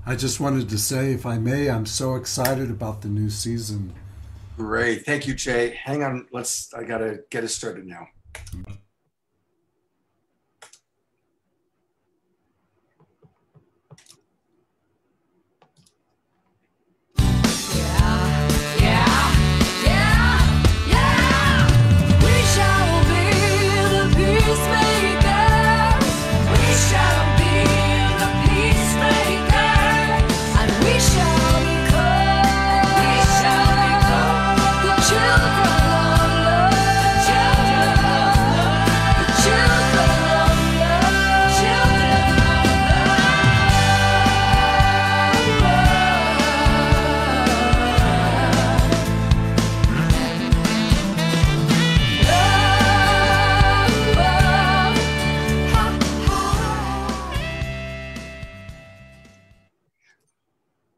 I just wanted to say, if I may, I'm so excited about the new season. Great. Thank you, Jay. Hang on. I got to get us started now.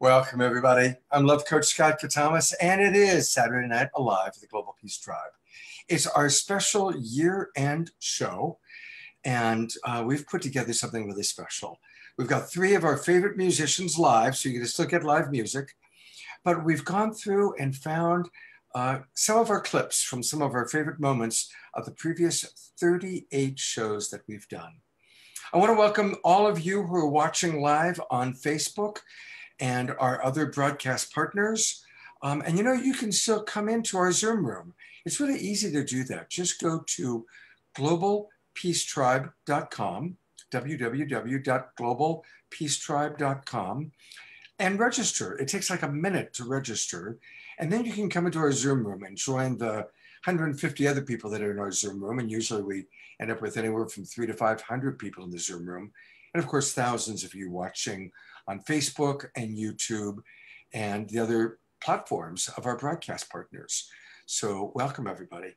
Welcome, everybody. I'm Love Coach Scott Katamas, and it is Saturday Night Alive for the Global Peace Tribe. It's our special year-end show, and we've put together something really special. We've got 3 of our favorite musicians live, so you can still get live music, but we've gone through and found some of our clips from some of our favorite moments of the previous 38 shows that we've done. I want to welcome all of you who are watching live on Facebook and our other broadcast partners. And you can still come into our Zoom room. It's really easy to do that. Just go to globalpeacetribe.com, www.globalpeacetribe.com, and register. It takes like a minute to register. And then you can come into our Zoom room and join the 150 other people that are in our Zoom room. And usually we end up with anywhere from 300 to 500 people in the Zoom room. And of course, thousands of you watching on Facebook and YouTube and the other platforms of our broadcast partners. So welcome, everybody.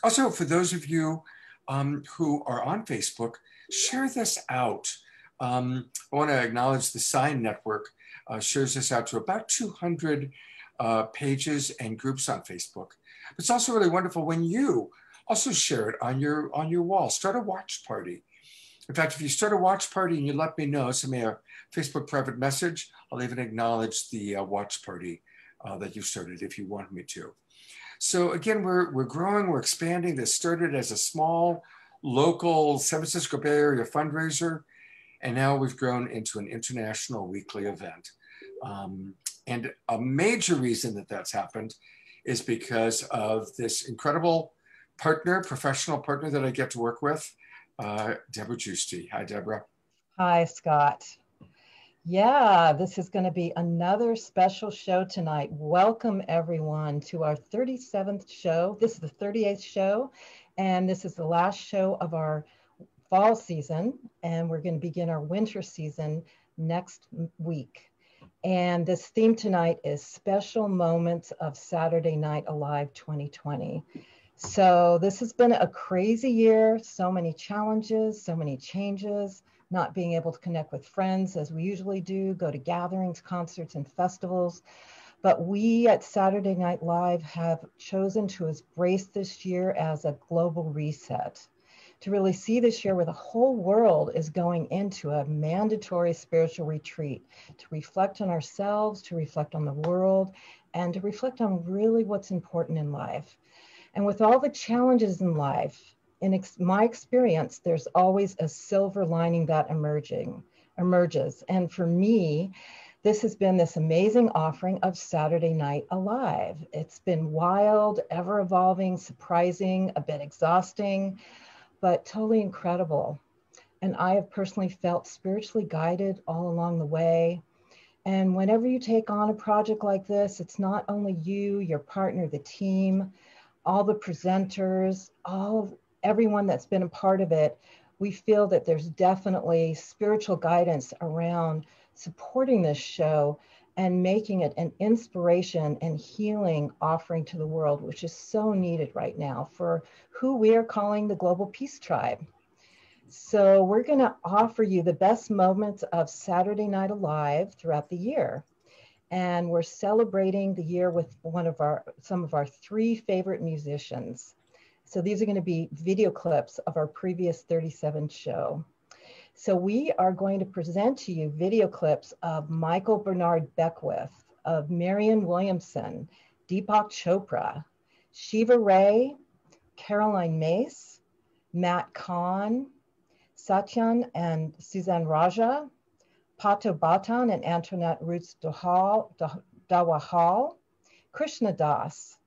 Also, for those of you who are on Facebook, share this out. I want to acknowledge the Sign Network shares this out to about 200 pages and groups on Facebook. It's also really wonderful when you also share it on your wall. Start a watch party. In fact, if you start a watch party and you let me know, send me a Facebook private message, I'll even acknowledge the watch party that you started if you want me to. So again, we're growing, we're expanding. This started as a small, local San Francisco Bay Area fundraiser, and now we've grown into an international weekly event. And a major reason that that's happened is because of this incredible partner, professional partner that I get to work with, Deborah Giusti. Hi, Deborah. Hi, Scott. Yeah, this is going to be another special show tonight. Welcome, everyone, to our 37th show. This is the 38th show, and this is the last show of our fall season, and we're going to begin our winter season next week. And this theme tonight is Special Moments of Saturday Night Alive 2020. So this has been a crazy year, so many challenges, so many changes, not being able to connect with friends as we usually do, go to gatherings, concerts, and festivals. But we at Saturday Night Live have chosen to embrace this year as a global reset, to really see this year where the whole world is going into a mandatory spiritual retreat, to reflect on ourselves, to reflect on the world, and to reflect on really what's important in life. And with all the challenges in life, in my experience, there's always a silver lining that emerges. And for me, this has been this amazing offering of Saturday Night Alive. It's been wild, ever evolving, surprising, a bit exhausting, but totally incredible. And I have personally felt spiritually guided all along the way. And whenever you take on a project like this, it's not only you, your partner, the team, all the presenters, everyone that's been a part of it. We feel that there's definitely spiritual guidance around supporting this show and making it an inspiration and healing offering to the world, which is so needed right now for who we are calling the Global Peace Tribe. So we're going to offer you the best moments of Saturday Night Alive throughout the year. And we're celebrating the year with some of our 3 favorite musicians. So these are going to be video clips of our previous 37 show. So we are going to present to you video clips of Michael Bernard Beckwith, of Marianne Williamson, Deepak Chopra, Shiva Ray, Caroline Mace, Matt Kahn, Satyan and Suzanne Raja, Pato Batan and Antoinette Roots Dawahal, Krishna Das,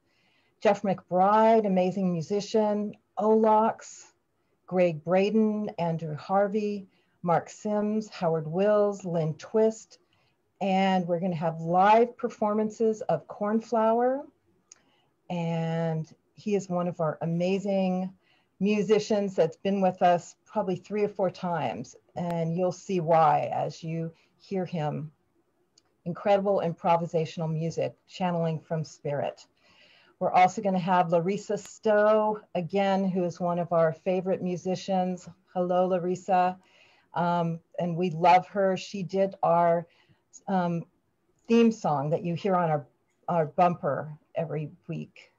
Jeff McBride, amazing musician, Olax, Greg Braden, Andrew Harvey, Mark Sims, Howard Wills, Lynn Twist, and we're going to have live performances of Cornflower. And he is one of our amazing musicians that's been with us probably 3 or 4 times. And you'll see why as you hear him. Incredible improvisational music, channeling from spirit. We're also going to have Larissa Stowe, again, who is one of our favorite musicians. Hello, Larissa. And we love her. She did our theme song that you hear on our bumper every week.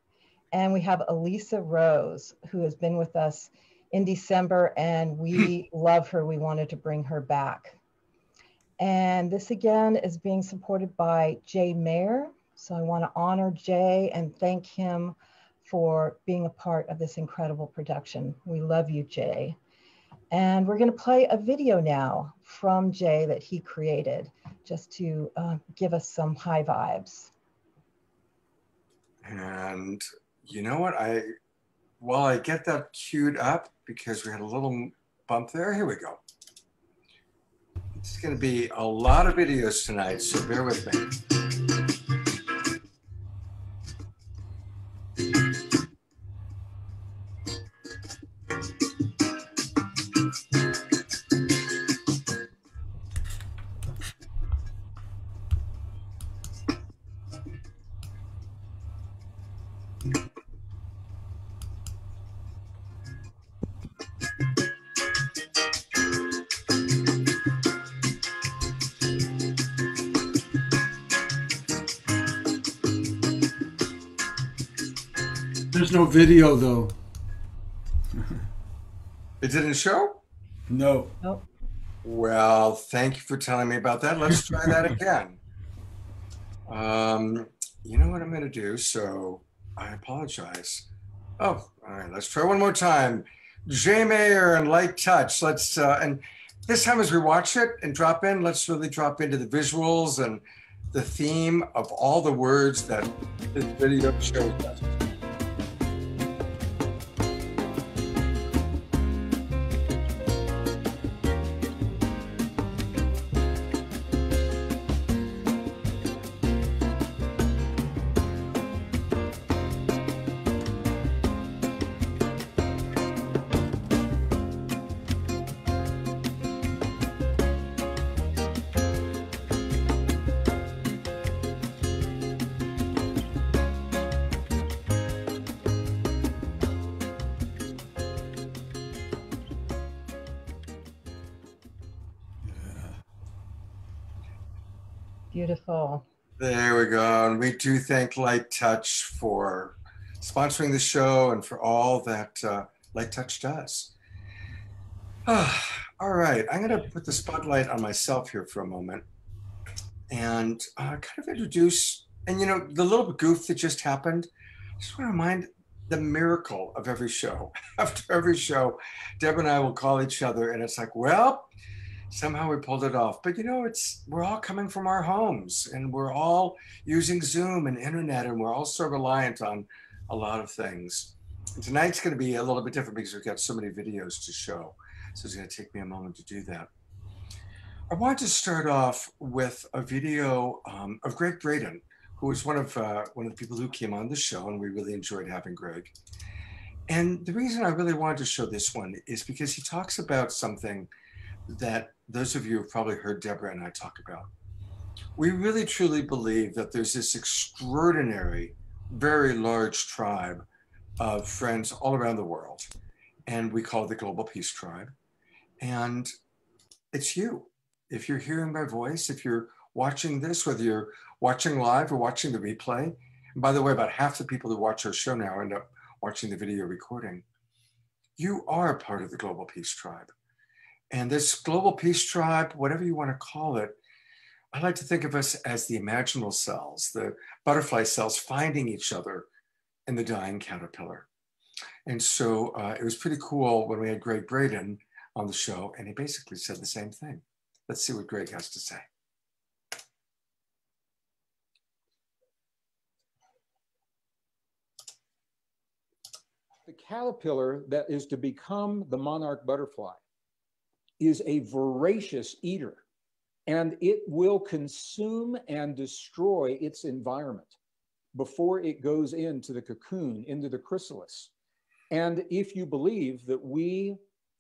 And we have Elisa Rose, who has been with us in December, and we love her. We wanted to bring her back. And this again is being supported by Jay Mayer. So I want to honor Jay and thank him for being a part of this incredible production. We love you, Jay. And we're going to play a video now from Jay that he created just to give us some high vibes. And you know what? While I get that queued up, because we had a little bump there, here we go. It's going to be a lot of videos tonight, so bear with me. There's no video though. It didn't show? No. Nope. Well, thank you for telling me about that. Let's try that again. You know what I'm going to do, so I apologize. Oh, all right, let's try one more time. Jay Mayer and Light Touch. Let's, and this time as we watch it and drop in, let's really drop into the visuals and the theme of all the words that this video shows us. Beautiful. There we go. And we do thank Light Touch for sponsoring the show and for all that Light Touch does. All right, I'm going to put the spotlight on myself here for a moment and kind of introduce, and you know, the little goof that just happened, I just want to remind the miracle of every show. After every show, Deb and I will call each other and it's like, well, somehow we pulled it off. But you know, we're all coming from our homes and we're all using Zoom and internet and we're all so reliant on a lot of things. And tonight's going to be a little bit different because we've got so many videos to show. So it's going to take me a moment to do that. I want to start off with a video of Greg Braden, who was one of the people who came on the show, and we really enjoyed having Greg. And the reason I really wanted to show this one is because he talks about something that those of you have probably heard Deborah and I talk about. We really truly believe that there's this extraordinary, very large tribe of friends all around the world, and we call it the Global Peace Tribe. And it's you. If you're hearing my voice, if you're watching this, whether you're watching live or watching the replay, and by the way, about half the people who watch our show now end up watching the video recording, you are part of the Global Peace Tribe. And this global peace tribe, whatever you want to call it, I like to think of us as the imaginal cells, the butterfly cells finding each other in the dying caterpillar. And so it was pretty cool when we had Greg Braden on the show, and he basically said the same thing. Let's see what Greg has to say. The caterpillar that is to become the monarch butterfly is a voracious eater, and it will consume and destroy its environment before it goes into the cocoon, into the chrysalis. And if you believe that we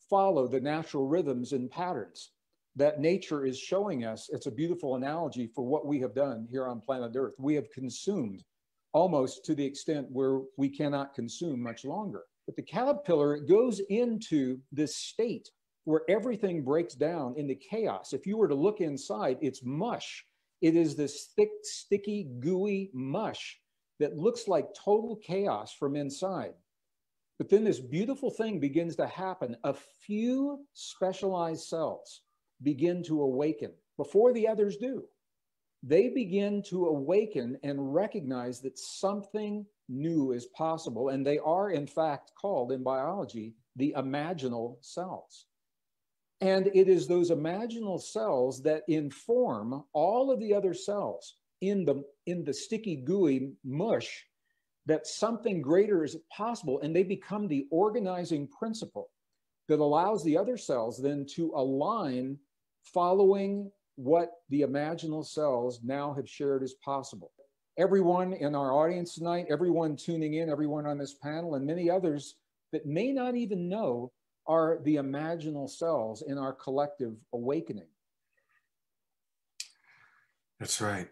follow the natural rhythms and patterns that nature is showing us, it's a beautiful analogy for what we have done here on planet Earth. We have consumed almost to the extent where we cannot consume much longer. But the caterpillar goes into this state where everything breaks down into chaos. If you were to look inside, it's mush. It is this thick, sticky, gooey mush that looks like total chaos from inside. But then this beautiful thing begins to happen. A few specialized cells begin to awaken before the others do. They begin to awaken and recognize that something new is possible. And they are, in fact, called in biology the imaginal cells. And it is those imaginal cells that inform all of the other cells in the sticky, gooey mush that something greater is possible. And they become the organizing principle that allows the other cells then to align following what the imaginal cells now have shared is possible. Everyone in our audience tonight, everyone tuning in, everyone on this panel, and many others that may not even know are the imaginal cells in our collective awakening. That's right.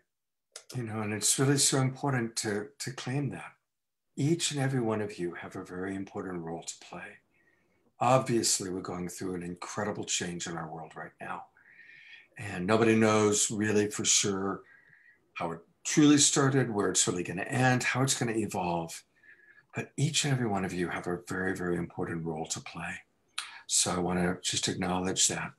You know, and it's really so important to claim that. Each and every one of you have a very important role to play. Obviously, we're going through an incredible change in our world right now. And nobody knows really for sure how it truly started, where it's really going to end, how it's going to evolve. But each and every one of you have a very, very important role to play. So I want to just acknowledge that.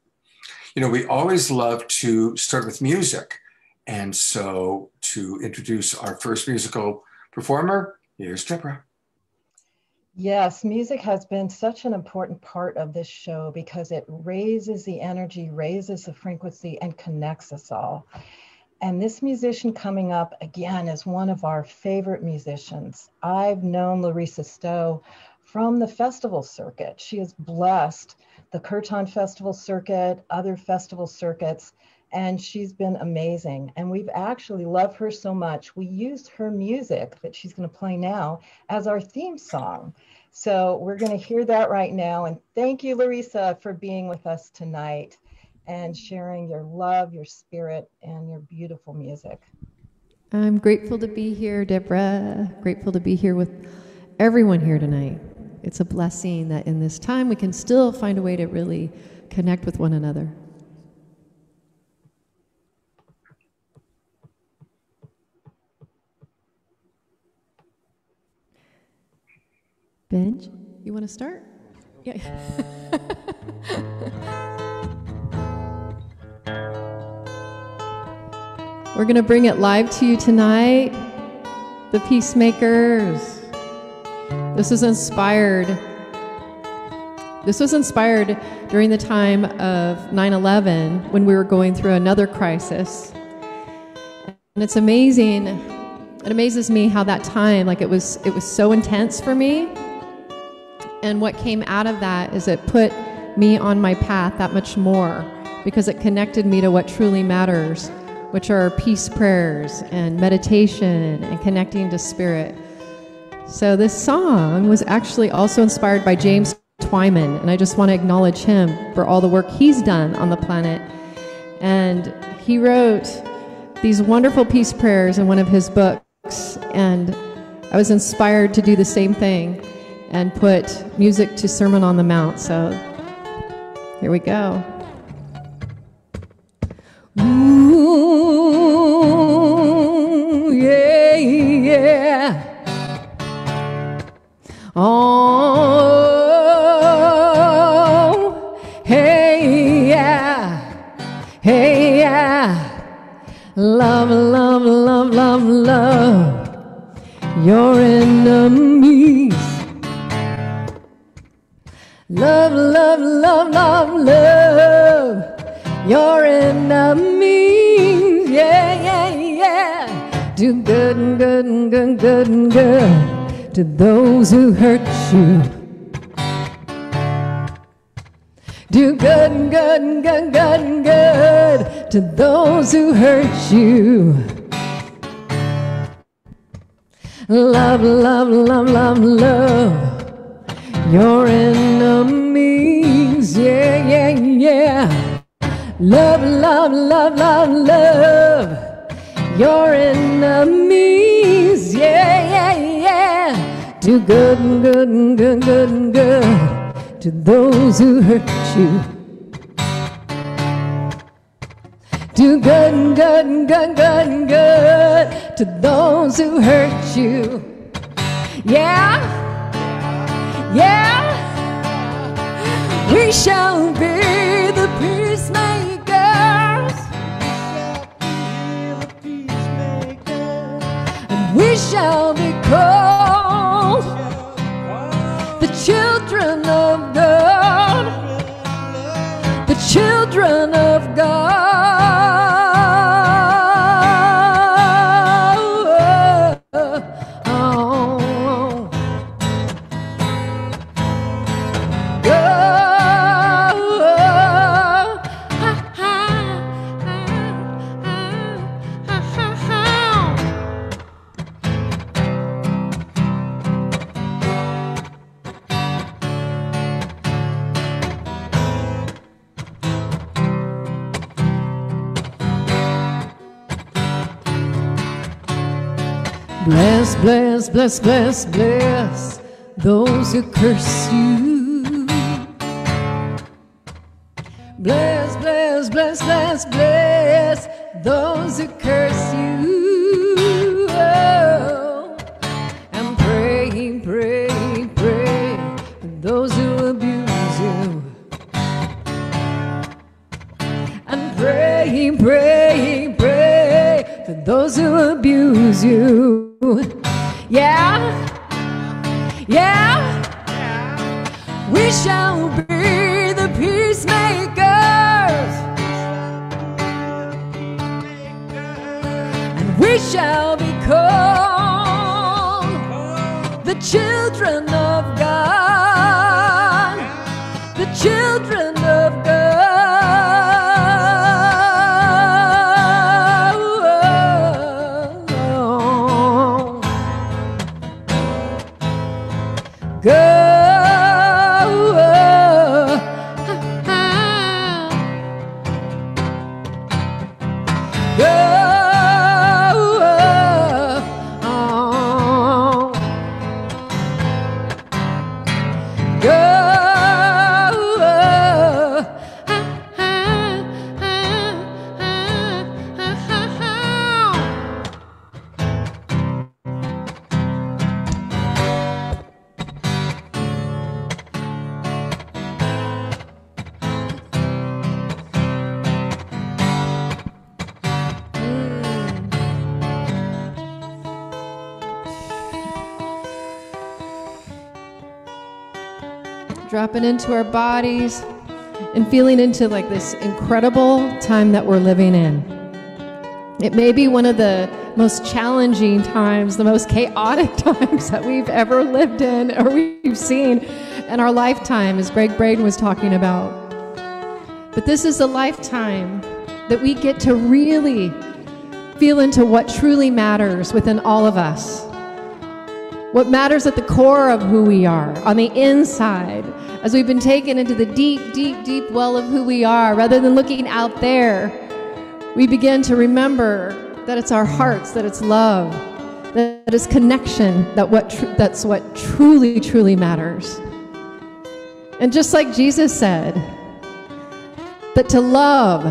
You know, we always love to start with music. And so to introduce our first musical performer, here's Deborah. Yes, music has been such an important part of this show because it raises the energy, raises the frequency, and connects us all. And this musician coming up, again, is one of our favorite musicians. I've known Larissa Stowe from the festival circuit. She has blessed the Kirtan Festival circuit, other festival circuits, and she's been amazing. And we've actually loved her so much. We used her music that she's going to play now as our theme song. So we're going to hear that right now. And thank you, Larissa, for being with us tonight and sharing your love, your spirit, and your beautiful music. I'm grateful to be here, Deborah. Grateful to be here with everyone here tonight. It's a blessing that in this time we can still find a way to really connect with one another. Benj, you want to start? Yeah. We're going to bring it live to you tonight. The Peacemakers. This was inspired during the time of 9/11 when we were going through another crisis. And it's amazing. It amazes me how that time, like it was so intense for me. And what came out of that is it put me on my path that much more because it connected me to what truly matters, which are peace prayers and meditation and connecting to spirit. So this song was actually also inspired by James Twyman, and I just want to acknowledge him for all the work he's done on the planet. And he wrote these wonderful peace prayers in one of his books, and I was inspired to do the same thing and put music to Sermon on the Mount. So here we go. Ooh, yeah, yeah. Oh, hey. love, love, love your enemies. Love, love, love, love, love your enemies. Yeah, yeah, yeah. Do good and good and good and good and good to those who hurt you. Do good and good and good and good and good to those who hurt you. Love, love, love, love, love your enemies. Yeah, yeah, yeah. Love, love, love, love, love your enemies. Yeah, yeah, yeah. Do good and good and good and good and good to those who hurt you. Do good and good and good and good and good to those who hurt you. Yeah, yeah. We shall be the peacemakers. And we shall be called the children of God. The children of God. Bless, bless, bless, bless, bless those who curse you. Bless, bless, bless, bless, bless those who curse you. Oh, and pray, pray, pray for those who abuse you. And pray, pray, pray for those who abuse you. Yeah, yeah, we shall be the peacemakers, and we shall be called the children of God, the children of God. Dropping into our bodies and feeling into like this incredible time that we're living in. It may be one of the most challenging times, the most chaotic times that we've ever lived in or we've seen in our lifetime, as Greg Braden was talking about. But this is a lifetime that we get to really feel into what truly matters within all of us. What matters at the core of who we are, on the inside, as we've been taken into the deep, deep, deep well of who we are, rather than looking out there, we begin to remember that it's our hearts, that it's love, that it's connection, that's what truly, truly matters. And just like Jesus said, that to love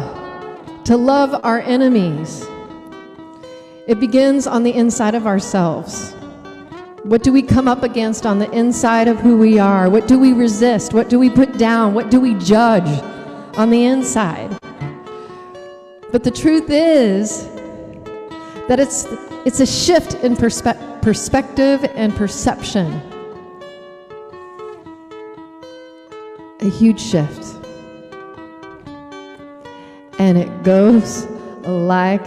our enemies, it begins on the inside of ourselves. What do we come up against on the inside of who we are? What do we resist? What do we put down? What do we judge on the inside? But the truth is that it's a shift in perspective and perception. A huge shift. And it goes like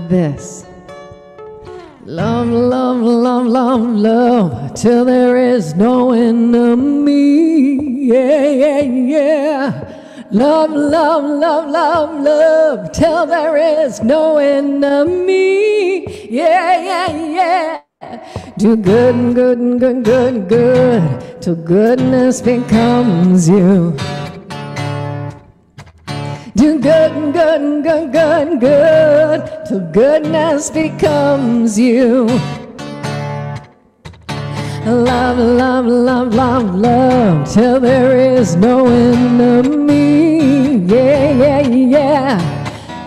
this. Love, love, love, love, love, till there is no enemy. Yeah, yeah, yeah. Love, love, love, love, love, till there is no enemy. Yeah, yeah, yeah. Do good and good and good, good and good, till goodness becomes you. Do good and good and good, good and good, till goodness becomes you. Love, love, love, love, love, till there is no enemy. Yeah, yeah, yeah.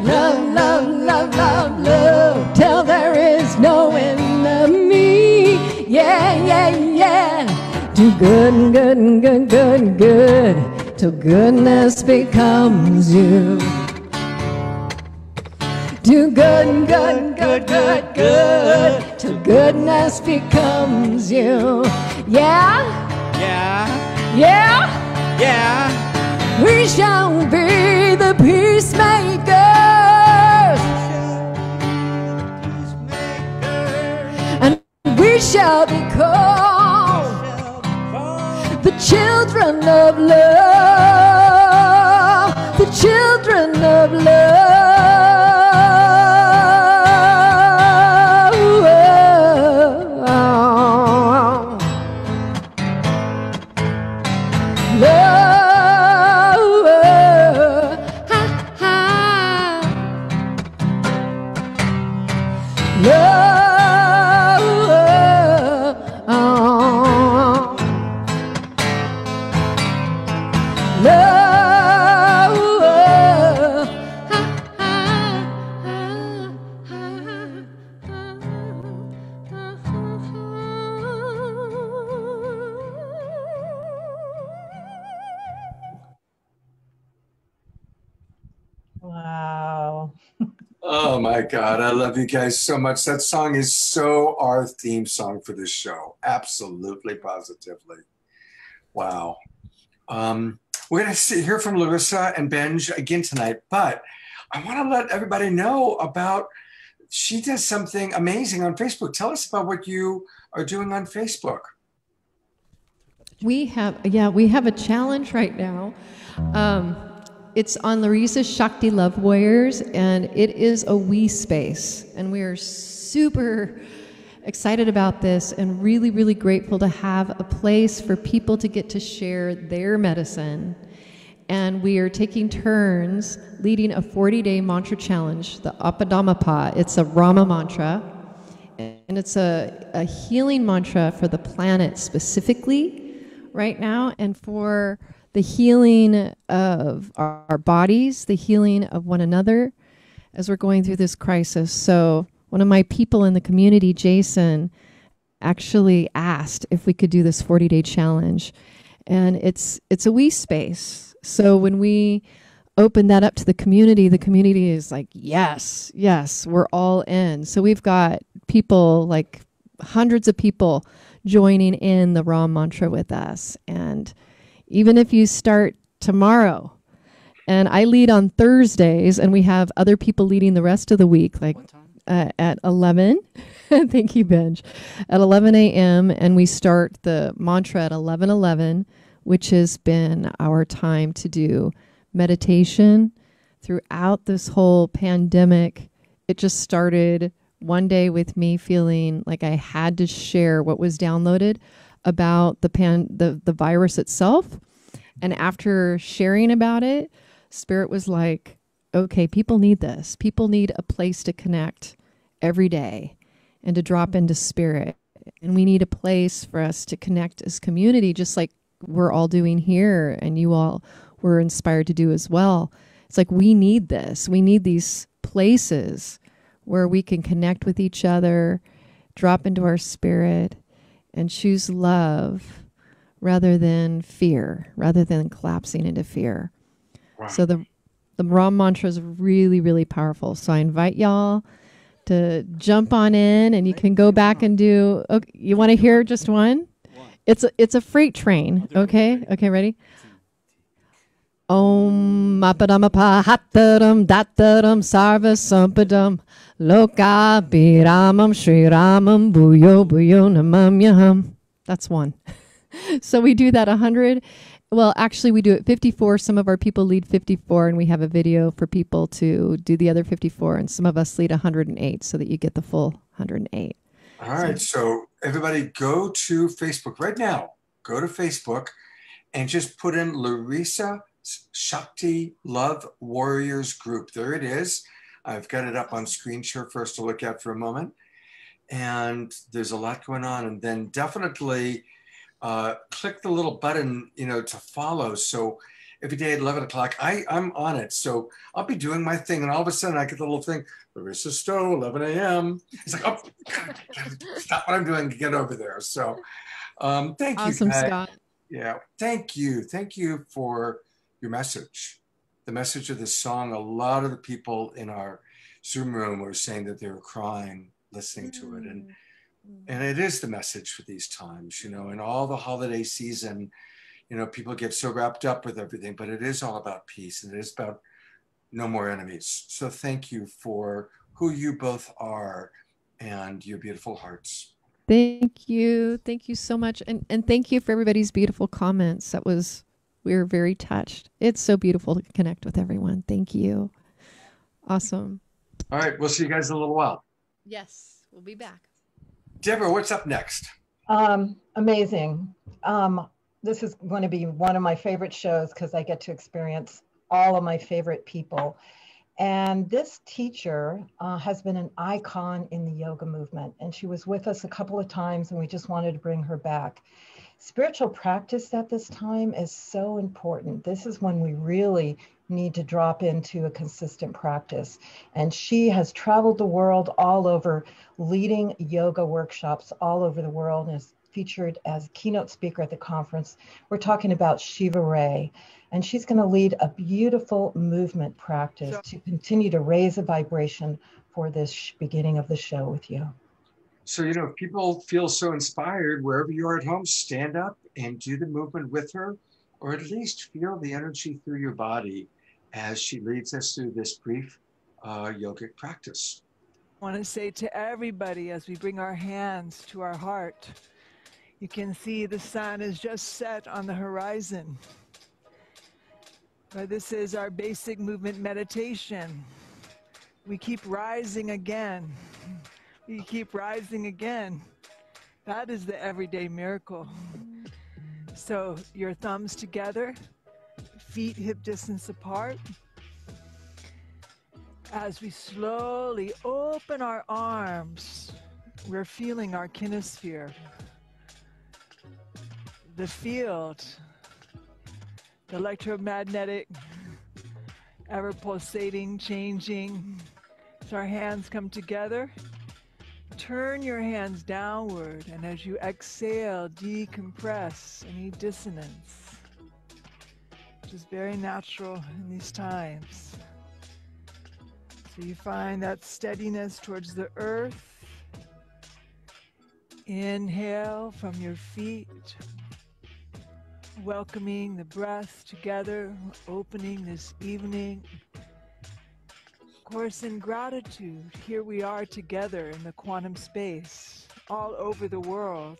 Love, love, love, love, love, till there is no enemy. Yeah, yeah, yeah. Do good and good and good, good and good, till goodness becomes you. Do good and good and good, good, good, till goodness becomes you. Yeah? Yeah. Yeah? Yeah. We shall be the peacemakers, and we shall be called the children of love, the children of love. Wow. Oh my God, I love you guys so much. That song is so our theme song for this show. Absolutely, positively. Wow. We're going to hear from Larissa and Benj again tonight, but I want to let everybody know about, she does something amazing on Facebook. Tell us about what you are doing on Facebook. We have a challenge right now. It's on Larissa's Shakti Love Warriors, and it is a we space. And we are super excited about this and really, really grateful to have a place for people to get to share their medicine. And we are taking turns leading a 40-day mantra challenge, the Apadamapa. It's a Rama mantra, and it's a healing mantra for the planet specifically right now, and for the healing of our bodies, the healing of one another as we're going through this crisis. So one of my people in the community, Jason, actually asked if we could do this 40-day challenge. And it's a we space. So when we open that up to the community is like, yes, we're all in. So we've got people, like hundreds of people, joining in the Ram mantra with us. And even if you start tomorrow, and I lead on Thursdays, and we have other people leading the rest of the week, like at 11. Thank you, Benj. At 11 a.m., and we start the mantra at 11:11, which has been our time to do meditation throughout this whole pandemic. It just started one day with me feeling like I had to share what was downloaded about the virus itself. And after sharing about it, Spirit was like, okay, people need this. People need a place to connect every day and to drop into Spirit. And we need a place for us to connect as community, just like we're all doing here and you all were inspired to do as well. It's like we need this. We need these places where we can connect with each other, drop into our spirit, and choose love rather than fear, rather than collapsing into fear. Wow. So the Ram mantra is really, really powerful. So I invite y'all to jump on in, and you can go back and do. Okay, you want to hear just one? It's a freight train. Okay. Okay. Ready? Om mapadamapa hattaram dattaram sarva sampadam loka biramam shri ramam bhuyo bhuyo namamyaham. That's one. So we do that 100. Well, actually, we do it 54. Some of our people lead 54, and we have a video for people to do the other 54. And some of us lead 108 so that you get the full 108. All right. So everybody go to Facebook right now. Go to Facebook and just put in Larissa Shakti Love Warriors Group. There it is. I've got it up on screen share for us to look at for a moment. And there's a lot going on. And then definitely click the little button, to follow. So every day at 11 o'clock, I'm on it. So I'll be doing my thing. And all of a sudden I get the little thing, Larissa Stowe, 11 a.m. It's like, oh, God, stop what I'm doing to get over there. So thank you. Awesome, Scott. Yeah. Thank you. Thank you for your message. The message of this song. A lot of the people in our Zoom room were saying that they were crying listening to it. And it is the message for these times, and all the holiday season, people get so wrapped up with everything, but it is all about peace, and it is about no more enemies. So thank you for who you both are and your beautiful hearts. Thank you. Thank you so much. And thank you for everybody's beautiful comments. We were very touched. It's so beautiful to connect with everyone. Thank you. Awesome. All right. We'll see you guys in a little while. Yes, we'll be back. Deborah, what's up next? Amazing. This is going to be one of my favorite shows because I get to experience all of my favorite people. And this teacher has been an icon in the yoga movement. And she was with us a couple of times, and we just wanted to bring her back. Spiritual practice at this time is so important. This is when we really need to drop into a consistent practice. And she has traveled the world all over, leading yoga workshops all over the world, and is featured as keynote speaker at the conference. We're talking about Shiva Ray, and she's going to lead a beautiful movement practice to continue to raise a vibration for this beginning of the show with you. So, if people feel so inspired, wherever you are at home, stand up and do the movement with her, or at least feel the energy through your body as she leads us through this brief yogic practice. I want to say to everybody, as we bring our hands to our heart, you can see the sun is just set on the horizon. But this is our basic movement meditation. We keep rising again. We keep rising again. That is the everyday miracle. So your thumbs together, feet hip distance apart. As we slowly open our arms, we're feeling our kinesphere. The field, the electromagnetic, ever pulsating, changing. As our hands come together, turn your hands downward, and as you exhale, decompress any dissonance, which is very natural in these times. So you find that steadiness towards the earth. Inhale from your feet, welcoming the breath together, opening this evening. Of course, in gratitude, here we are together in the quantum space, all over the world.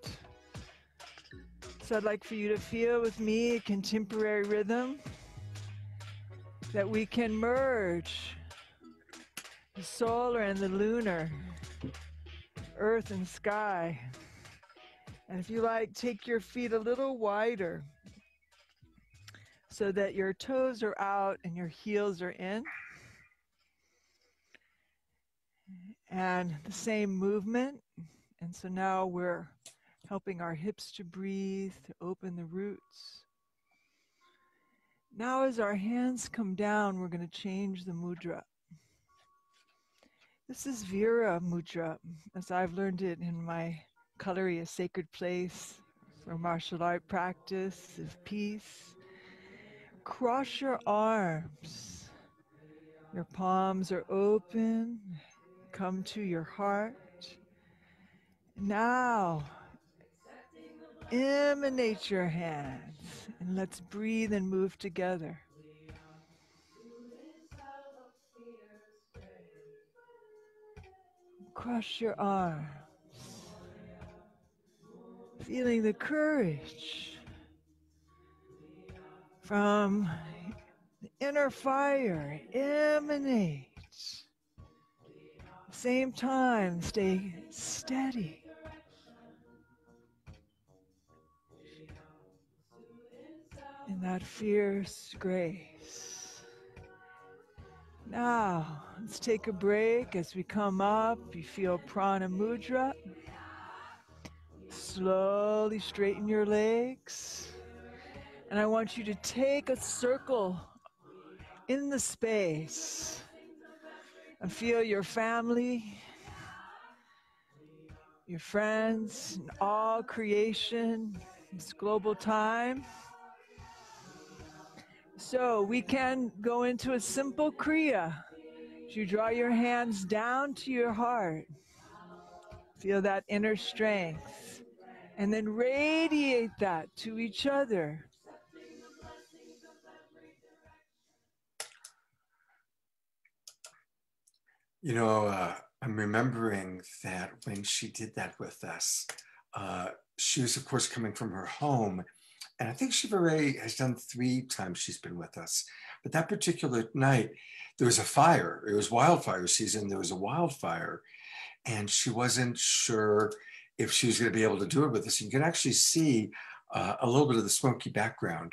So I'd like for you to feel with me a contemporary rhythm that we can merge the solar and the lunar, earth and sky. And if you like, take your feet a little wider so that your toes are out and your heels are in. And the same movement. And so now we're helping our hips to breathe, to open the roots. Now as our hands come down, we're going to change the mudra. This is Vira Mudra, as I've learned it in my Kalari, a sacred place for martial art practice of peace. Cross your arms. Your palms are open. come to your heart. Now, emanate your hands and let's breathe and move together. Cross your arms, feeling the courage from the inner fire emanate. Same time, stay steady. In that fierce grace. Now, let's take a break as we come up. You feel prana mudra. Slowly straighten your legs. And I want you to take a circle in the space and feel your family, your friends, and all creation, this global time. So we can go into a simple kriya. You draw your hands down to your heart. Feel that inner strength. And then radiate that to each other. You know, I'm remembering that when she did that with us, she was, of course, coming from her home. And I think she already has done 3 times she's been with us. But that particular night, there was a fire. It was wildfire season. There was a wildfire. And she wasn't sure if she was going to be able to do it with us. You can actually see a little bit of the smoky background.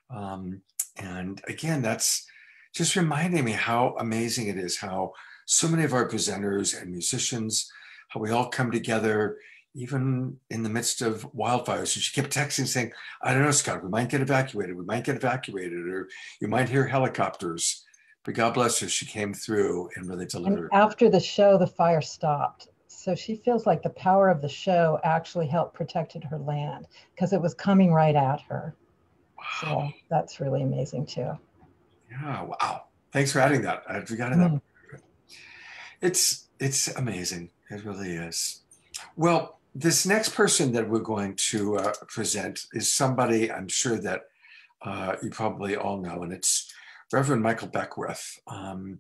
And again, that's just reminding me how amazing it is, how so many of our presenters and musicians, how we all come together, even in the midst of wildfires. And she kept texting saying, I don't know, Scott, we might get evacuated. We might get evacuated, or you might hear helicopters. But God bless her, she came through and really delivered. And after the show, the fire stopped. So she feels like the power of the show actually helped protected her land because it was coming right at her. Wow. So that's really amazing too. Yeah, wow. Thanks for adding that. I forgot that. It's amazing. It really is. Well, this next person that we're going to present is somebody I'm sure that you probably all know, and it's Reverend Michael Beckwith. And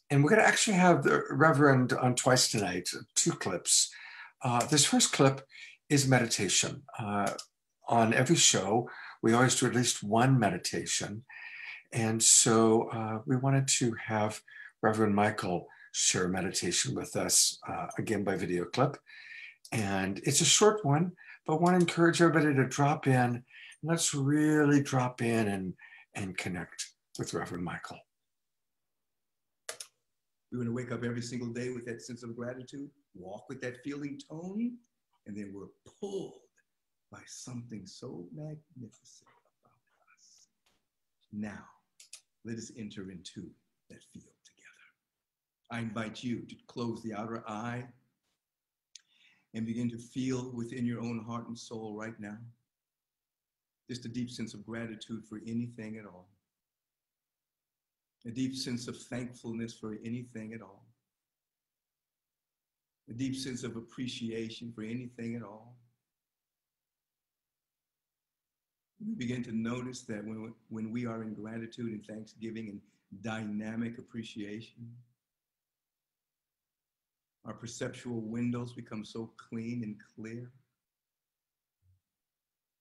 we're going to actually have the Reverend on twice tonight, 2 clips. This first clip is meditation. On every show, we always do at least 1 meditation. And so we wanted to have Reverend Michael share meditation with us, again by video clip. And it's a short one, but I want to encourage everybody to drop in. Let's really drop in and connect with Reverend Michael. We're going to wake up every single day with that sense of gratitude, walk with that feeling tone, and then we're pulled by something so magnificent about us. Now, let us enter into that field together. I invite you to close the outer eye and begin to feel within your own heart and soul right now, just a deep sense of gratitude for anything at all. A deep sense of thankfulness for anything at all. A deep sense of appreciation for anything at all. We begin to notice that when we are in gratitude and thanksgiving and dynamic appreciation, our perceptual windows become so clean and clear,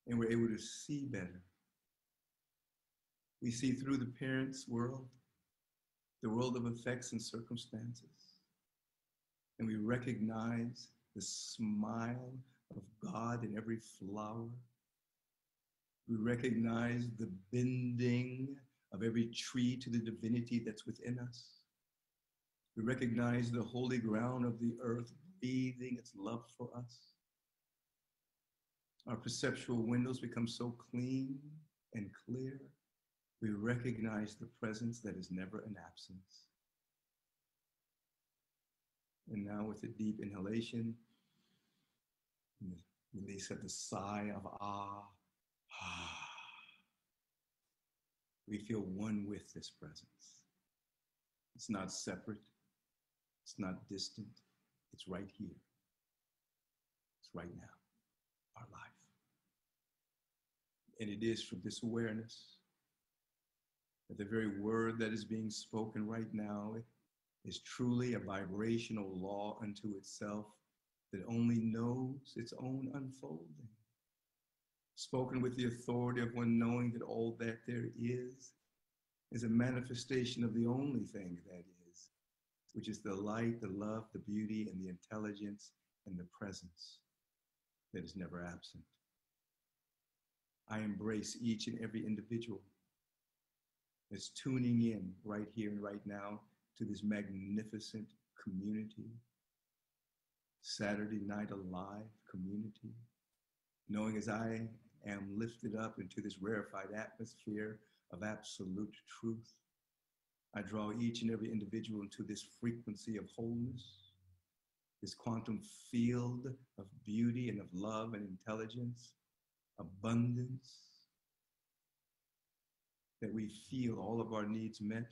and we're able to see better. We see through the parent's world, the world of effects and circumstances, and we recognize the smile of God in every flower. We recognize the bending of every tree to the divinity that's within us. We recognize the holy ground of the earth breathing its love for us. Our perceptual windows become so clean and clear. We recognize the presence that is never an absence. And now with a deep inhalation, release of the sigh of ah. We feel one with this presence. It's not separate. It's not distant. It's right here. It's right now, our life. And it is from this awareness that the very word that is being spoken right now is truly a vibrational law unto itself that only knows its own unfolding. Spoken with the authority of one knowing that all that there is a manifestation of the only thing that is, which is the light, the love, the beauty, and the intelligence, and the presence that is never absent. I embrace each and every individual that's tuning in right here and right now to this magnificent community, Saturday Night Alive community, knowing as I am lifted up into this rarefied atmosphere of absolute truth, I draw each and every individual into this frequency of wholeness, this quantum field of beauty and of love and intelligence, abundance, that we feel all of our needs met.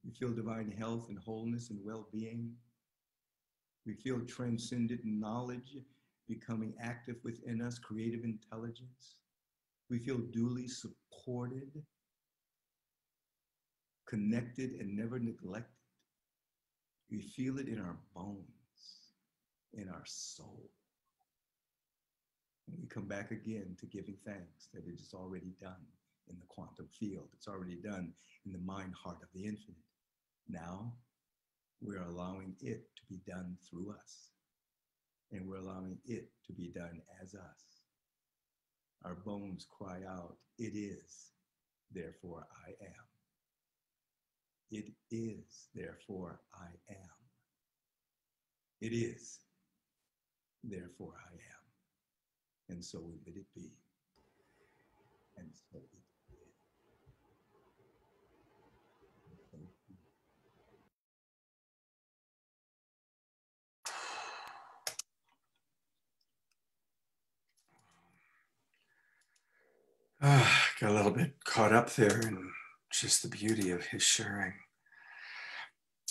We feel divine health and wholeness and well-being. We feel transcendent knowledge becoming active within us, creative intelligence. We feel duly supported, connected, and never neglected. We feel it in our bones, in our soul. And we come back again to giving thanks that it is already done in the quantum field. It's already done in the mind heart of the infinite. Now, we're allowing it to be done through us. And we're allowing it to be done as us. Our bones cry out, it is, therefore I am. It is, therefore I am. It is, therefore I am. And so let it be. And so it is. Got a little bit caught up there in just the beauty of his sharing.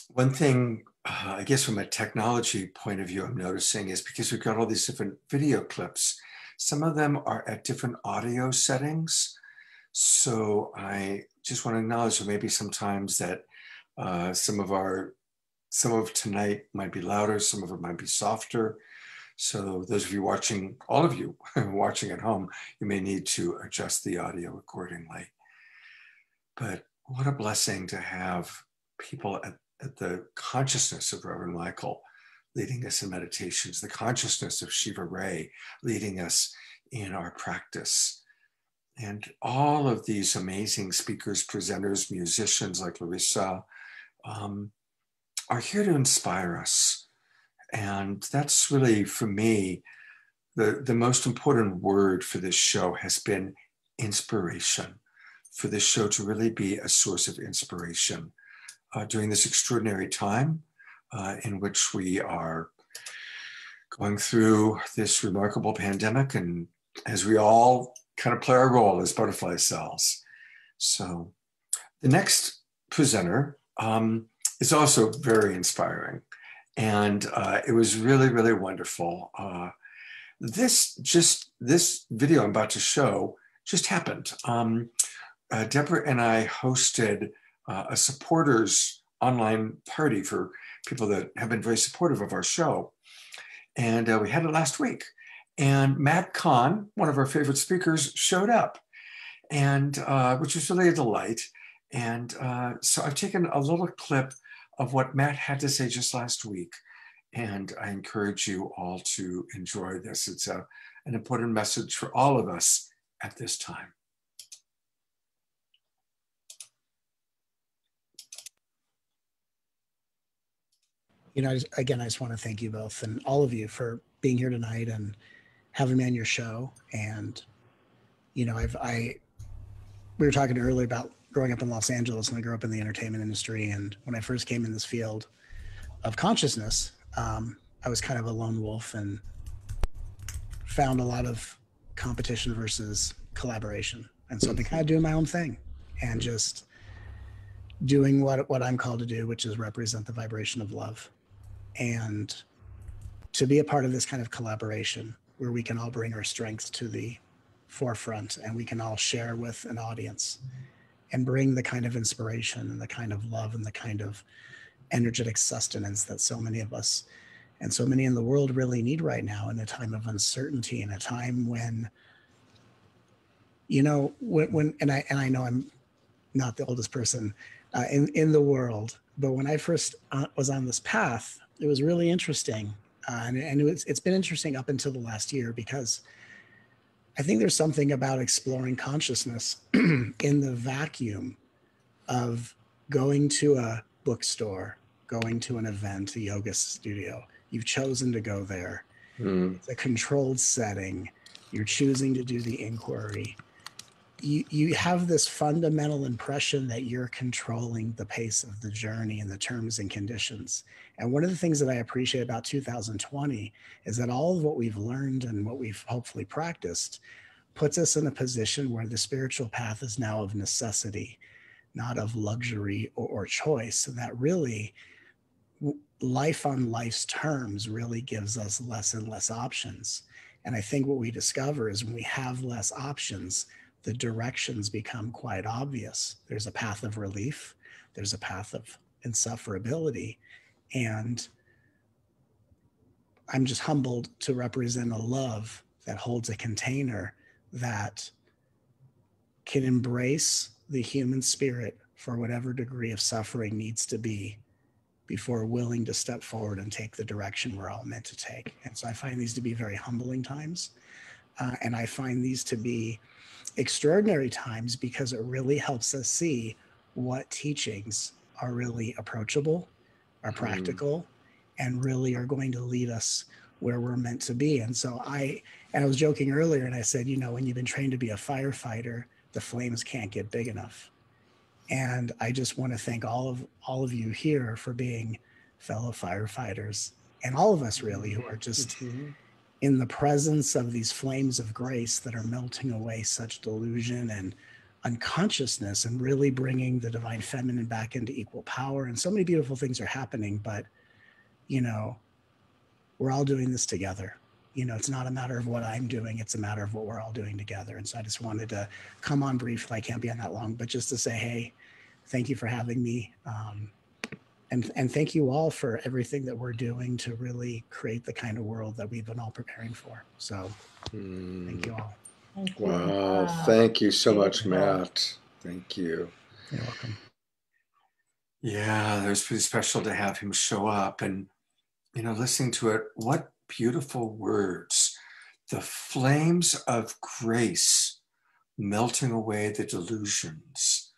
One thing, I guess from a technology point of view, I'm noticing is because we've got all these different video clips, some of them are at different audio settings. So I just want to acknowledge that maybe sometimes that some of tonight might be louder, some of it might be softer. So those of you watching, all of you watching at home, you may need to adjust the audio accordingly. But what a blessing to have people at the consciousness of Reverend Michael leading us in meditations, the consciousness of Shiva Ray leading us in our practice. And all of these amazing speakers, presenters, musicians like Larissa are here to inspire us. And that's really, for me, the most important word for this show has been inspiration, for this show to really be a source of inspiration during this extraordinary time in which we are going through this remarkable pandemic, and as we all kind of play our role as butterfly cells. So the next presenter is also very inspiring. And it was really, really wonderful. This video I'm about to show just happened. Deborah and I hosted a supporters online party for people that have been very supportive of our show. And we had it last week. And Matt Kahn, one of our favorite speakers, showed up, and which was really a delight. And so I've taken a little clip of what Matt had to say just last week. And I encourage you all to enjoy this. It's an important message for all of us at this time. You know, I just want to thank you both and all of you for being here tonight and having me on your show. And, you know, we were talking earlier about growing up in Los Angeles, and I grew up in the entertainment industry. And when I first came in this field of consciousness, I was kind of a lone wolf and found a lot of competition versus collaboration. And so I've been kind of doing my own thing and just doing what I'm called to do, which is represent the vibration of love, and to be a part of this kind of collaboration where we can all bring our strengths to the forefront and we can all share with an audience and bring the kind of inspiration and the kind of love and the kind of energetic sustenance that so many of us and so many in the world really need right now, in a time of uncertainty, in a time when, you know, and I know I'm not the oldest person in the world, but when I first was on this path, it was really interesting. And it's been interesting up until the last year, because I think there's something about exploring consciousness in the vacuum of going to a bookstore, going to an event, a yoga studio. You've chosen to go there. It's a controlled setting. You're choosing to do the inquiry. You have this fundamental impression that you're controlling the pace of the journey and the terms and conditions. And one of the things that I appreciate about 2020 is that all of what we've learned and what we've hopefully practiced puts us in a position where the spiritual path is now of necessity, not of luxury or choice. And that really, life on life's terms really gives us less and less options. And I think what we discover is when we have less options, the directions become quite obvious. There's a path of relief. There's a path of insufferability. And I'm just humbled to represent a love that holds a container that can embrace the human spirit for whatever degree of suffering needs to be before willing to step forward and take the direction we're all meant to take. And so I find these to be very humbling times. And I find these to be extraordinary times because it really helps us see what teachings are really approachable, are practical, and really are going to lead us where we're meant to be. And so I was joking earlier and I said, you know, when you've been trained to be a firefighter, the flames can't get big enough. And I just want to thank all of you here for being fellow firefighters, and all of us really who are just in the presence of these flames of grace that are melting away such delusion and unconsciousness and really bringing the divine feminine back into equal power. And so many beautiful things are happening, but, you know, we're all doing this together. You know, it's not a matter of what I'm doing, it's a matter of what we're all doing together. And so I just wanted to come on briefly. I can't be on that long, but just to say, hey, thank you for having me. And thank you all for everything that we're doing to really create the kind of world that we've been all preparing for. So thank you all. Thank you. Wow. Thank you so much, Matt. Thank you. You're welcome. Yeah, it was pretty special to have him show up and, you know, listening to it. What beautiful words. The flames of grace melting away the delusions.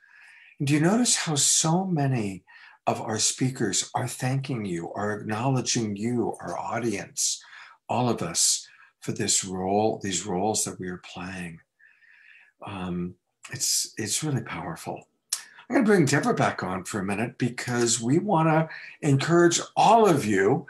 And do you notice how so many of our speakers are thanking you, are acknowledging you, our audience, all of us, for this role, these roles that we are playing? It's really powerful. I'm going to bring Deborah back on for a minute because we want to encourage all of you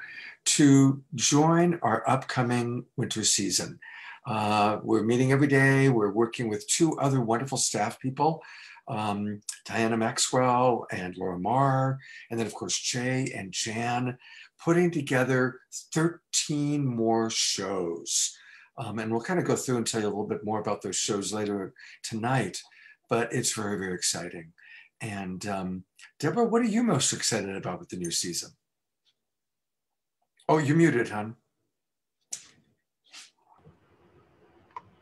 to join our upcoming winter season. We're meeting every day. We're working with two other wonderful staff people, Diana Maxwell and Laura Marr, and then of course Jay and Jan, putting together 13 more shows. And we'll kind of go through and tell you a little bit more about those shows later tonight, but it's very, very exciting. And Deborah, what are you most excited about with the new season? Oh, you're muted, hon.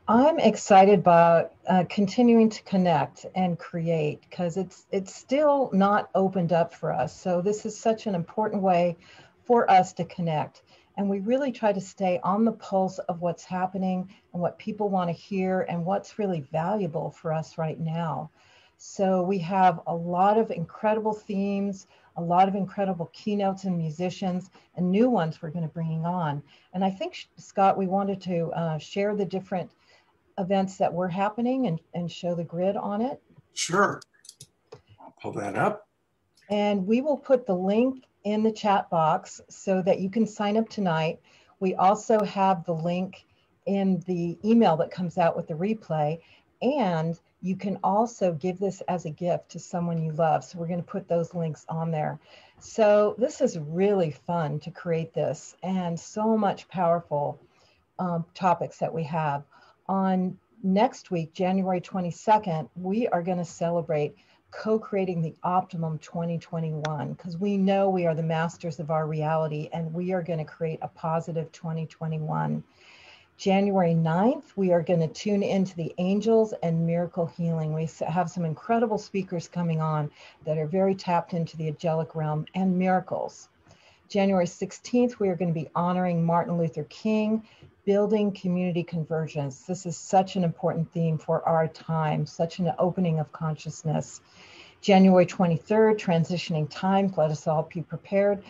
I'm excited about continuing to connect and create, because it's still not opened up for us. So this is such an important way for us to connect. And we really try to stay on the pulse of what's happening and what people want to hear and what's really valuable for us right now. So we have a lot of incredible themes, a lot of incredible keynotes and musicians, and new ones we're going to bring on. And I think, Scott, we wanted to share the different events that were happening and show the grid on it. Sure. I'll pull that up. And we will put the link in the chat box so that you can sign up tonight. We also have the link in the email that comes out with the replay. And you can also give this as a gift to someone you love. So we're going to put those links on there. So this is really fun to create this, and so much powerful topics that we have. On next week, January 22nd, we are going to celebrate co-creating the optimum 2021, because we know we are the masters of our reality, and we are going to create a positive 2021. January 9th, we are going to tune into the angels and miracle healing. We have some incredible speakers coming on that are very tapped into the angelic realm and miracles. January 16th, we are going to be honoring Martin Luther King, building community convergence. This is such an important theme for our time, such an opening of consciousness. January 23rd, transitioning time. Let us all be prepared.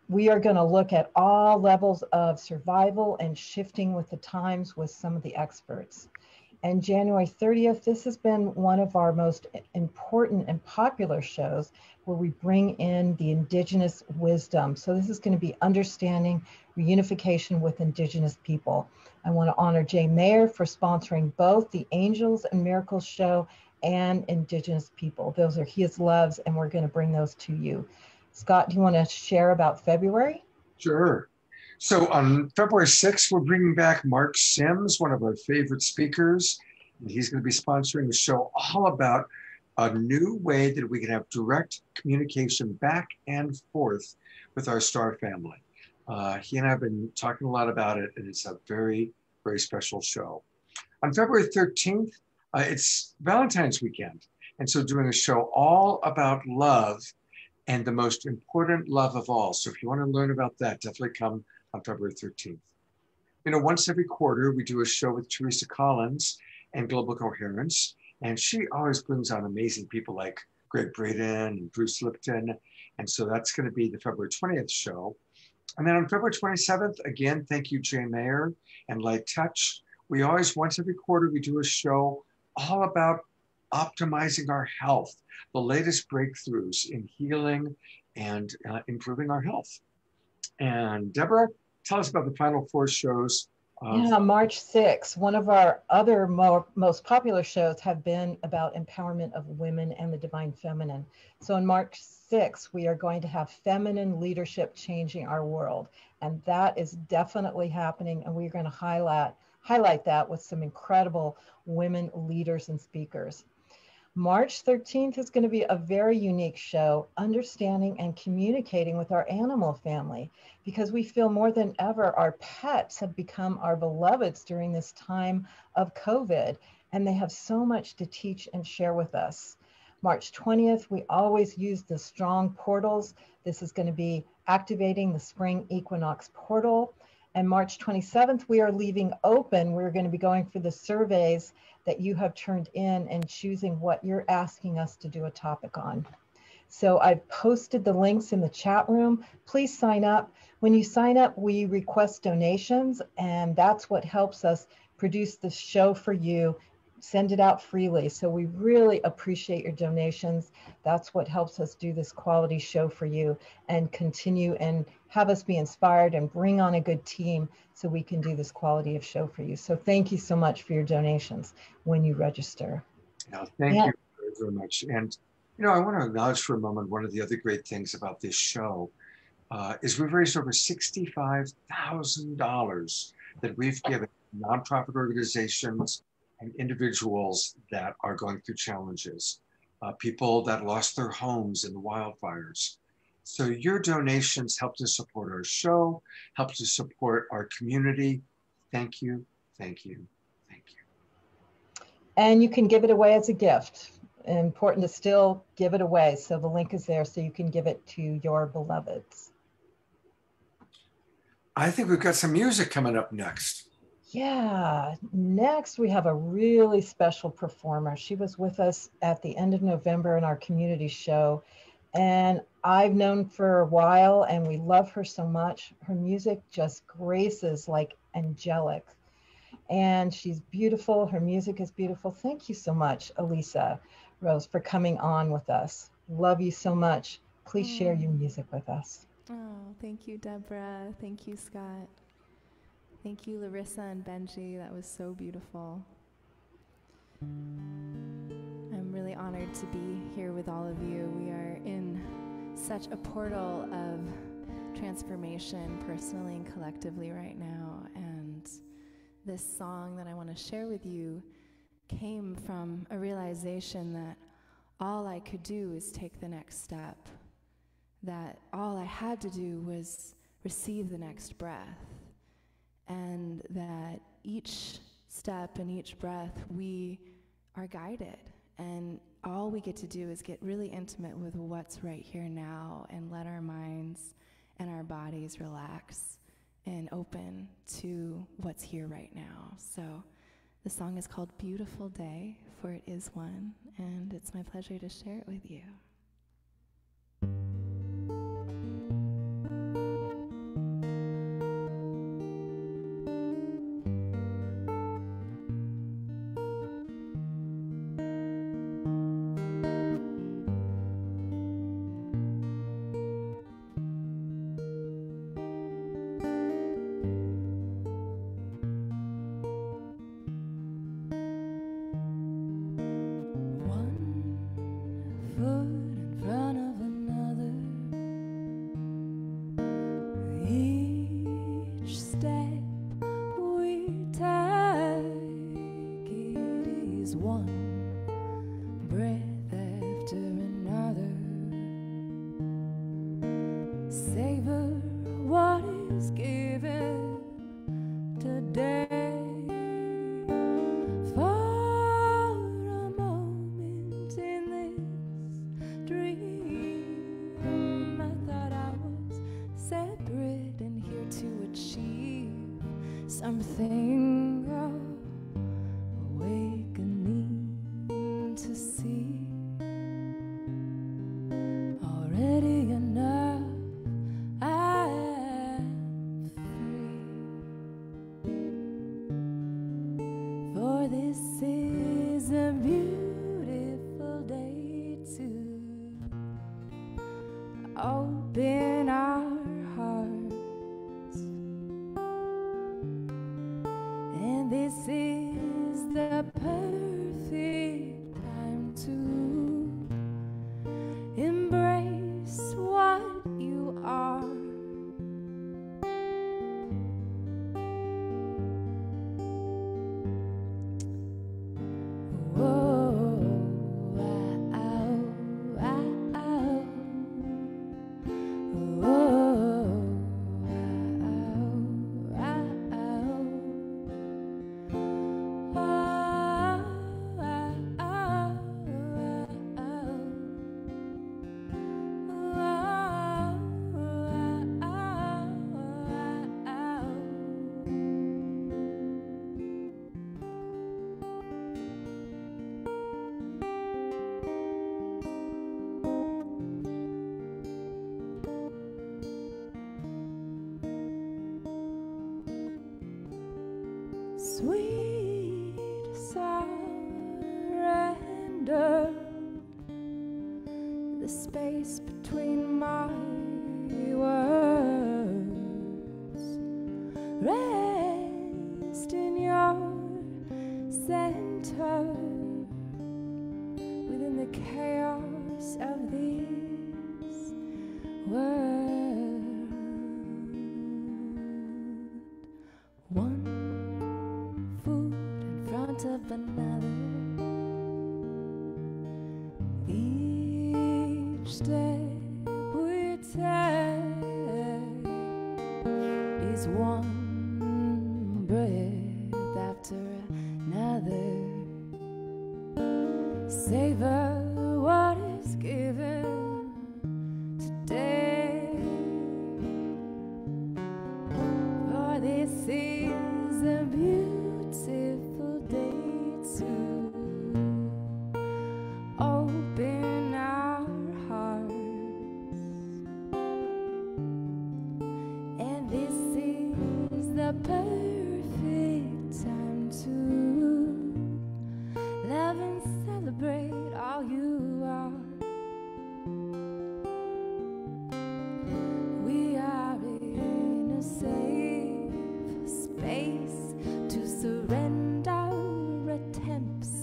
We are going to look at all levels of survival and shifting with the times with some of the experts. And January 30th, this has been one of our most important and popular shows, where we bring in the Indigenous wisdom. So this is going to be understanding reunification with Indigenous people. I want to honor Jay Mayer for sponsoring both the Angels and Miracles show and Indigenous people. Those are his loves, and we're going to bring those to you. Scott, do you want to share about February? Sure. So on February 6th, we're bringing back Mark Sims, one of our favorite speakers. And he's going to be sponsoring a show all about a new way that we can have direct communication back and forth with our star family. He and I have been talking a lot about it, and it's a very, very special show. On February 13th, it's Valentine's weekend. And so doing a show all about love, and the most important love of all. So if you want to learn about that, definitely come on February 13th. You know, once every quarter, we do a show with Teresa Collins and Global Coherence. And she always brings on amazing people like Greg Braden and Bruce Lipton. And so that's going to be the February 20th show. And then on February 27th, again, thank you, Jay Mayer and Light Touch. We always, once every quarter, we do a show all about optimizing our health, the latest breakthroughs in healing and improving our health. And Deborah, tell us about the final 4 shows. Yeah, March 6th, one of our other most popular shows have been about empowerment of women and the divine feminine. So on March 6th, we are going to have feminine leadership changing our world. And that is definitely happening. And we're going to highlight that with some incredible women leaders and speakers. March 13th is going to be a very unique show, understanding and communicating with our animal family, because we feel more than ever our pets have become our beloveds during this time of COVID, and they have so much to teach and share with us. March 20th, we always use the strong portals. This is going to be activating the spring equinox portal. And March 27th, we are leaving open. We're going to be going for the surveys that you have turned in and choosing what you're asking us to do a topic on. So I've posted the links in the chat room. Please sign up. When you sign up, we request donations, and that's what helps us produce the show for you, send it out freely. So we really appreciate your donations. That's what helps us do this quality show for you and continue and have us be inspired and bring on a good team so we can do this quality of show for you. So thank you so much for your donations when you register. Yeah, thank you very, very much. And, you know, I want to acknowledge for a moment one of the other great things about this show is we've raised over $65,000 that we've given nonprofit organizations and individuals that are going through challenges, people that lost their homes in the wildfires. So your donations help to support our show, help to support our community. Thank you, thank you, thank you. And you can give it away as a gift. Important to still give it away. So the link is there so you can give it to your beloveds. I think we've got some music coming up next. Yeah, next we have a really special performer. She was with us at the end of November in our community show, and I've known for a while, and we love her so much. Her music just graces like angelic, and she's beautiful. Her music is beautiful. Thank you so much, Elisa Rose, for coming on with us. Love you so much. Please share your music with us. Oh, thank you, Deborah. Thank you, Scott. Thank you, Larissa and Benji. That was so beautiful. I'm really honored to be here with all of you. We are in such a portal of transformation personally and collectively right now. And this song that I want to share with you came from a realization that all I could do is take the next step, that all I had to do was receive the next breath, and that each step and each breath we are guided, and all we get to do is get really intimate with what's right here now and let our minds and our bodies relax and open to what's here right now. So the song is called Beautiful Day, for it is one, and it's my pleasure to share it with you. Something awakening to see already enough. I am free, for this is a beautiful day to open our hearts. And this is the perfect time to embrace what you are. Sweet surrender, the space between my words, rest in your center, within the chaos of this world. One foot in front of another, each step we take is one breath after another. Savor what is given today, for this is a beautiful day to open our hearts, and this is the perfect time to love and celebrate all you are. We are in a safe space to surrender attempts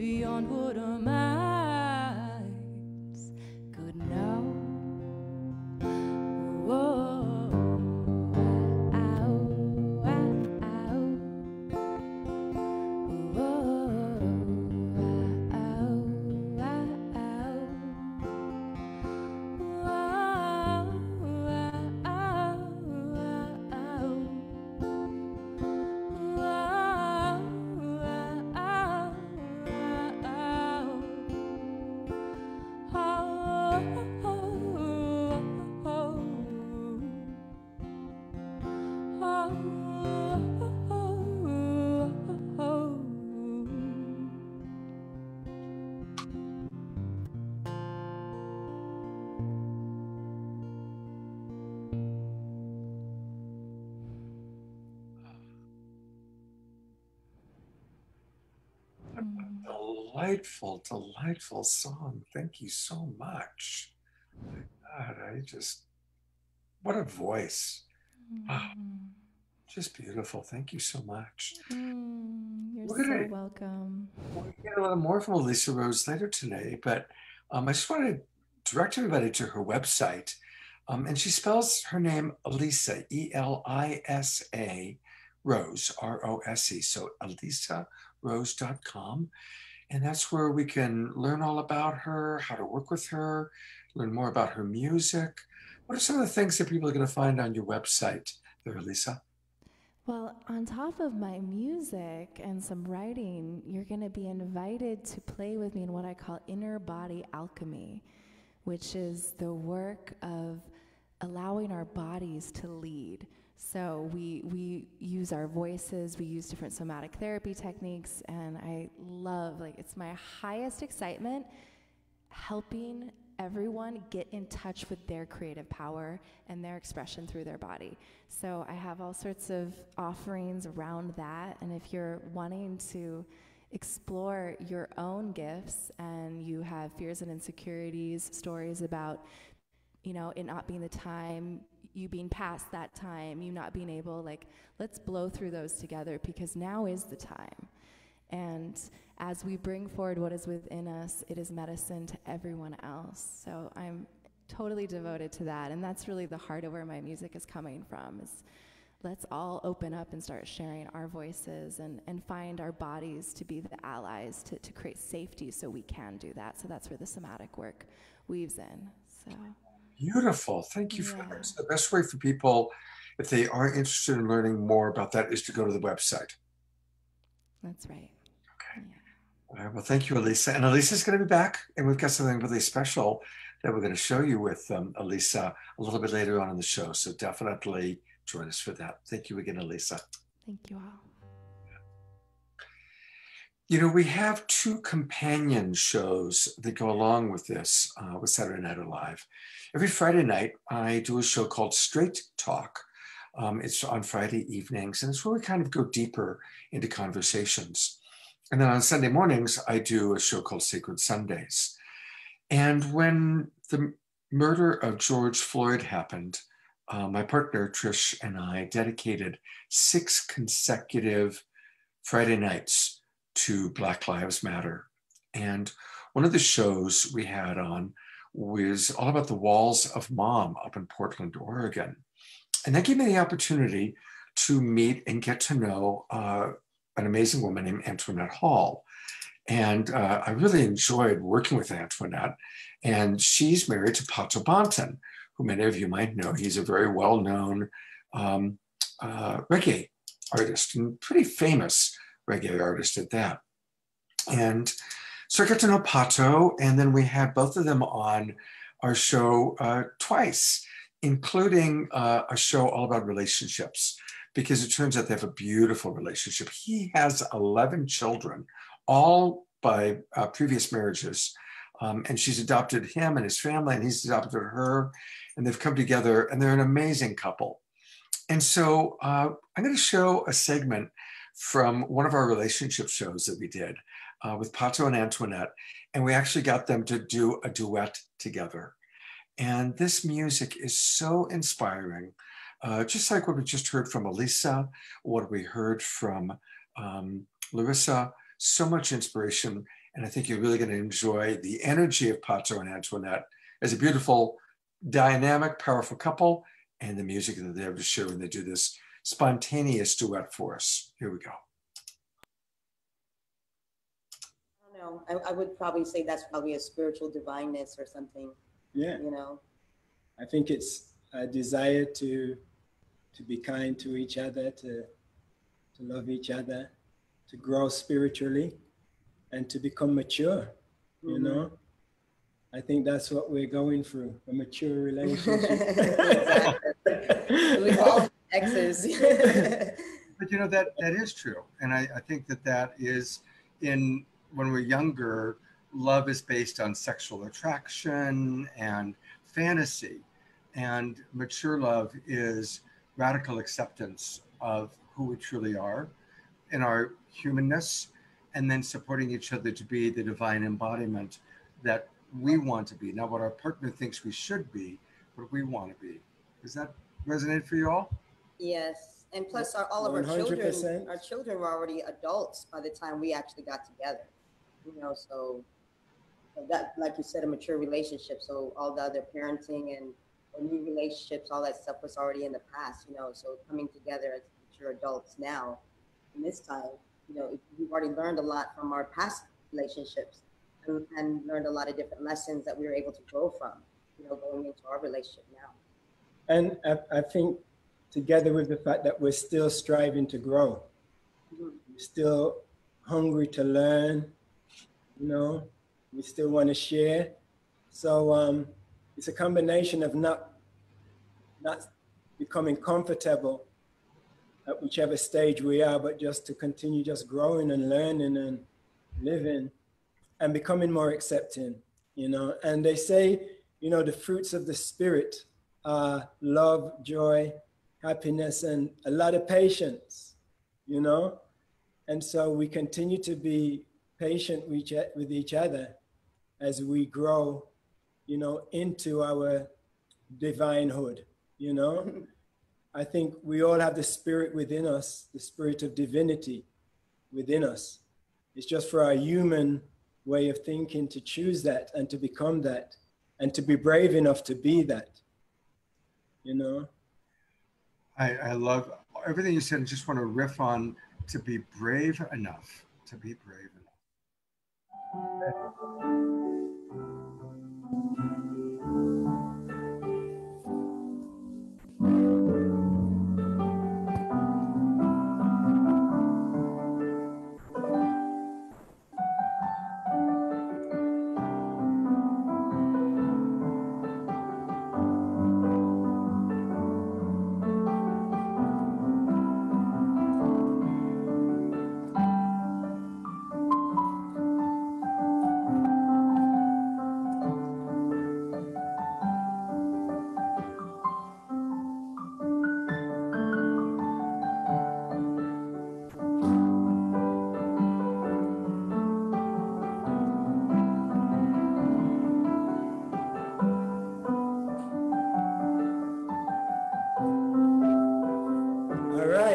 beyond what our minds could know. Whoa. Delightful, delightful song. Thank you so much. God, what a voice. Ah, just beautiful. Thank you so much. You're We're gonna, so welcome. We'll get a little more from Elisa Rose later today, but I just want to direct everybody to her website. And she spells her name Elisa, E-L-I-S-A, Rose, R-O-S-E. So elisarose.com. And that's where we can learn all about her, how to work with her, learn more about her music. What are some of the things that people are going to find on your website there, Elisa? Well, on top of my music and some writing, you're going to be invited to play with me in what I call inner body alchemy, which is the work of allowing our bodies to lead. So we use our voices, we use different somatic therapy techniques, and I love, it's my highest excitement helping everyone get in touch with their creative power and their expression through their body. So I have all sorts of offerings around that, and if you're wanting to explore your own gifts and you have fears and insecurities, stories about, it not being the time, you being past that time, you not being able, let's blow through those together, because now is the time. And as we bring forward what is within us, it is medicine to everyone else. So I'm totally devoted to that. And that's really the heart of where my music is coming from, is let's all open up and start sharing our voices and find our bodies to be the allies to create safety so we can do that. So that's where the somatic work weaves in. So. Beautiful. Thank you for that. So the best way for people, if they are interested in learning more about that, is to go to the website. That's right. Okay. Yeah. All right. Well, thank you, Elisa. And Elisa's going to be back, and we've got something really special that we're going to show you with Elisa a little bit later on in the show. So definitely join us for that. Thank you again, Elisa. Thank you all. We have two companion shows that go along with this, with Saturday Night Live. Every Friday night, I do a show called Straight Talk. It's on Friday evenings, and it's where we kind of go deeper into conversations. And then on Sunday mornings, I do a show called Sacred Sundays. And when the murder of George Floyd happened, my partner, Trish, and I dedicated 6 consecutive Friday nights to Black Lives Matter. And one of the shows we had on was all about the Walls of Mom up in Portland, Oregon. And that gave me the opportunity to meet and get to know an amazing woman named Antoinette Hall. And I really enjoyed working with Antoinette. And she's married to Pato Banton, who many of you might know. He's a very well-known reggae artist, and pretty famous reggae artist at that. And so I got to know Pato, and then we had both of them on our show twice, including a show all about relationships, because it turns out they have a beautiful relationship. He has 11 children, all by previous marriages, and she's adopted him and his family, and he's adopted her, and they've come together, and they're an amazing couple. And so I'm going to show a segment from one of our relationship shows that we did with Pato and Antoinette, and we actually got them to do a duet together. And this music is so inspiring, just like what we just heard from Elisa, what we heard from Larissa, so much inspiration. And I think you're really going to enjoy the energy of Pato and Antoinette as a beautiful, dynamic, powerful couple, and the music that they have to share when they do this spontaneous duet for us. Here we go. I don't know. I would probably say that's probably a spiritual divineness or something. Yeah. You know, I think it's a desire to be kind to each other, to love each other, to grow spiritually, and to become mature, you know? I think that's what we're going through, a mature relationship. We all exes. But you know, that is true. And I think that is when we're younger, love is based on sexual attraction and fantasy. And mature love is radical acceptance of who we truly are in our humanness, and then supporting each other to be the divine embodiment that we want to be, not what our partner thinks we should be, but we want to be. Does that resonate for you all? Yes, and plus all of 100%. our children were already adults by the time we actually got together. You know, so that, like you said, a mature relationship. So all the other parenting and new relationships, all that stuff was already in the past. You know, so coming together as mature adults now, in this time, you know, we've already learned a lot from our past relationships, and learned a lot of different lessons that we were able to grow from, you know, going into our relationship now. And I think together with the fact that we're still striving to grow, we're still hungry to learn, you know, we still want to share. So it's a combination of not becoming comfortable at whichever stage we are, but just to continue just growing and learning and living and becoming more accepting, you know. And they say, you know, the fruits of the spirit are love, joy, happiness, and a lot of patience, you know. And so we continue to be patient with each other as we grow, you know, into our divinehood, you know. I think we all have the spirit within us, the spirit of divinity within us. It's just for our human way of thinking to choose that and to become that and to be brave enough to be that, you know. I love everything you said. I just want to riff on to be brave enough, to be brave enough.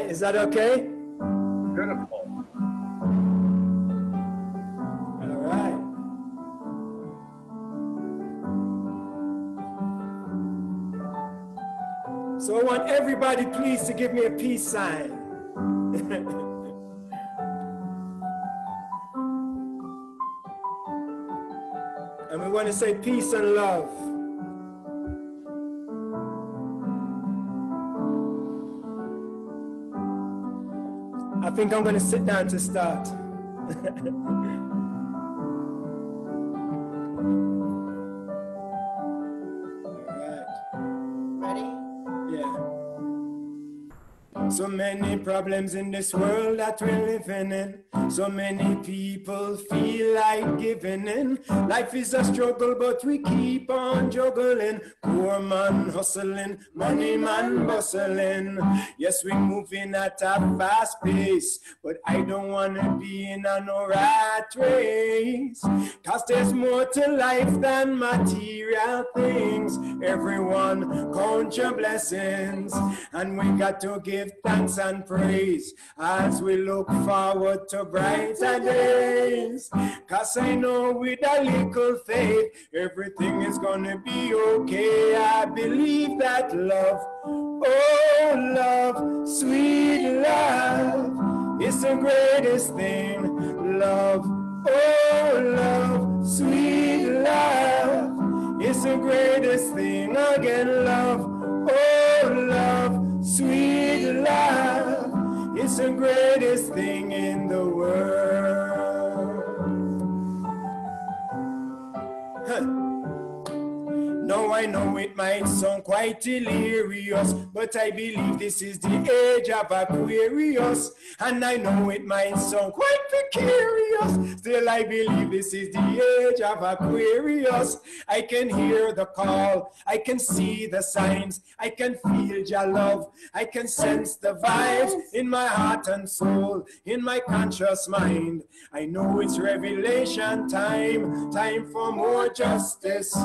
Is that okay? Beautiful. All right. So I want everybody, please, to give me a peace sign. And we want to say peace and love. I think I'm going to sit down to start. So many problems in this world that we're living in. So many people feel like giving in. Life is a struggle, but we keep on juggling. Poor man hustling, money man bustling. Yes, we're moving at a fast pace, but I don't want to be in a no rat race. Cause there's more to life than material things. Everyone count your blessings, and we got to give thanks and praise as we look forward to brighter days. 'Cause I know with a little faith, everything is gonna be okay. I believe that love, oh love, sweet love, is the greatest thing. Love, oh love, sweet love, is the greatest thing. Again, love, oh love, sweet love, is the greatest thing in the world. Huh. Now I know it might sound quite delirious, but I believe this is the age of Aquarius. And I know it might sound quite precarious, still I believe this is the age of Aquarius. I can hear the call, I can see the signs, I can feel your love, I can sense the vibes in my heart and soul, in my conscious mind. I know it's revelation time, time for more justice,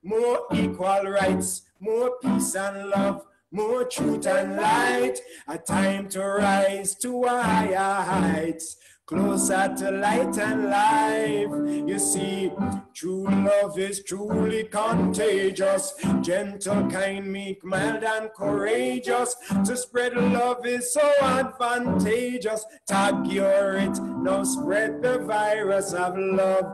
more equal rights, more peace and love, more truth and light. A time to rise to higher heights, closer to light and life. You see, true love is truly contagious, gentle, kind, meek, mild, and courageous. To spread love is so advantageous. Tag your it, now spread the virus of love.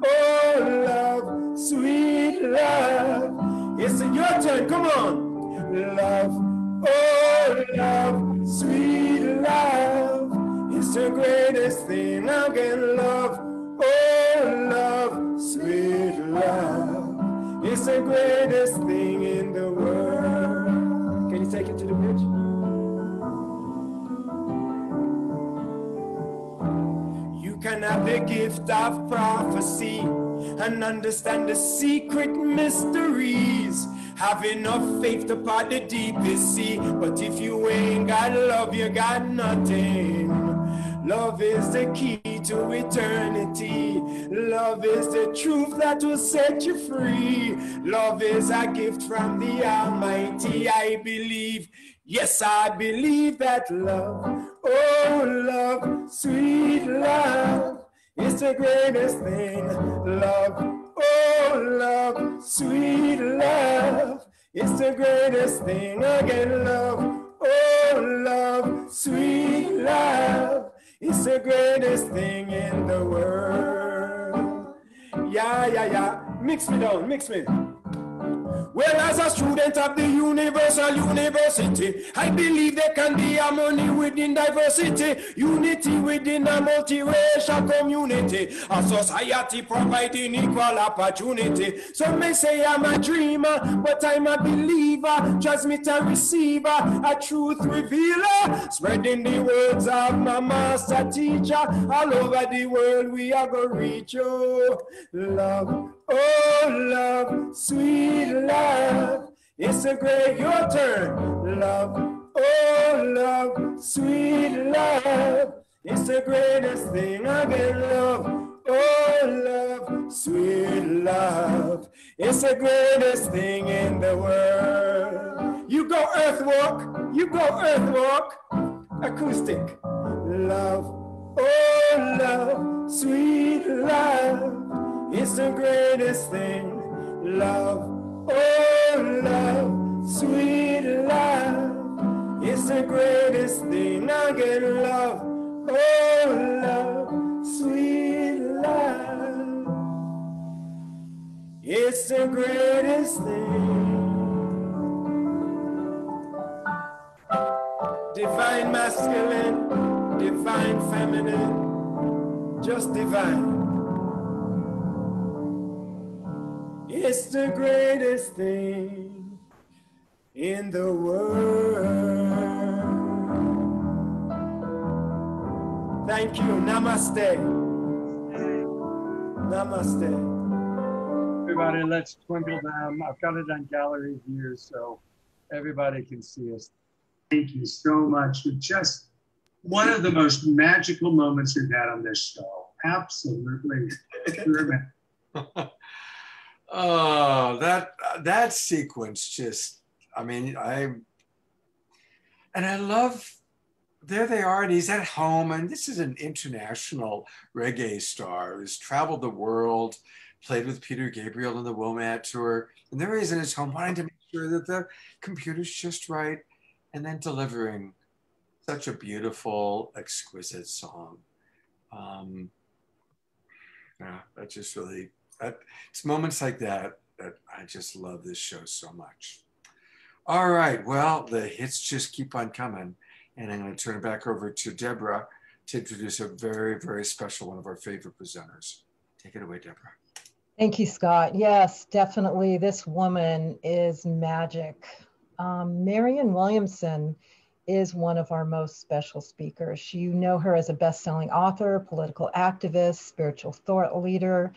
Oh, love, sweet love. It's your turn, come on. Love, oh, love, sweet love. It's the greatest thing. Again, love, oh, love, sweet love. It's the greatest thing in the world. Can you take it to the bridge? You can have the gift of prophecy and understand the secret mysteries. Have enough faith to part the deepest sea. But if you ain't got love, you got nothing. Love is the key to eternity. Love is the truth that will set you free. Love is a gift from the Almighty. I believe, yes, I believe that love, oh love, sweet love, is the greatest thing. Love, oh love, sweet love, is the greatest thing. Again, love, oh love, sweet love, is the greatest thing in the world. Yeah, yeah, yeah. Mix me down, mix me. Well, as a student of the universal university, I believe there can be harmony within diversity, unity within a multiracial community, a society providing equal opportunity. Some may say I'm a dreamer, but I'm a believer, transmitter, receiver, a truth revealer, spreading the words of my master teacher. All over the world we are going to reach you. Love, oh love, sweet love, it's a great, your turn. Love, oh love, sweet love, it's the greatest thing. Again, love, oh love, sweet love, it's the greatest thing in the world. You go earthwalk, you go earthwalk, acoustic. Love, oh love, sweet love, it's the greatest thing. Love, oh love, sweet love, it's the greatest thing. Again, love, oh love, sweet love, it's the greatest thing. Divine masculine, divine feminine, just divine. It's the greatest thing in the world. Thank you. Namaste. Namaste. Everybody, let's twinkle them. I've got it on gallery view so everybody can see us. Thank you so much. Just one of the most magical moments we've had on this show. Absolutely. Oh, that sequence just, I mean, I love there they are, and he's at home, and this is an international reggae star who's traveled the world, played with Peter Gabriel on the WOMAD tour, and there he is in his home wanting to make sure that the computer's just right, and then delivering such a beautiful, exquisite song. Yeah, that just really, it's moments like that that I just love this show so much. All right, well, the hits just keep on coming. And I'm going to turn it back over to Deborah to introduce a very, very special one of our favorite presenters. Take it away, Deborah. Thank you, Scott. Yes, definitely. This woman is magic. Marianne Williamson is one of our most special speakers. You know her as a best-selling author, political activist, spiritual thought leader,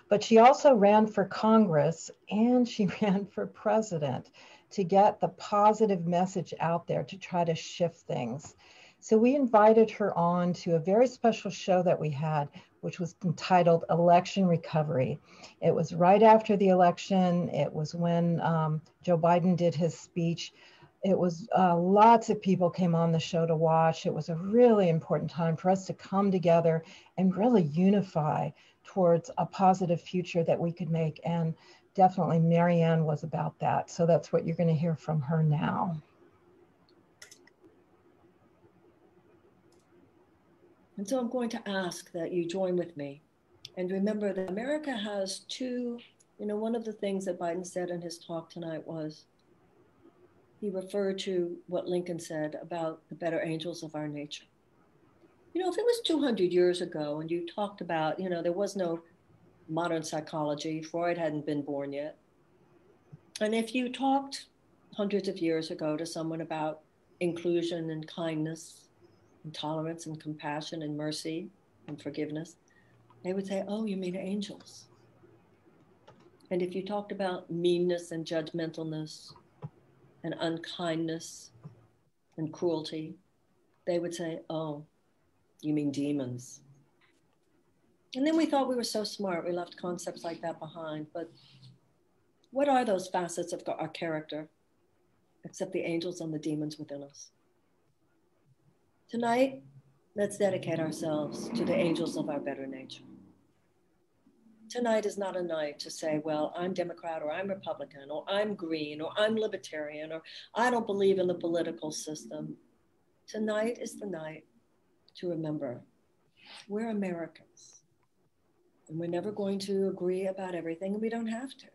but she also ran for Congress and she ran for president to get the positive message out there to try to shift things. So we invited her on to a very special show that we had, which was entitled Election Recovery. It was right after the election. It was when Joe Biden did his speech. It was lots of people came on the show to watch. It was a really important time for us to come together and really unify towards a positive future that we could make. And definitely Marianne was about that. So that's what you're going to hear from her now. And so I'm going to ask that you join with me. And remember that America has two, one of the things that Biden said in his talk tonight was, he referred to what Lincoln said about the better angels of our nature. If it was 200 years ago and you talked about, there was no modern psychology, Freud hadn't been born yet. And if you talked hundreds of years ago to someone about inclusion and kindness and tolerance and compassion and mercy and forgiveness, they would say, oh, you mean angels. And if you talked about meanness and judgmentalness and unkindness and cruelty, they would say, oh, you mean demons. And then we thought we were so smart, we left concepts like that behind. But what are those facets of our character, except the angels and the demons within us? Tonight, let's dedicate ourselves to the angels of our better nature. Tonight is not a night to say, well, I'm Democrat, or I'm Republican, or I'm Green, or I'm Libertarian, or I don't believe in the political system. Tonight is the night to remember we're Americans. And we're never going to agree about everything, and we don't have to.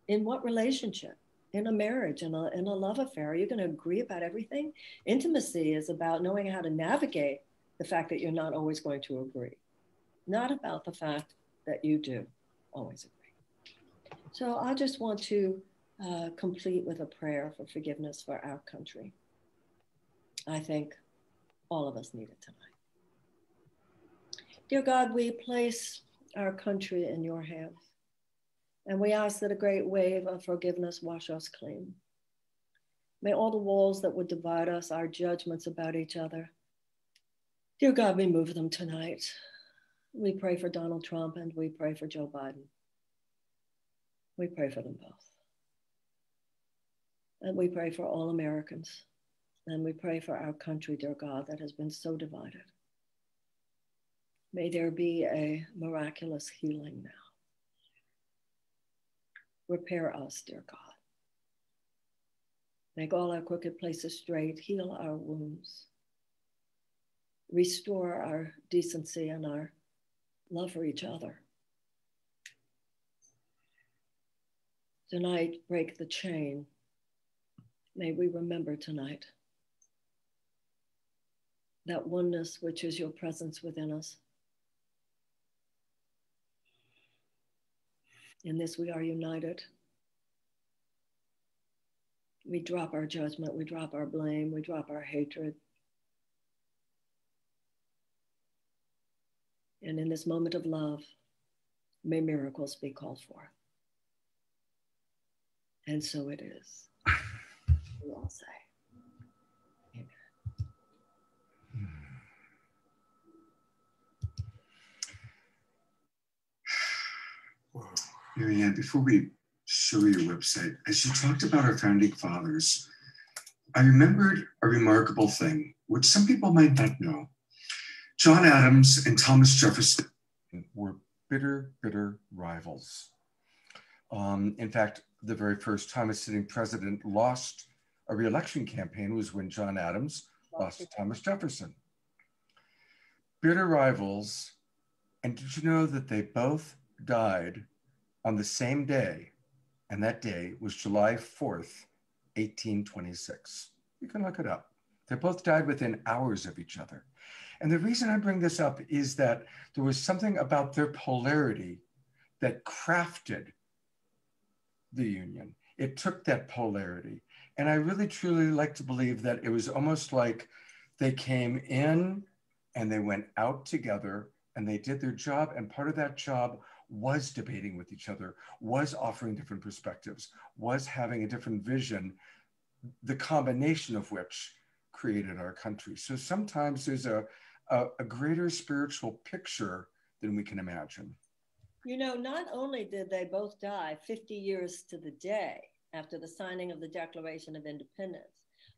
In what relationship? In a marriage, in a love affair, are you going to agree about everything? Intimacy is about knowing how to navigate the fact that you're not always going to agree, not about the fact that you do always agree. So I just want to complete with a prayer for forgiveness for our country. I think all of us need it tonight. Dear God, we place our country in your hands. And we ask that a great wave of forgiveness wash us clean. May all the walls that would divide us, our judgments about each other, dear God, remove them tonight. We pray for Donald Trump and we pray for Joe Biden. We pray for them both. And we pray for all Americans. And we pray for our country, dear God, that has been so divided. May there be a miraculous healing now. Repair us, dear God. Make all our crooked places straight, heal our wounds. Restore our decency and our love for each other. Tonight, break the chain. May we remember tonight that oneness which is your presence within us. In this we are united. We drop our judgment, we drop our blame, we drop our hatred. And in this moment of love, may miracles be called forth. And so it is. We all say, amen. Whoa. Marianne, before we show your website, as you talked about our founding fathers, I remembered a remarkable thing which some people might not know. John Adams and Thomas Jefferson were bitter, bitter rivals. In fact, the very first time a sitting president lost a re-election campaign was when John Adams lost to Thomas Jefferson. Bitter rivals, and did you know that they both died on the same day, and that day was July 4th, 1826. You can look it up. They both died within hours of each other. And the reason I bring this up is that there was something about their polarity that crafted the Union. It took that polarity. And I really, truly like to believe that it was almost like they came in and they went out together and they did their job. And part of that job was debating with each other, was offering different perspectives, was having a different vision, the combination of which created our country. So sometimes there's a greater spiritual picture than we can imagine. You know, not only did they both die 50 years to the day after the signing of the Declaration of Independence,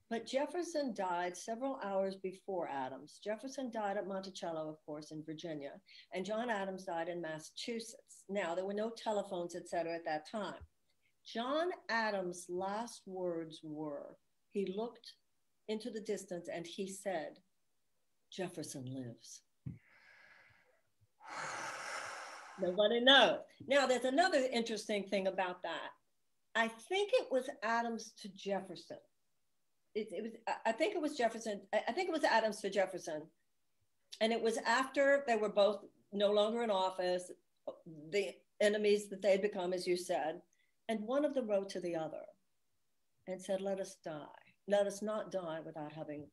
but Jefferson died several hours before Adams. Jefferson died at Monticello, of course, in Virginia, and John Adams died in Massachusetts. Now, there were no telephones, et cetera, at that time. John Adams' last words were, he looked into the distance and he said, "Jefferson lives." Nobody knows. Now, there's another interesting thing about that. I think it was Adams to Jefferson. I think it was Jefferson. I think it was Adams to Jefferson. And it was after they were both no longer in office, the enemies that they had become, as you said. And one of them wrote to the other and said, "Let us die. Let us not die without having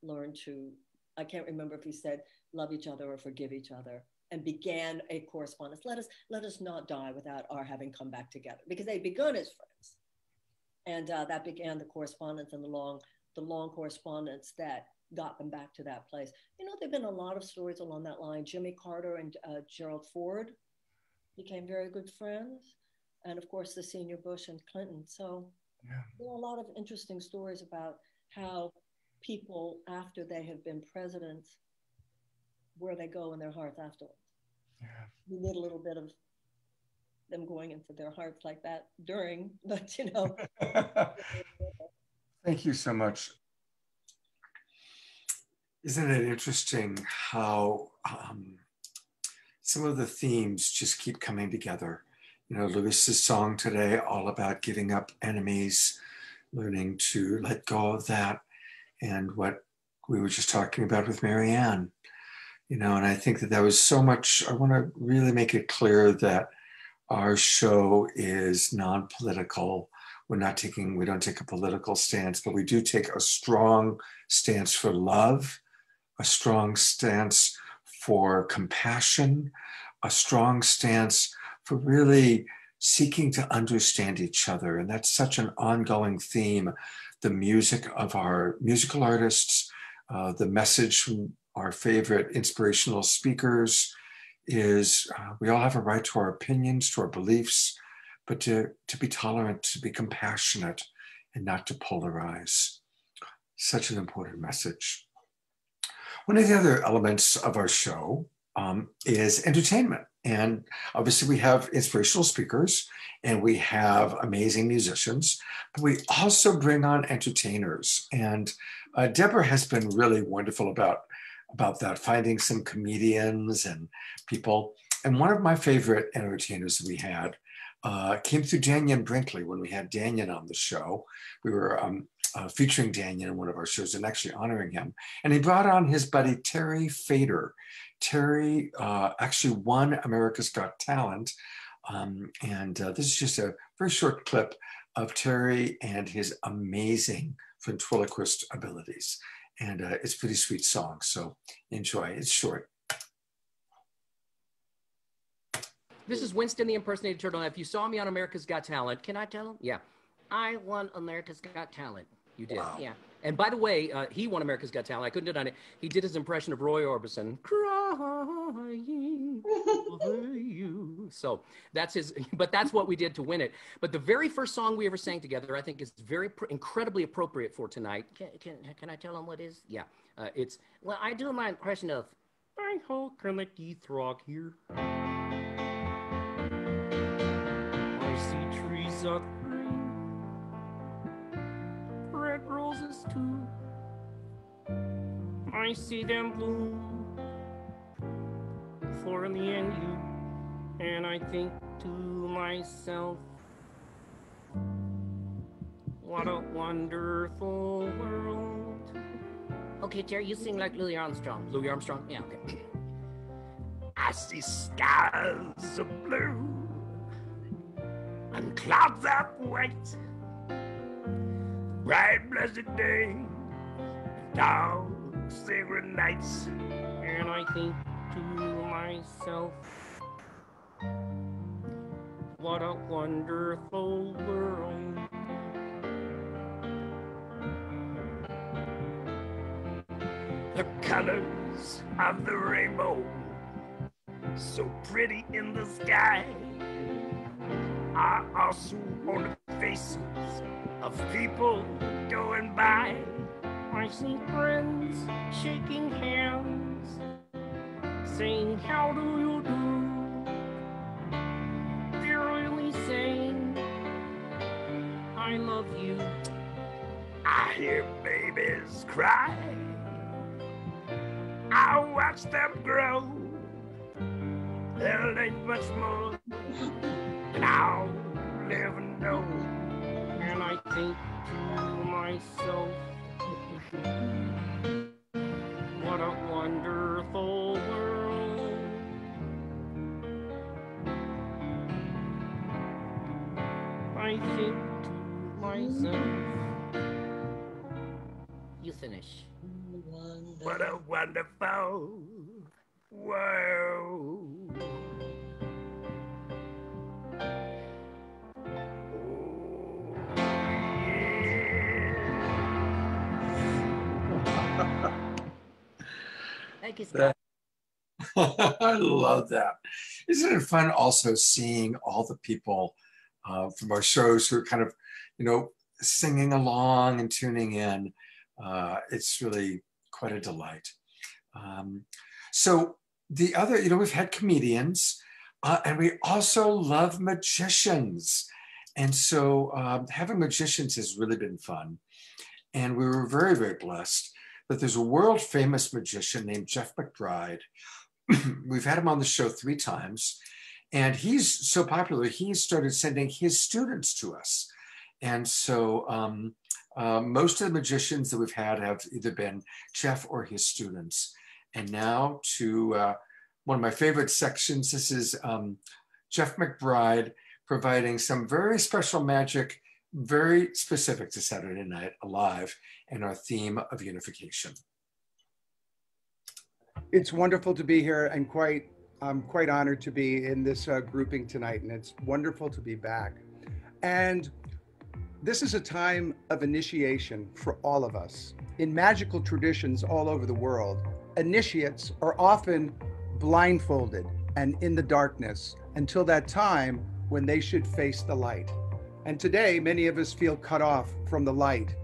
learned to," I can't remember if he said, "love each other" or "forgive each other," and began a correspondence. Let us not die without our having come back together, because they'd begun as friends. And that began the correspondence and the long correspondence that got them back to that place. You know, there've been a lot of stories along that line. Jimmy Carter and Gerald Ford became very good friends. And of course, the senior Bush and Clinton. So yeah, there are a lot of interesting stories about how people, after they have been presidents, where they go in their hearts afterwards. Yeah. We need a little bit of them going into their hearts like that during, but you know. Thank you so much. Isn't it interesting how some of the themes just keep coming together? You know, Luis's song today, all about giving up enemies, learning to let go of that, and what we were just talking about with Marianne. You know, and I think that was so much. I want to really make it clear that our show is non-political. We don't take a political stance, but we do take a strong stance for love, a strong stance for compassion, a strong stance for really seeking to understand each other. And that's such an ongoing theme. The music of our musical artists, the message from our favorite inspirational speakers is we all have a right to our opinions, to our beliefs, but to be tolerant, to be compassionate, and not to polarize. Such an important message. One of the other elements of our show is entertainment. And obviously we have inspirational speakers and we have amazing musicians, but we also bring on entertainers. And Deborah has been really wonderful about that, finding some comedians and people. And one of my favorite entertainers that we had came through Danyan Brinkley. When we had Danyan on the show, we were featuring Danyan in one of our shows and actually honoring him. And he brought on his buddy, Terry Fader. Terry actually won America's Got Talent. This is just a very short clip of Terry and his amazing ventriloquist abilities. And it's a pretty sweet song, so enjoy. It's short. This is Winston the Impersonated Turtle. Now, if you saw me on America's Got Talent, can I tell him? Yeah. I won America's Got Talent. You did, wow. Yeah. And by the way, he won America's Got Talent. I couldn't deny it. He did his impression of Roy Orbison. Crying over you. So that's his, but that's what we did to win it. But the very first song we ever sang together, I think is very incredibly appropriate for tonight. Can I tell him what is? Yeah, it's, well, I do my impression of, I hope Kermit Frog here. I see trees of green, red roses too. I see them bloom for in the end you. And I think to myself, what a wonderful world. Okay, Terry, you sing like Louis Armstrong. Louis Armstrong? Yeah, okay. I see skies of blue and clouds of white, bright blessed day, dark sacred nights, and I think to myself, what a wonderful world. The colors of the rainbow, so pretty in the sky, are also on the faces of people going by. I see friends shaking hands, saying, how do you do? They're really saying, I love you. I hear babies cry, I watch them grow. There ain't much more than I'll never know. And I think to myself, what a wonderful world. I think to myself, you finish. What a wonderful world. Thank you, Scott. I love that. Isn't it fun also seeing all the people from our shows who are kind of, singing along and tuning in? It's really quite a delight. So the other, we've had comedians and we also love magicians. And so having magicians has really been fun. And we were very, very blessed that there's a world famous magician named Jeff McBride. We've had him on the show 3 times, and he's so popular, he started sending his students to us. And so most of the magicians that we've had have either been Jeff or his students. And now to one of my favorite sections, this is Jeff McBride providing some very special magic, very specific to Saturday Night Alive and our theme of unification. It's wonderful to be here, and I'm quite honored to be in this grouping tonight, and it's wonderful to be back. And this is a time of initiation for all of us. In magical traditions all over the world, initiates are often blindfolded and in the darkness until that time when they should face the light. And today, many of us feel cut off from the light,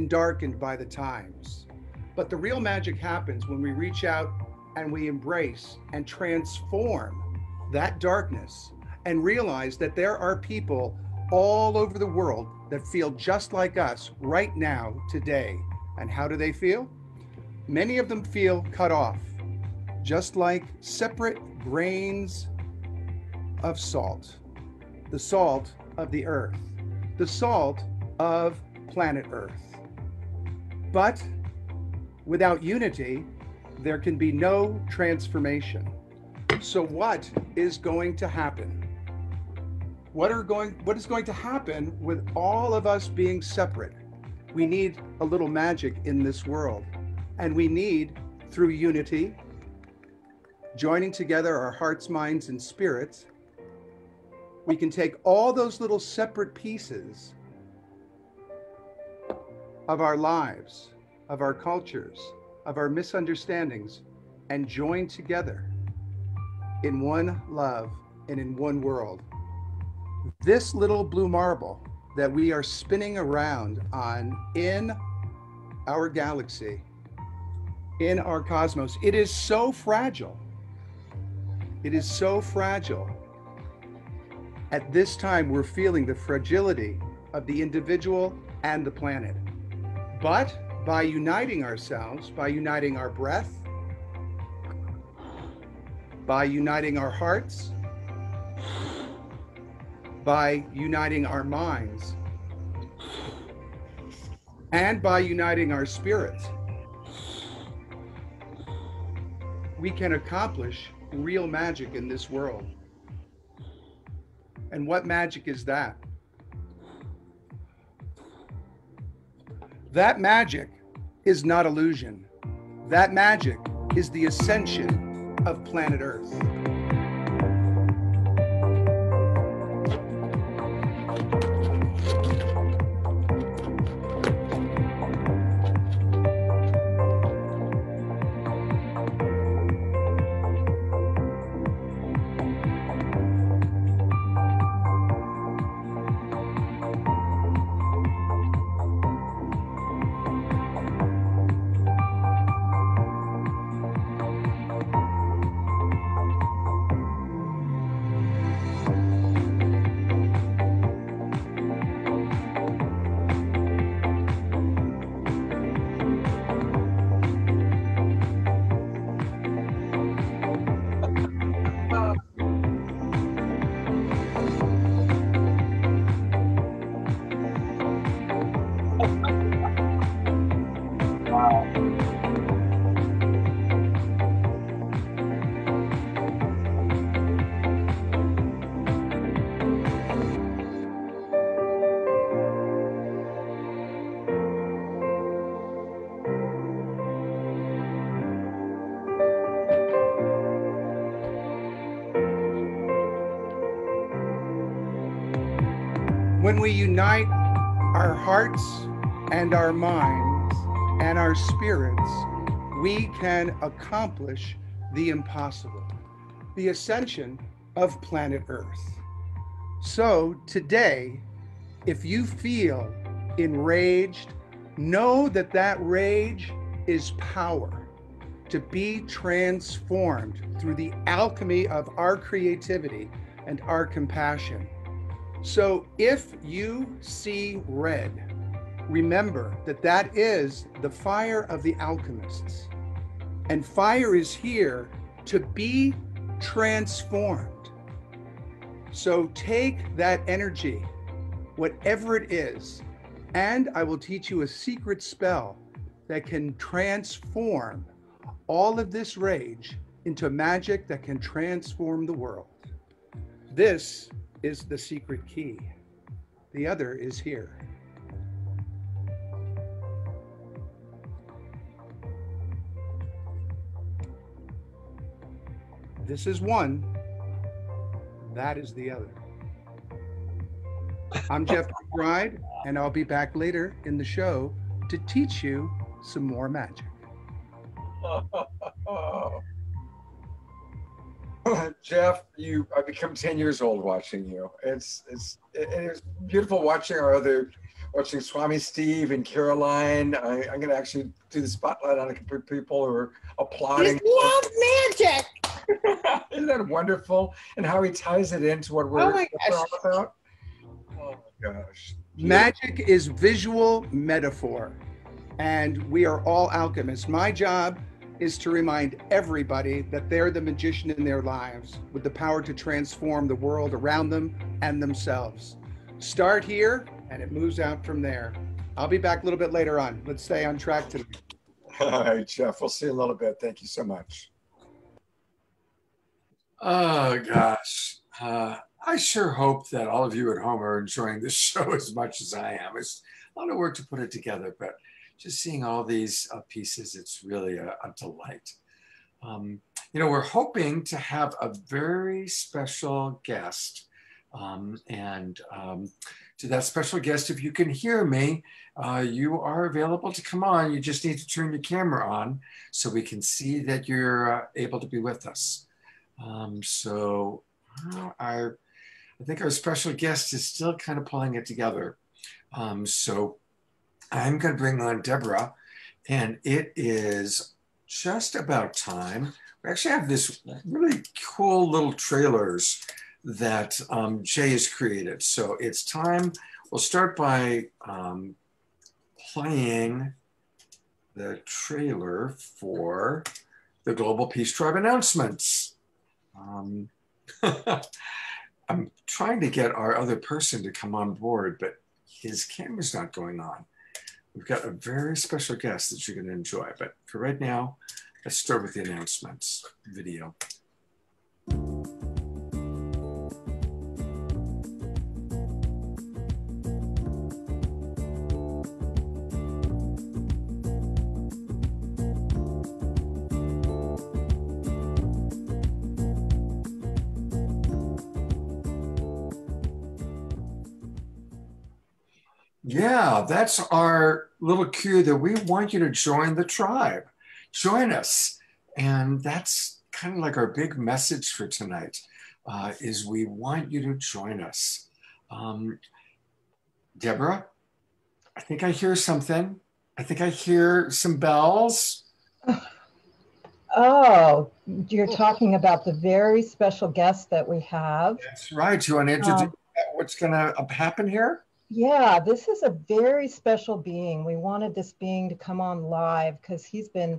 darkened by the times. But the real magic happens when we reach out and we embrace and transform that darkness and realize that there are people all over the world that feel just like us right now, today. And how do they feel? Many of them feel cut off, just like separate grains of salt, the salt of the earth, the salt of planet Earth. But without unity, there can be no transformation. So what is going to happen? What is going to happen with all of us being separate? We need a little magic in this world, and we need, through unity, joining together our hearts, minds, and spirits, we can take all those little separate pieces of our lives, of our cultures, of our misunderstandings, and join together in one love and in one world. This little blue marble that we are spinning around on in our galaxy, in our cosmos, it is so fragile. It is so fragile. At this time, we're feeling the fragility of the individual and the planet. But by uniting ourselves, by uniting our breath, by uniting our hearts, by uniting our minds, and by uniting our spirits, we can accomplish real magic in this world. And what magic is that? That magic is not illusion. That magic is the ascension of planet Earth. When we unite our hearts and our minds and our spirits, we can accomplish the impossible, the ascension of planet Earth. So today, if you feel enraged, know that that rage is power to be transformed through the alchemy of our creativity and our compassion. So if you see red, remember that that is the fire of the alchemists. And fire is here to be transformed. So take that energy, whatever it is, and I will teach you a secret spell that can transform all of this rage into magic that can transform the world. This is the secret key. The other is here. This is one, that is the other. I'm Jeff McBride, and I'll be back later in the show to teach you some more magic. Jeff, I've become 10 years old watching you. It's beautiful watching Swami Steve and Caroline. I'm going to actually do the spotlight on a couple of people who are applauding. You love magic. Isn't that wonderful? And how he ties it into what we're all about. Oh my gosh. Magic is visual metaphor, and we are all alchemists. My job is to remind everybody that they're the magician in their lives with the power to transform the world around them and themselves. Start here and it moves out from there. I'll be back a little bit later on. Let's stay on track today. All right, Jeff, we'll see you in a little bit. Thank you so much. Oh gosh. I sure hope that all of you at home are enjoying this show as much as I am. It's a lot of work to put it together, but just seeing all these pieces, it's really a delight. We're hoping to have a very special guest To that special guest, if you can hear me, you are available to come on. You just need to turn your camera on so we can see that you're able to be with us. I think our special guest is still kind of pulling it together. So I'm going to bring on Deborah, and it is just about time. We actually have this really cool little trailers that Jay has created. So it's time. We'll start by playing the trailer for the Global Peace Tribe announcements. I'm trying to get our other person to come on board, but his camera's not going on. We've got a very special guest that you're going to enjoy. But for right now, let's start with the announcements video. Yeah, that's our little cue that we want you to join the tribe. Join us. And that's kind of like our big message for tonight, is we want you to join us. Deborah, I think I hear something. I think I hear some bells. Oh, you're talking about the very special guest that we have. That's right. Do you want to introduce what's going to happen here? Yeah, this is a very special being. We wanted this being to come on live because he's been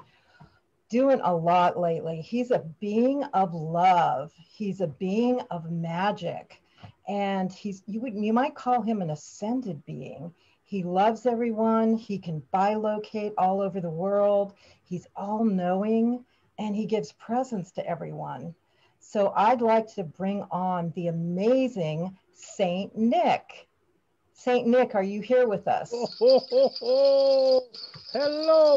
doing a lot lately. He's a being of love. He's a being of magic. And you might call him an ascended being. He loves everyone. He can bilocate all over the world. He's all-knowing, and he gives presents to everyone. So I'd like to bring on the amazing Saint Nick. Saint Nick, are you here with us? Hello,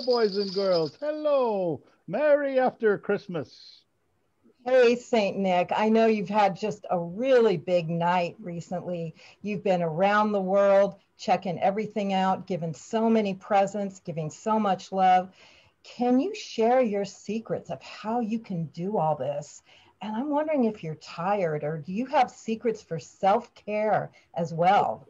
boys and girls. Hello. Merry after Christmas. Hey, Saint Nick. I know you've had just a really big night recently. You've been around the world, checking everything out, giving so many presents, giving so much love. Can you share your secrets of how you can do all this? And I'm wondering if you're tired, or do you have secrets for self-care as well?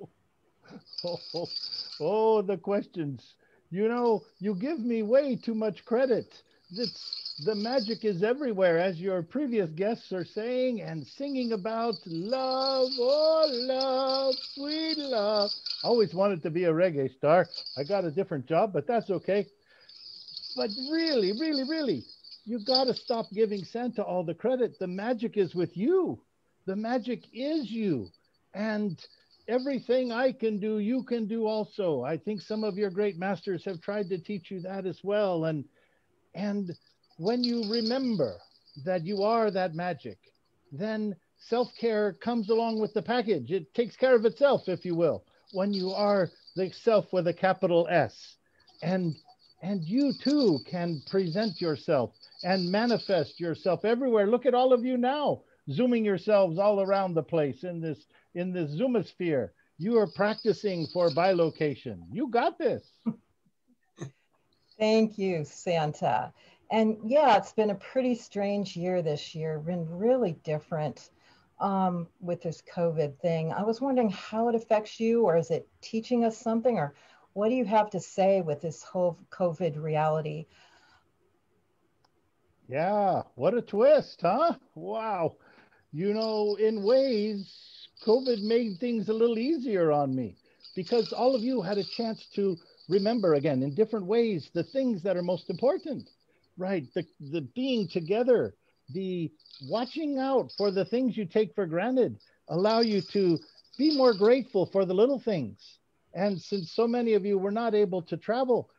Oh, the questions. You know, you give me way too much credit. The magic is everywhere, as your previous guests are saying and singing about love, oh, love, sweet love. Always wanted to be a reggae star. I got a different job, but that's okay. But really, really, really, you got to stop giving Santa all the credit. The magic is with you. The magic is you. And everything I can do, you can do also. I think some of your great masters have tried to teach you that as well. And when you remember that you are that magic, then self-care comes along with the package. It takes care of itself, if you will, when you are the self with a capital S. And you too can present yourself and manifest yourself everywhere. Look at all of you now, zooming yourselves all around the place in this zoomosphere. You are practicing for bilocation. You got this. Thank you, Santa. And yeah, it's been a pretty strange year this year, been really different with this COVID thing. I was wondering how it affects you, or is it teaching us something, or what do you have to say with this whole COVID reality? Yeah, what a twist, huh? Wow. You know, in ways, COVID made things a little easier on me because all of you had a chance to remember again in different ways the things that are most important, right? The being together, the watching out for the things you take for granted, allow you to be more grateful for the little things. And since so many of you were not able to travel,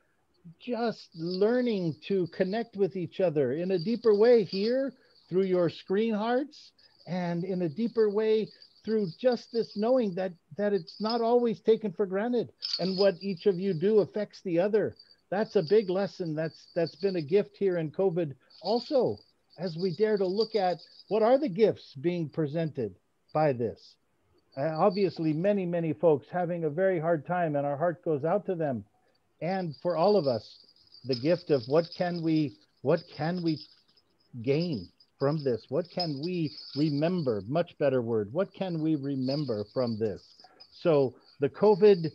just learning to connect with each other in a deeper way here through your screen hearts, and in a deeper way through just this knowing that it's not always taken for granted, and what each of you do affects the other. That's a big lesson that's been a gift here in COVID also, as we dare to look at what are the gifts being presented by this. obviously many, many folks having a very hard time, and our heart goes out to them. And for all of us, the gift of what can we gain from this? What can we remember? Much better word. What can we remember from this? So the COVID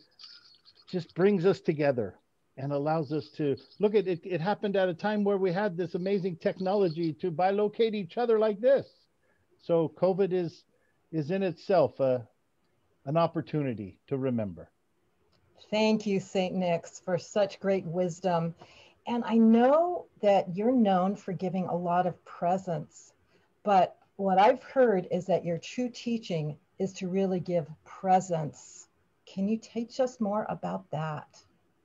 just brings us together and allows us to look at it. It happened at a time where we had this amazing technology to bilocate each other like this. So COVID is in itself an opportunity to remember. Thank you, St. Nick's, for such great wisdom. And I know that you're known for giving a lot of presents, but what I've heard is that your true teaching is to really give presents. Can you teach us more about that?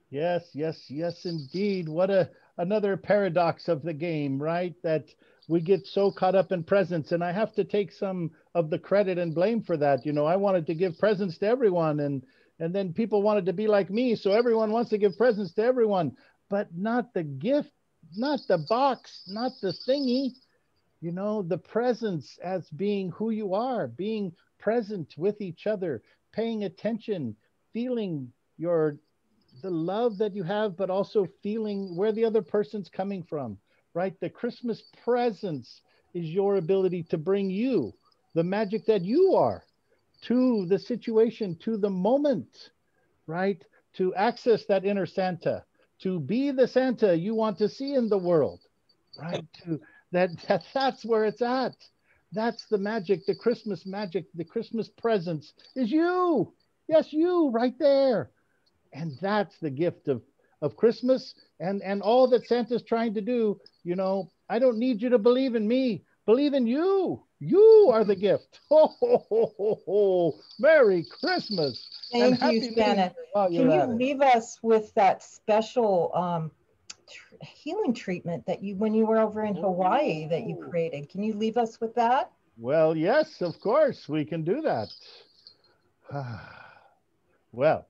Yes, yes, yes, indeed. What another paradox of the game, right? That we get so caught up in presents, and I have to take some of the credit and blame for that. You know, I wanted to give presents to everyone, and then people wanted to be like me, so everyone wants to give presents to everyone, but not the gift, not the box, not the thingy. You know, the presence as being who you are, being present with each other, paying attention, feeling the love that you have, but also feeling where the other person's coming from, right? The Christmas presence is your ability to bring you, the magic that you are, to the situation, to the moment, right? To access that inner Santa, to be the Santa you want to see in the world, right? That's where it's at. That's the magic, the Christmas magic, the Christmas presence is you. Yes, you right there. And that's the gift of Christmas and all that Santa's trying to do. You know, I don't need you to believe in me. Believe in you. You are the gift. Ho, ho, ho, ho, ho. Merry Christmas. Thank you, Santa. Can you leave us with that special healing treatment that when you were over in Hawaii that you created? Can you leave us with that? Well, yes, of course, we can do that. Well,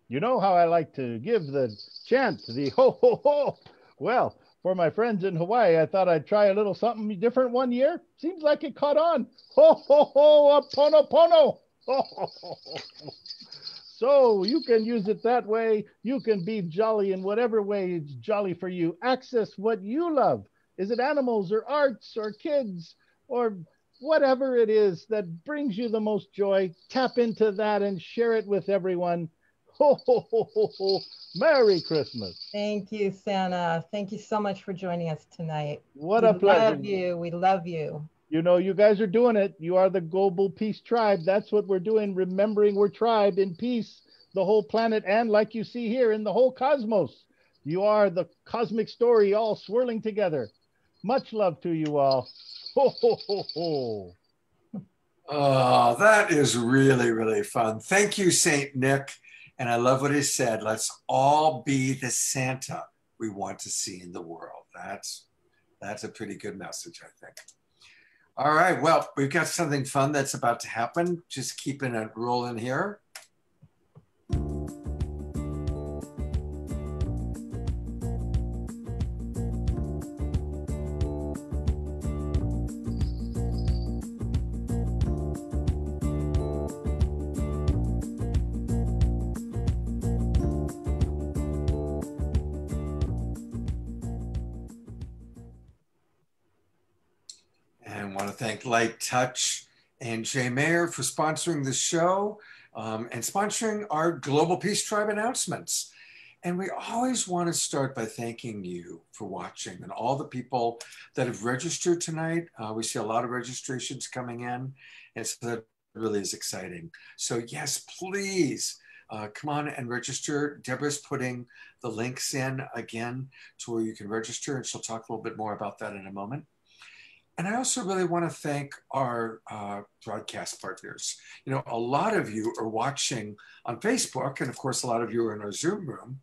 you know how I like to give the chant, the ho, ho, ho. Well, for my friends in Hawaii, I thought I'd try a little something different one year. Seems like it caught on. Ho, ho, ho, a pono, pono. Ho, ho, ho, ho. So you can use it that way. You can be jolly in whatever way it's jolly for you. Access what you love. Is it animals or arts or kids or whatever it is that brings you the most joy? Tap into that and share it with everyone. Ho, ho, ho, ho, ho. Merry Christmas. Thank you, Santa. Thank you so much for joining us tonight. What a pleasure. We love you. We love you. You know, you guys are doing it. You are the global peace tribe. That's what we're doing, remembering we're tribe in peace, the whole planet, and like you see here, in the whole cosmos. You are the cosmic story all swirling together. Much love to you all. Ho, ho, ho, ho. Oh, that is really, really fun. Thank you, St. Nick. And I love what he said. Let's all be the Santa we want to see in the world. That's a pretty good message, I think. All right, well, we've got something fun that's about to happen. Just keeping it rolling here. Thank Light Touch and Jay Mayer for sponsoring the show and sponsoring our Global Peace Tribe announcements. And we always want to start by thanking you for watching and all the people that have registered tonight. We see a lot of registrations coming in, and so that really is exciting. So yes, please come on and register. Deborah's putting the links in again to where you can register, and she'll talk a little bit more about that in a moment. And I also really want to thank our broadcast partners. You know, a lot of you are watching on Facebook, and of course, a lot of you are in our Zoom room.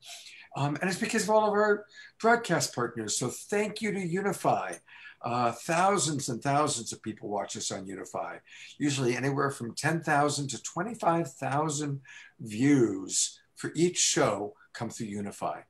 And it's because of all of our broadcast partners. So thank you to Unify. Thousands and thousands of people watch us on Unify, usually anywhere from 10,000 to 25,000 views for each show come through Unify.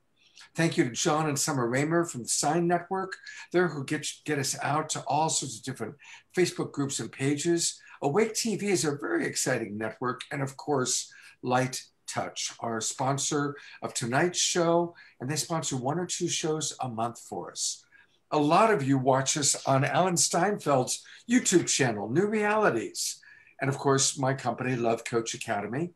Thank you to John and Summer Raymer from the Sign Network there who get us out to all sorts of different Facebook groups and pages. Awake TV is a very exciting network. And of course, Light Touch, our sponsor of tonight's show, and they sponsor 1 or 2 shows a month for us. A lot of you watch us on Alan Steinfeld's YouTube channel, New Realities. And of course, my company, Love Coach Academy.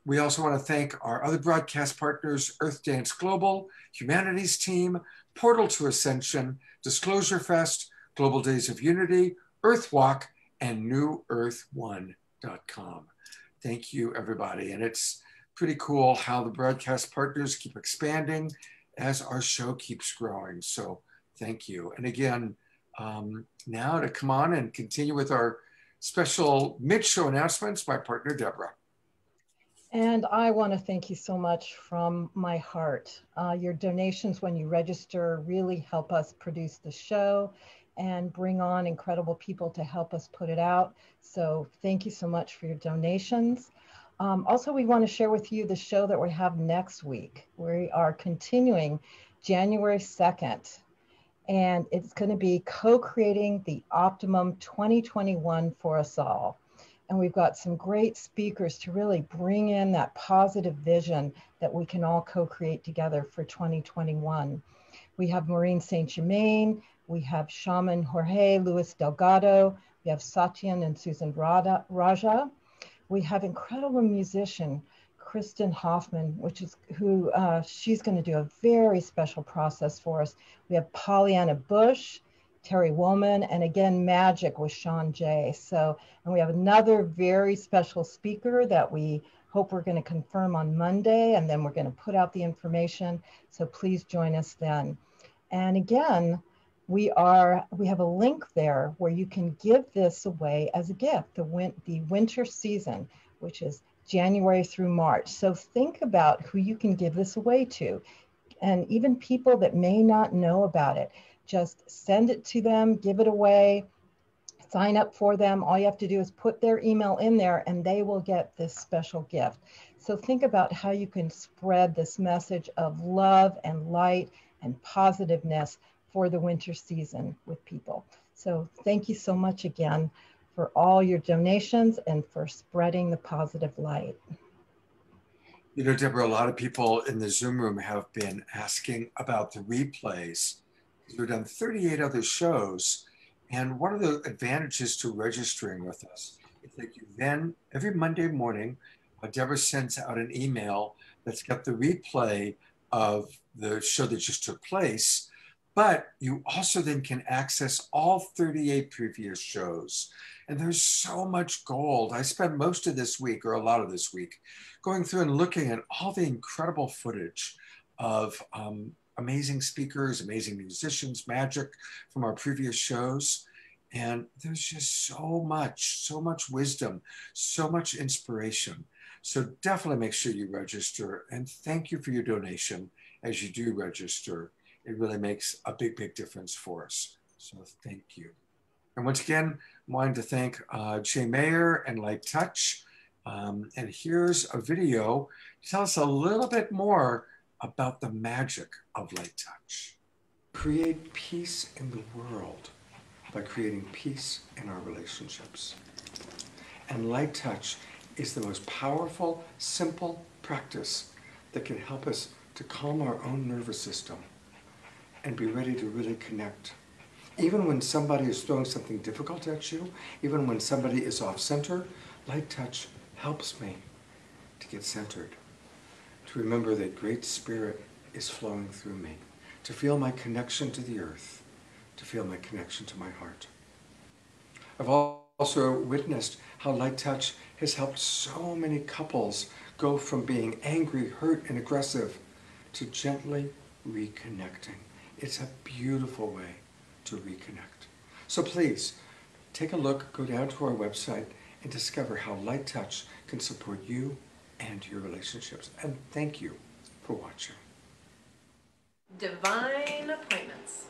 We also want to thank our other broadcast partners, Earth Dance Global, Humanities Team, Portal to Ascension, Disclosure Fest, Global Days of Unity, Earth Walk, and newearth1.com. Thank you, everybody. And it's pretty cool how the broadcast partners keep expanding as our show keeps growing. So thank you. And again, now to come on and continue with our special mid-show announcements, my partner, Deborah. And I want to thank you so much from my heart. Your donations when you register really help us produce the show and bring on incredible people to help us put it out. So thank you so much for your donations. Also, we want to share with you the show that we have next week. We are continuing January 2nd, and it's going to be co-creating the optimum 2021 for us all. And we've got some great speakers to really bring in that positive vision that we can all co-create together for 2021. We have Maureen St. Germain, we have Shaman Jorge Luis Delgado, we have Satyan and Susan Raja. We have incredible musician, Kristen Hoffman, she's going to do a very special process for us. We have Pollyanna Bush, Terry Woolman, and again, Magic with Sean Jay. And we have another very special speaker that we hope we're going to confirm on Monday, and then we're going to put out the information. So please join us then. And again, we have a link there where you can give this away as a gift, the winter season, which is January through March. So think about who you can give this away to, and even people that may not know about it. Just send it to them, give it away, sign up for them. All you have to do is put their email in there and they will get this special gift. So think about how you can spread this message of love and light and positiveness for the winter season with people. So thank you so much again for all your donations and for spreading the positive light. You know, Deborah, a lot of people in the Zoom room have been asking about the replays. We've done 38 other shows. And one of the advantages to registering with us is that you then, every Monday morning, Deborah sends out an email that's got the replay of the show that just took place. But you also then can access all 38 previous shows. And there's so much gold. I spent most of this week, or a lot of this week, going through and looking at all the incredible footage of amazing speakers, amazing musicians, magic from our previous shows. And there's just so much wisdom, so much inspiration. So definitely make sure you register, and thank you for your donation as you do register. It really makes a big, big difference for us. So thank you. And once again, I wanted to thank Jay Mayer and Light Touch. And here's a video to tell us a little bit more about the magic of Light Touch. Create peace in the world by creating peace in our relationships. And Light Touch is the most powerful, simple practice that can help us to calm our own nervous system and be ready to really connect. Even when somebody is throwing something difficult at you, even when somebody is off center, Light Touch helps me to get centered, to remember that Great Spirit is flowing through me, to feel my connection to the earth, to feel my connection to my heart. I've also witnessed how Light Touch has helped so many couples go from being angry, hurt, and aggressive to gently reconnecting. It's a beautiful way to reconnect. So please, take a look, go down to our website, and discover how Light Touch can support you and your relationships. And thank you for watching. Divine Appointments.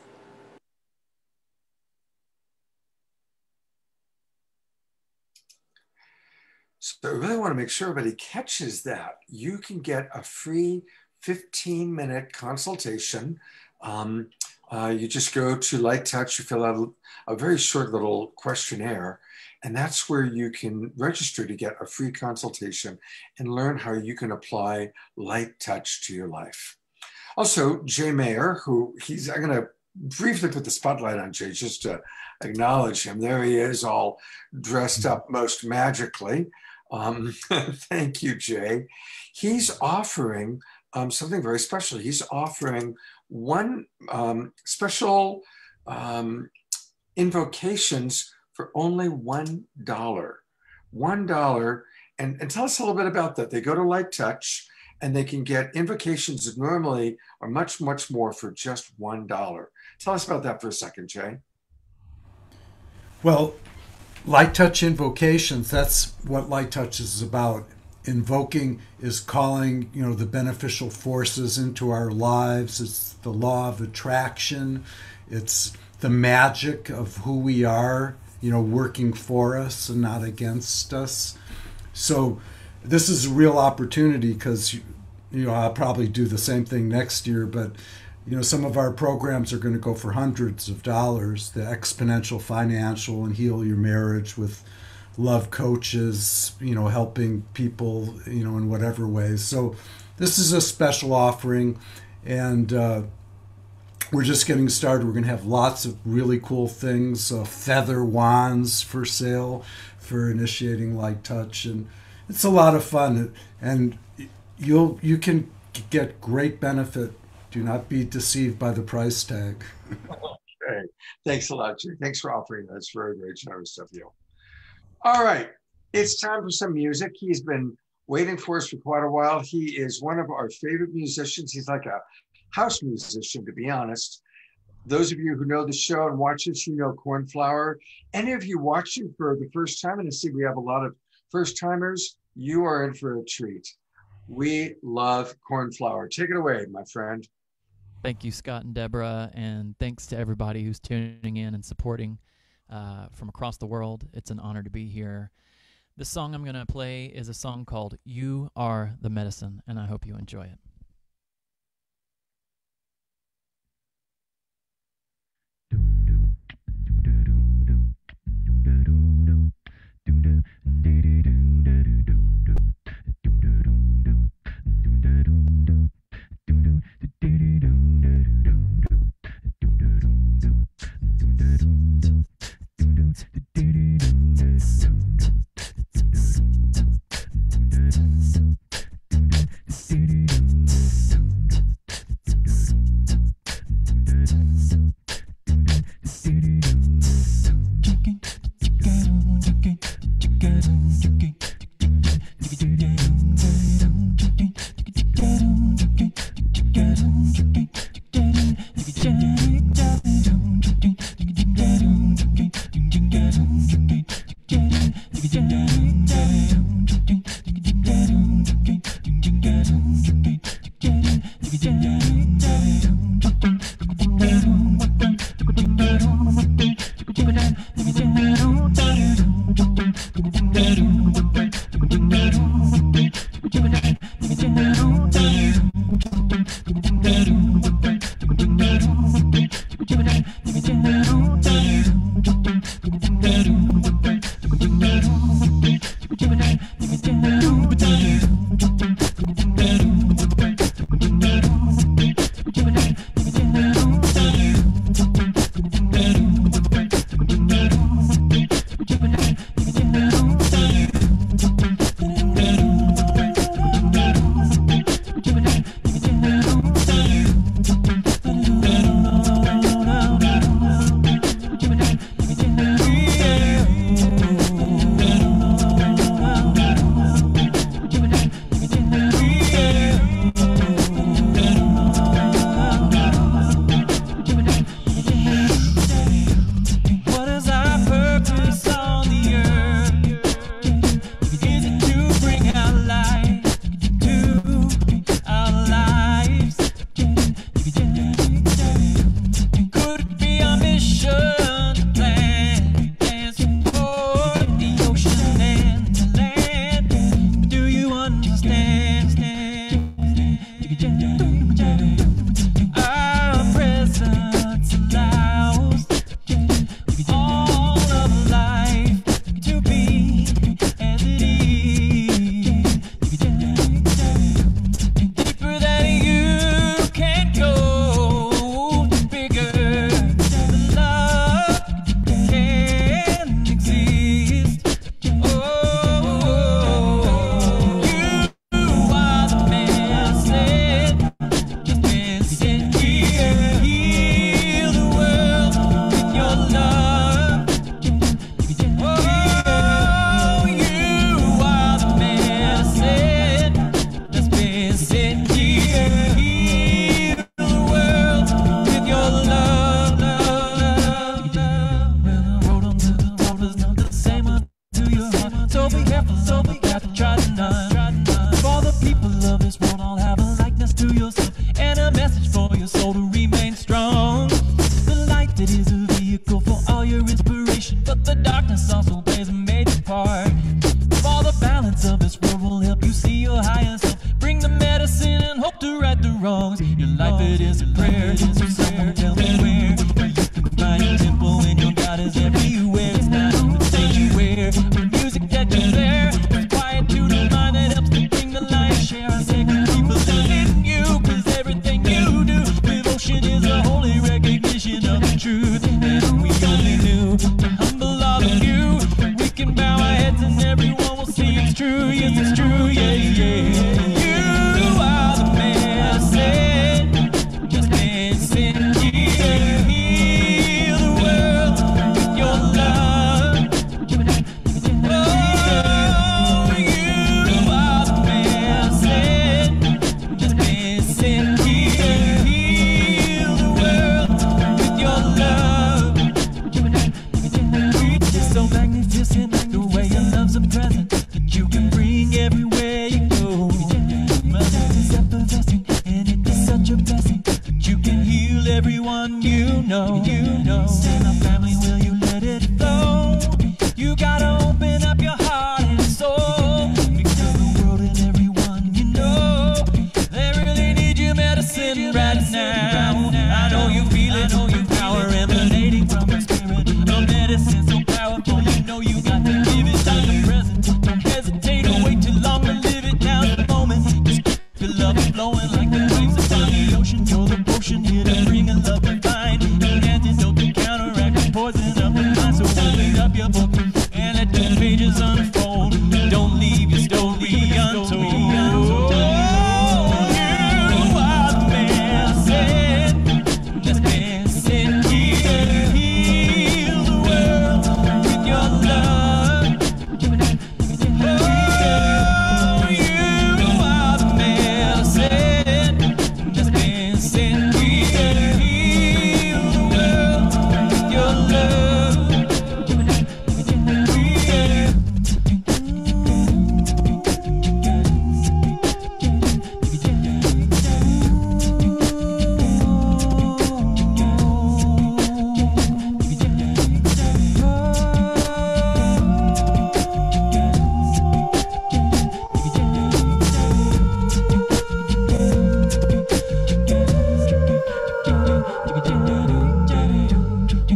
So I really want to make sure everybody catches that. You can get a free 15-minute consultation. You just go to Light Touch, you fill out a very short little questionnaire, And that's where you can register to get a free consultation and learn how you can apply light touch to your life. Also, Jay Mayer, I'm going to briefly put the spotlight on Jay just to acknowledge him. There he is, all dressed up most magically. Thank you, Jay. He's offering something very special. He's offering one special invocations for only $1. $1. And tell us a little bit about that. They go to Light Touch and they can get invocations that normally are much, much more for just $1. Tell us about that for a second, Jay. Well, Light Touch invocations, that's what Light Touch is about. Invoking is calling, the beneficial forces into our lives. It's the law of attraction. It's the magic of who we are, working for us and not against us. So this is a real opportunity because, I'll probably do the same thing next year, but, some of our programs are going to go for hundreds of dollars, the exponential financial and heal your marriage with love coaches, helping people, in whatever ways. So this is a special offering, and we're just getting started. We're going to have lots of really cool things, feather wands for sale for initiating Light Touch, and it's a lot of fun, and you can get great benefit. Do not be deceived by the price tag. Okay. Thanks a lot, Jay. Thanks for offering that. It's very, very generous of you. All right. It's time for some music. He's been waiting for us for quite a while. He is one of our favorite musicians. He's like a house musician, to be honest. Those of you who know the show and watch this, you know Cornflower. Any of you watching for the first time, and I see we have a lot of first timers, you are in for a treat. We love Cornflower. Take it away, my friend. Thank you, Scott and Deborah, and thanks to everybody who's tuning in and supporting from across the world. It's an honor to be here. The song I'm going to play is a song called You Are the Medicine, and I hope you enjoy it. will help you see your higher self. Bring the medicine and hope to right the wrongs. Your life, it is a prayer. So someone tell me where you can find a temple when your God is everywhere. It's not the things you wear, the music that you bear. It's quiet to the mind that helps to bring the lion's share. I say keep believing in you, cause everything you do, devotion is a holy recognition of the truth. And if we only knew to humble all of you, we can bow our heads and everyone will see it's true. Yes, it's true, yeah, yeah. You are the medicine, just been sent here. Heal the world with your love. Oh, you are the medicine, just been sent here. Heal the world with your love. It's so magnificent the way your love's a present that you can bring everywhere you go. My love is effervescent and it is such a blessing that you can heal everyone you know. Stand up, family, will you let it flow? You gotta open up your heart and soul, because the world and everyone you know, they really need your medicine right now. I know you feel it, power emanating from your spirit. A medicine so powerful, you know you got to give it. Like the present, don't hesitate or wait too long to live it. Now's the moment, just keep your love flowing like the waves upon the ocean. You're the potion here to bring a love divine, an antidote to counteract the poison of the mind. So open up your book and let the pages unfold. Don't leave your story untold. You are the medicine that's been sent here. Heal the world with your love. Oh, you are the medicine that's been sent here. Heal the world with your love.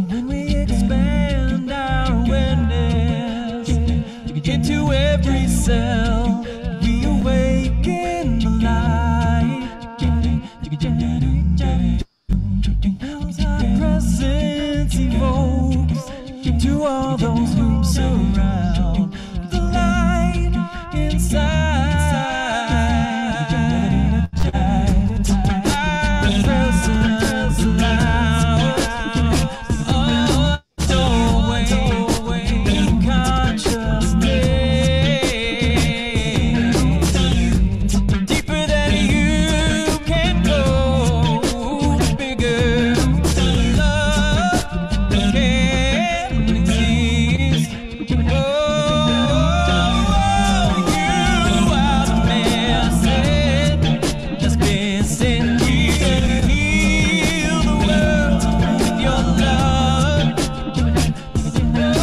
When we expand our awareness into every cell, we awaken the light. Our presence evokes to all those who surround the light inside. Our presence allows doorway to consciousness. Deeper than you can go, bigger love can exist. Oh, you are the medicine that's been sent here. Heal the world with your love. Oh,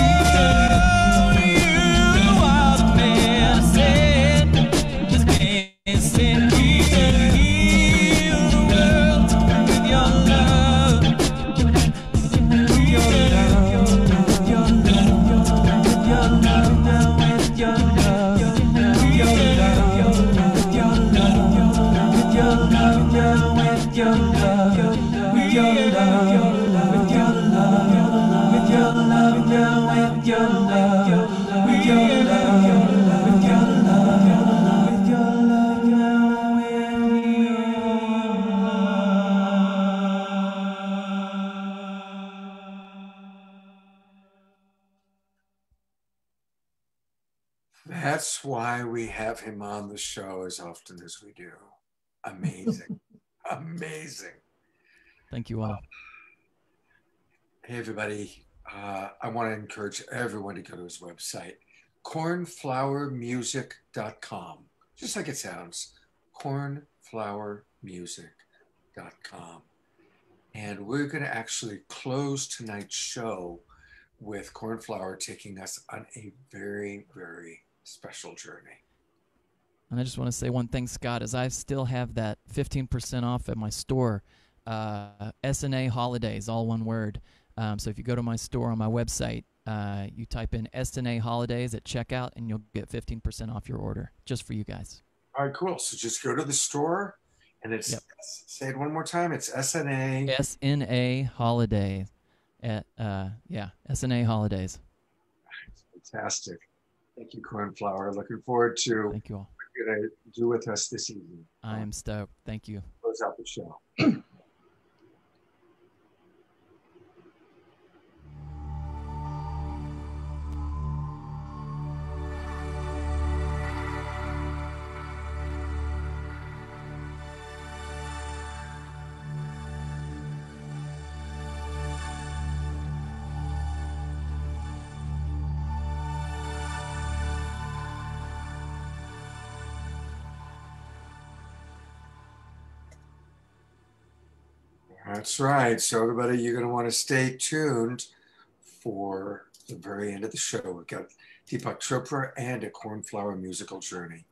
you are the medicine that's been sent here. Heal the world with your love. With your love, with your love, with your love, now with your love, with your love, with your love, with your love, now with your love, with your love, with your love, with your love, now with your love, with your love, with your love, with your love, now That's why we have him on the show as often as we do. Amazing. Amazing. Thank you all. Hey, everybody. I want to encourage everyone to go to his website, cornflowermusic.com. Just like it sounds, cornflowermusic.com. And we're going to actually close tonight's show with Cornflower taking us on a very, very special journey. And I just want to say one thing, Scott, is I still have that 15% off at my store, SNA Holidays, all one word. So if you go to my store on my website, you type in SNA Holidays at checkout, and you'll get 15% off your order, just for you guys. All right, cool. So just go to the store, and it's, say it one more time, it's SNA. SNA Holidays. SNA Holidays. Fantastic. Thank you, Cornflower. Looking forward to Thank you all. what you're going to do with us this evening. I am stoked. Thank you. Close out the show. That's right. So everybody, you're going to want to stay tuned for the very end of the show. We've got Deepak Chopra and a Cornflower musical journey.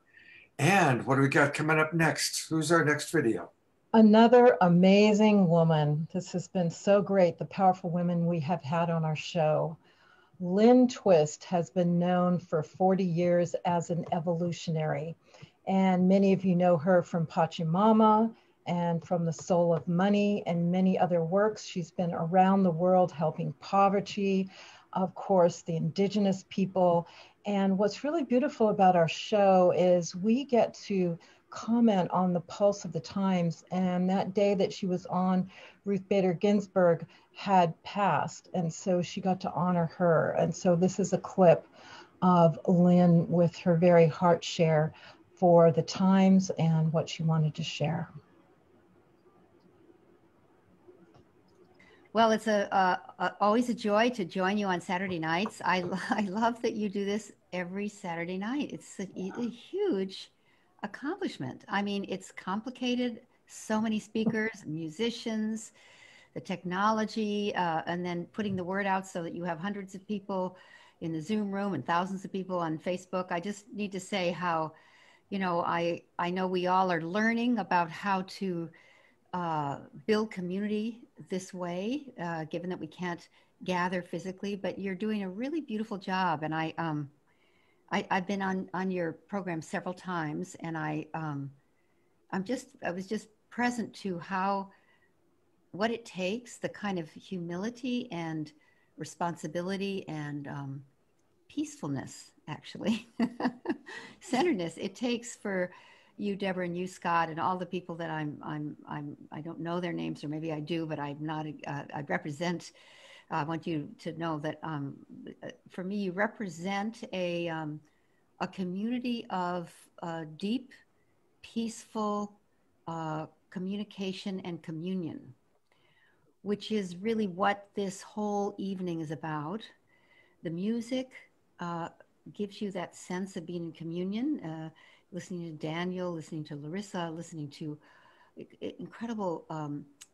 And what do we got coming up next? Who's our next video? Another amazing woman. This has been so great, the powerful women we have had on our show. Lynn Twist has been known for 40 years as an evolutionary. And many of you know her from Pachamama and from The Soul of Money and many other works. She's been around the world helping poverty, of course, the indigenous people. And what's really beautiful about our show is we get to comment on the pulse of the times. And that day that she was on, Ruth Bader Ginsburg had passed. And so she got to honor her. And so this is a clip of Lynn with her very heart share for the times and what she wanted to share. Well, it's always a joy to join you on Saturday nights. I love that you do this every Saturday night. It's a huge accomplishment. I mean, it's complicated. So many speakers, musicians, the technology, and then putting the word out so that you have hundreds of people in the Zoom room and thousands of people on Facebook. I just need to say how, I know we all are learning about how to build community this way, given that we can't gather physically, but you're doing a really beautiful job. And I've been on your program several times, and I was just present to what it takes, the kind of humility and responsibility and peacefulness, actually, centeredness it takes for you, Deborah, and you, Scott, and all the people that I don't know their names, or maybe I do, but I'm not, I represent, I want you to know that for me, you represent a community of deep, peaceful communication and communion, which is really what this whole evening is about. The music gives you that sense of being in communion, listening to Daniel, listening to Larissa, listening to incredible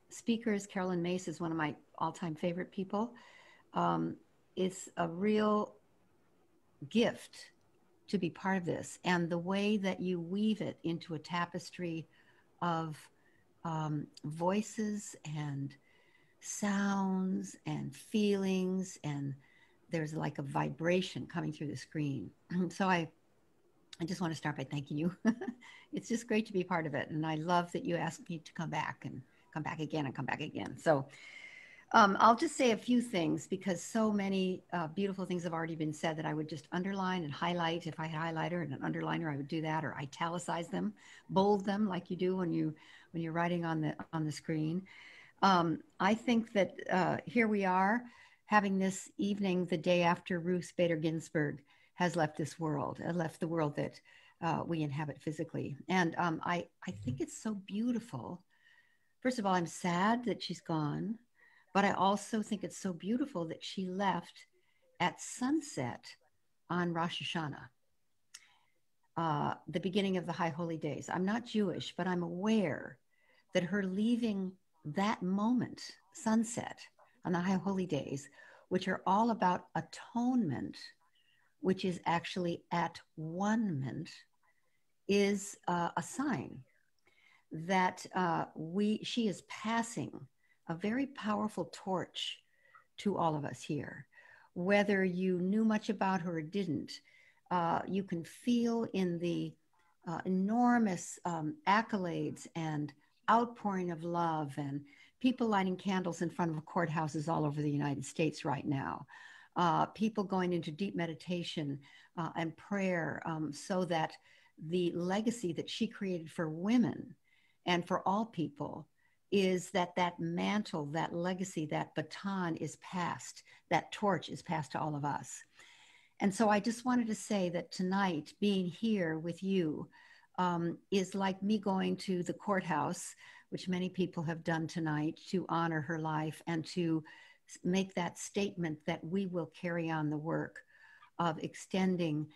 speakers. Carolyn Mace is one of my all-time favorite people. It's a real gift to be part of this. And the way that you weave it into a tapestry of voices and sounds and feelings, and there's like a vibration coming through the screen. So I just want to start by thanking you. It's just great to be part of it. And I love that you asked me to come back and come back again and come back again. So I'll just say a few things, because so many beautiful things have already been said that I would just underline and highlight. If I had a highlighter and an underliner, I would do that, or italicize them, bold them like you do when you're writing on the screen. I think that here we are having this evening the day after Ruth Bader Ginsburg has left this world, left the world that we inhabit physically. And I think it's so beautiful. First of all, I'm sad that she's gone, but I also think it's so beautiful that she left at sunset on Rosh Hashanah, the beginning of the High Holy Days. I'm not Jewish, but I'm aware that her leaving that moment, sunset, on the High Holy Days, which are all about atonement, which is actually at one-ment, is a sign that she is passing a very powerful torch to all of us here. Whether you knew much about her or didn't, you can feel in the enormous accolades and outpouring of love and people lighting candles in front of courthouses all over the United States right now. People going into deep meditation and prayer so that the legacy that she created for women and for all people is that mantle, that legacy, that baton is passed, that torch is passed to all of us. And so I just wanted to say that tonight, being here with you is like me going to the courthouse, which many people have done tonight, to honor her life and to make that statement that we will carry on the work of extending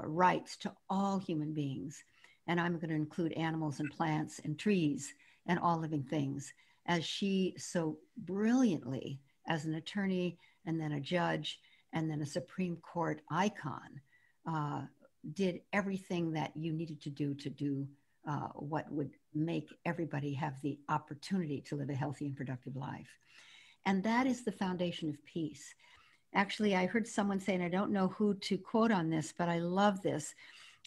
rights to all human beings. And I'm going to include animals and plants and trees and all living things, as she so brilliantly, as an attorney and then a judge and then a Supreme Court icon, did everything that you needed to do what would make everybody have the opportunity to live a healthy and productive life. And that is the foundation of peace. Actually, I heard someone say, and I don't know who to quote on this, but I love this,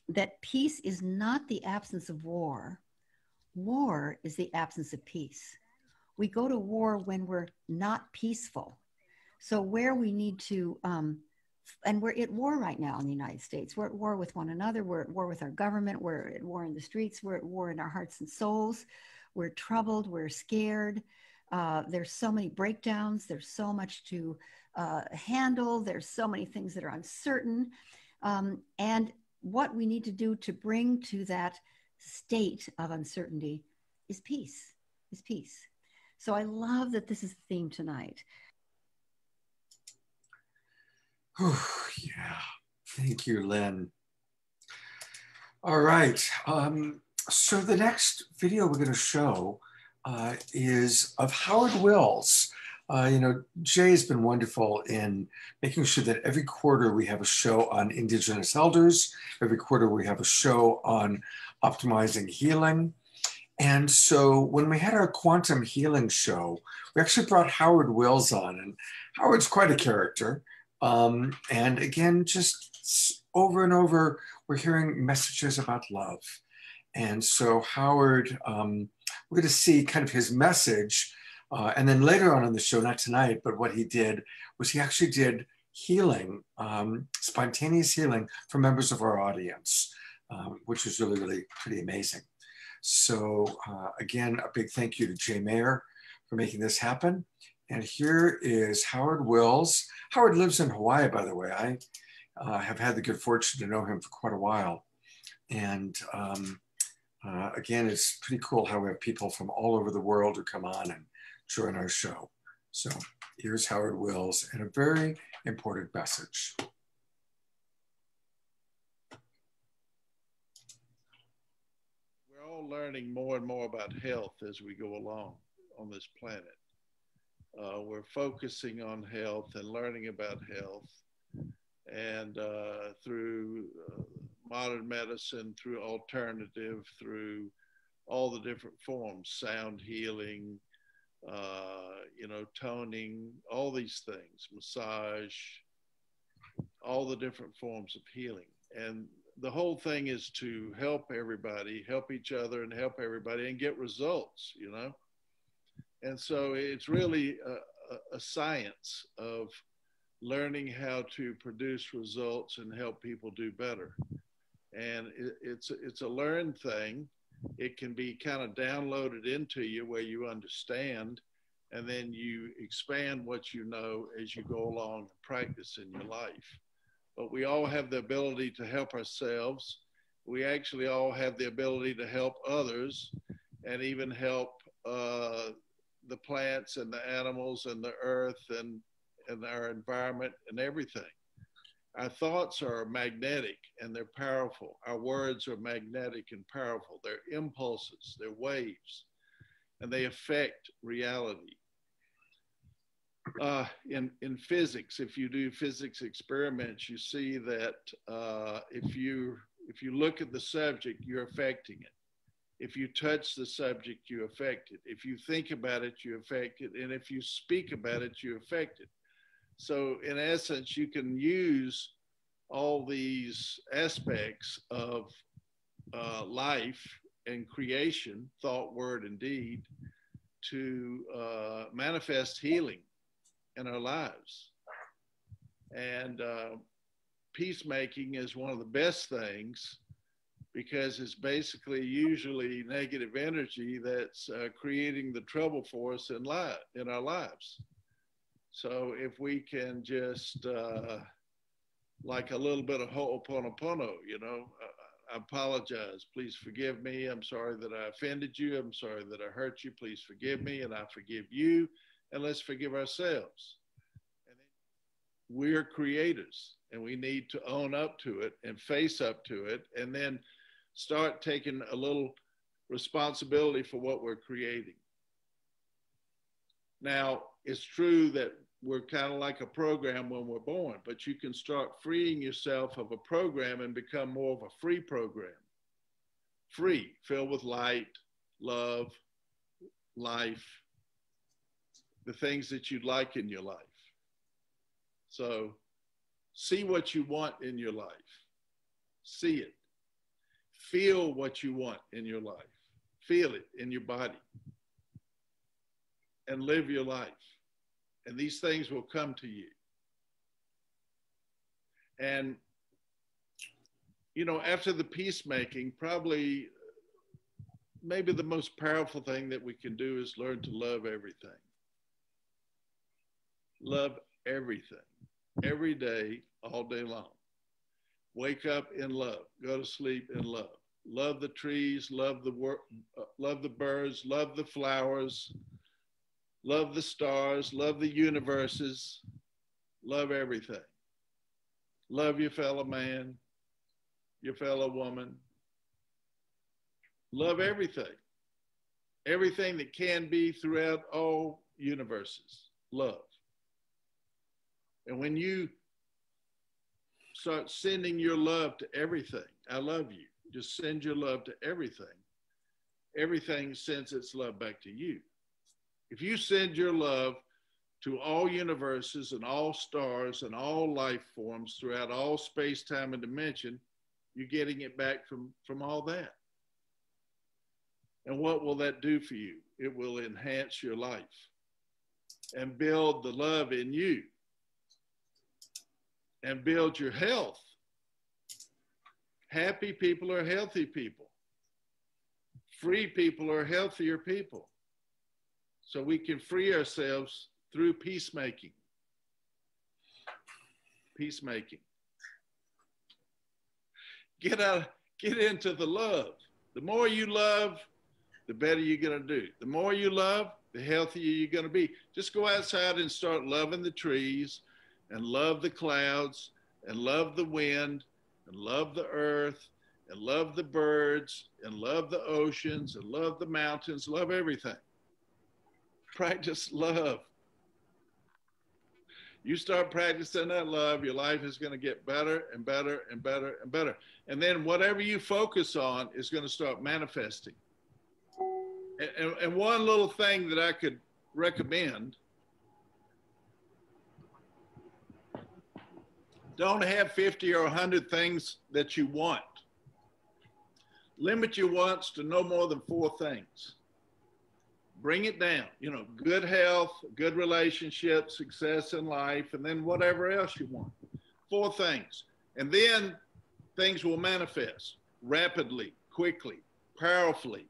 that peace is not the absence of war. War is the absence of peace. We go to war when we're not peaceful. So where we need to, and we're at war right now in the United States. We're at war with one another. We're at war with our government. We're at war in the streets. We're at war in our hearts and souls. We're troubled. We're scared. There's so many breakdowns. There's so much to handle. There's so many things that are uncertain. And what we need to do to bring to that state of uncertainty is peace, So I love that this is the theme tonight. Oh, yeah. Thank you, Lynn. All right. So the next video we're going to show is of Howard Wills. Jay has been wonderful in making sure that every quarter we have a show on Indigenous elders. Every quarter we have a show on optimizing healing. And so when we had our quantum healing show, we actually brought Howard Wills on, and Howard's quite a character. And again, just over and over, we're hearing messages about love. And so Howard, we're going to see kind of his message. And then later on in the show, not tonight, but what he did was he actually did healing, spontaneous healing for members of our audience, which was really, really pretty amazing. So again, a big thank you to Jay Mayer for making this happen. And here is Howard Wills. Howard lives in Hawaii, by the way. I have had the good fortune to know him for quite a while. And again, it's pretty cool how we have people from all over the world who come on and join our show. So here's Howard Wills and a very important message. We're all learning more and more about health as we go along on this planet. We're focusing on health and learning about health, and through modern medicine, through alternative, through all the different forms, sound healing, toning, all these things, massage, all the different forms of healing. And the whole thing is to help everybody, help each other and help everybody and get results, And so it's really a science of learning how to produce results and help people do better. And it's a learned thing. It can be kind of downloaded into you where you understand, and then you expand what you know as you go along and practice in your life. But we all have the ability to help ourselves. We actually all have the ability to help others and even help the plants and the animals and the earth and our environment and everything. Our thoughts are magnetic and they're powerful. Our words are magnetic and powerful. They're impulses, they're waves, and they affect reality. In physics, if you do physics experiments, you see that if If you look at the subject, you're affecting it. If you touch the subject, you affect it. If you think about it, you affect it. And if you speak about it, you affect it. So in essence, you can use all these aspects of life and creation, thought, word, and deed, to manifest healing in our lives. And peacemaking is one of the best things, because it's basically usually negative energy that's creating the trouble for us in our lives. So if we can just, like a little bit of ho'oponopono, you know, I apologize, please forgive me. I'm sorry that I offended you. I'm sorry that I hurt you. Please forgive me, and I forgive you. And let's forgive ourselves. And then we're creators, and we need to own up to it and face up to it, and then start taking a little responsibility for what we're creating. Now, it's true that we're kind of like a program when we're born, but you can start freeing yourself of a program and become more of a free program. Free, filled with light, love, life, the things that you'd like in your life. So see what you want in your life. See it. Feel what you want in your life. Feel it in your body. And live your life. And these things will come to you. And, you know, after the peacemaking, probably maybe the most powerful thing that we can do is learn to love everything. Love everything. Every day, all day long. Wake up in love. Go to sleep in love. Love the trees, love the birds, love the flowers, love the stars, love the universes, love everything. Love your fellow man, your fellow woman. Love everything. Everything that can be throughout all universes. Love. And when you start sending your love to everything, I love you. Just send your love to everything. Everything sends its love back to you. If you send your love to all universes and all stars and all life forms throughout all space, time, and dimension, you're getting it back from all that. And what will that do for you? It will enhance your life and build the love in you and build your health. Happy people are healthy people. Free people are healthier people. So we can free ourselves through peacemaking. Peacemaking. Get into the love. The more you love, the better you're going to do. The more you love, the healthier you're going to be. Just go outside and start loving the trees and love the clouds and love the wind and love the earth and love the birds and love the oceans and love the mountains, love everything. Practice love. You start practicing that love, your life is going to get better and better and better and better. And then whatever you focus on is going to start manifesting. And one little thing that I could recommend, don't have 50 or 100 things that you want. Limit your wants to no more than 4 things. Bring it down, you know, good health, good relationships, success in life, and then whatever else you want. 4 things. And then things will manifest rapidly, quickly, powerfully.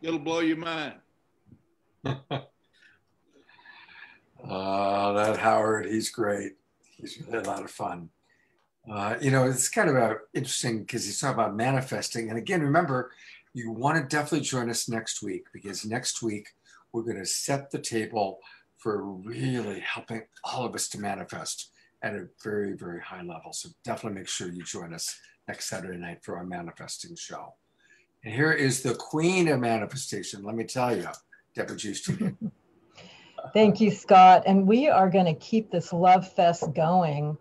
It'll blow your mind. That Howard, he's great. He's really a lot of fun. You know, it's kind of interesting because he's talking about manifesting. And again, remember, you want to definitely join us next week, because next week we're going to set the table for really helping all of us to manifest at a very, very high level. So definitely make sure you join us next Saturday night for our manifesting show. And here is the queen of manifestation. Let me tell you, Deborah Houston. Thank you, Scott. And we are going to keep this love fest going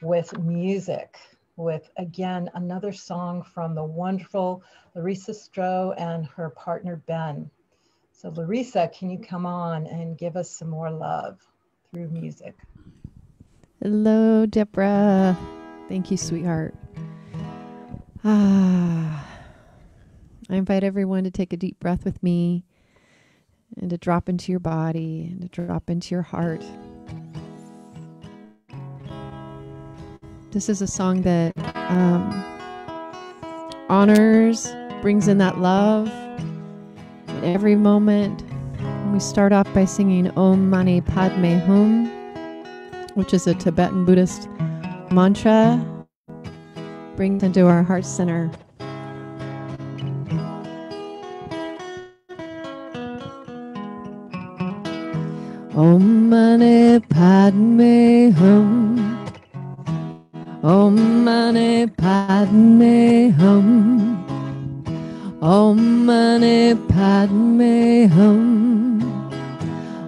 with music. with, again, another song from the wonderful Larissa Stroh and her partner, Ben. So Larissa, can you come on and give us some more love through music? Hello, Deborah. Thank you, sweetheart. I invite everyone to take a deep breath with me and to drop into your body and to drop into your heart. This is a song that honors, brings in that love at every moment. We start off by singing Om Mani Padme Hum, which is a Tibetan Buddhist mantra, brings into our heart center. Om Mani Padme Hum, Om Mani Padme Hum, Om Mani Padme Hum,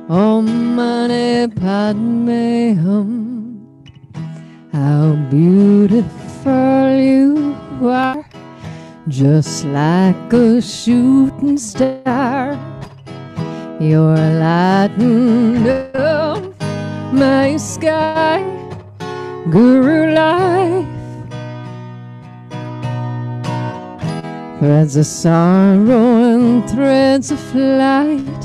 Om Mani Padme Hum. How beautiful you are, just like a shooting star. You're lighting up my sky, Guru life. Threads of sorrow and threads of light,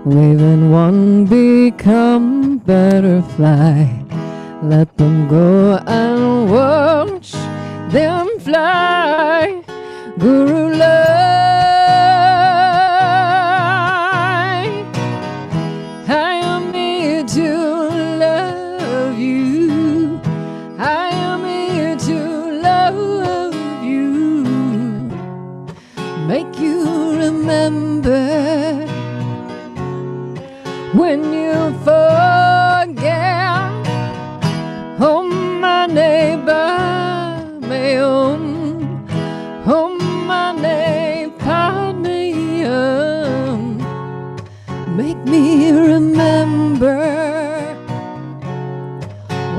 weaving one become butterfly. Let them go and watch them fly, Guru life. I am here to love you. I am here to love you. Make you remember when you forget. Om Mani Padme Hum, Om Mani Padme Hum. Make me remember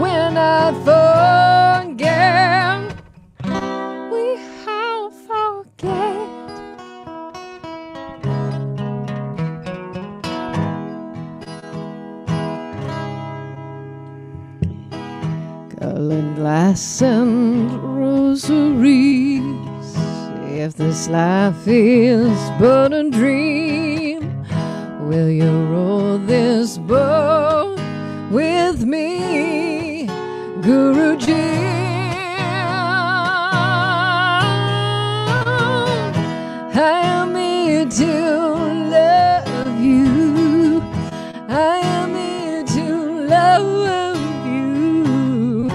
when I forget. We all forget. Colored glass and rosaries, if this life is but a dream, will you roll this boat with me, Guruji? I am here to love you. I am here to love you.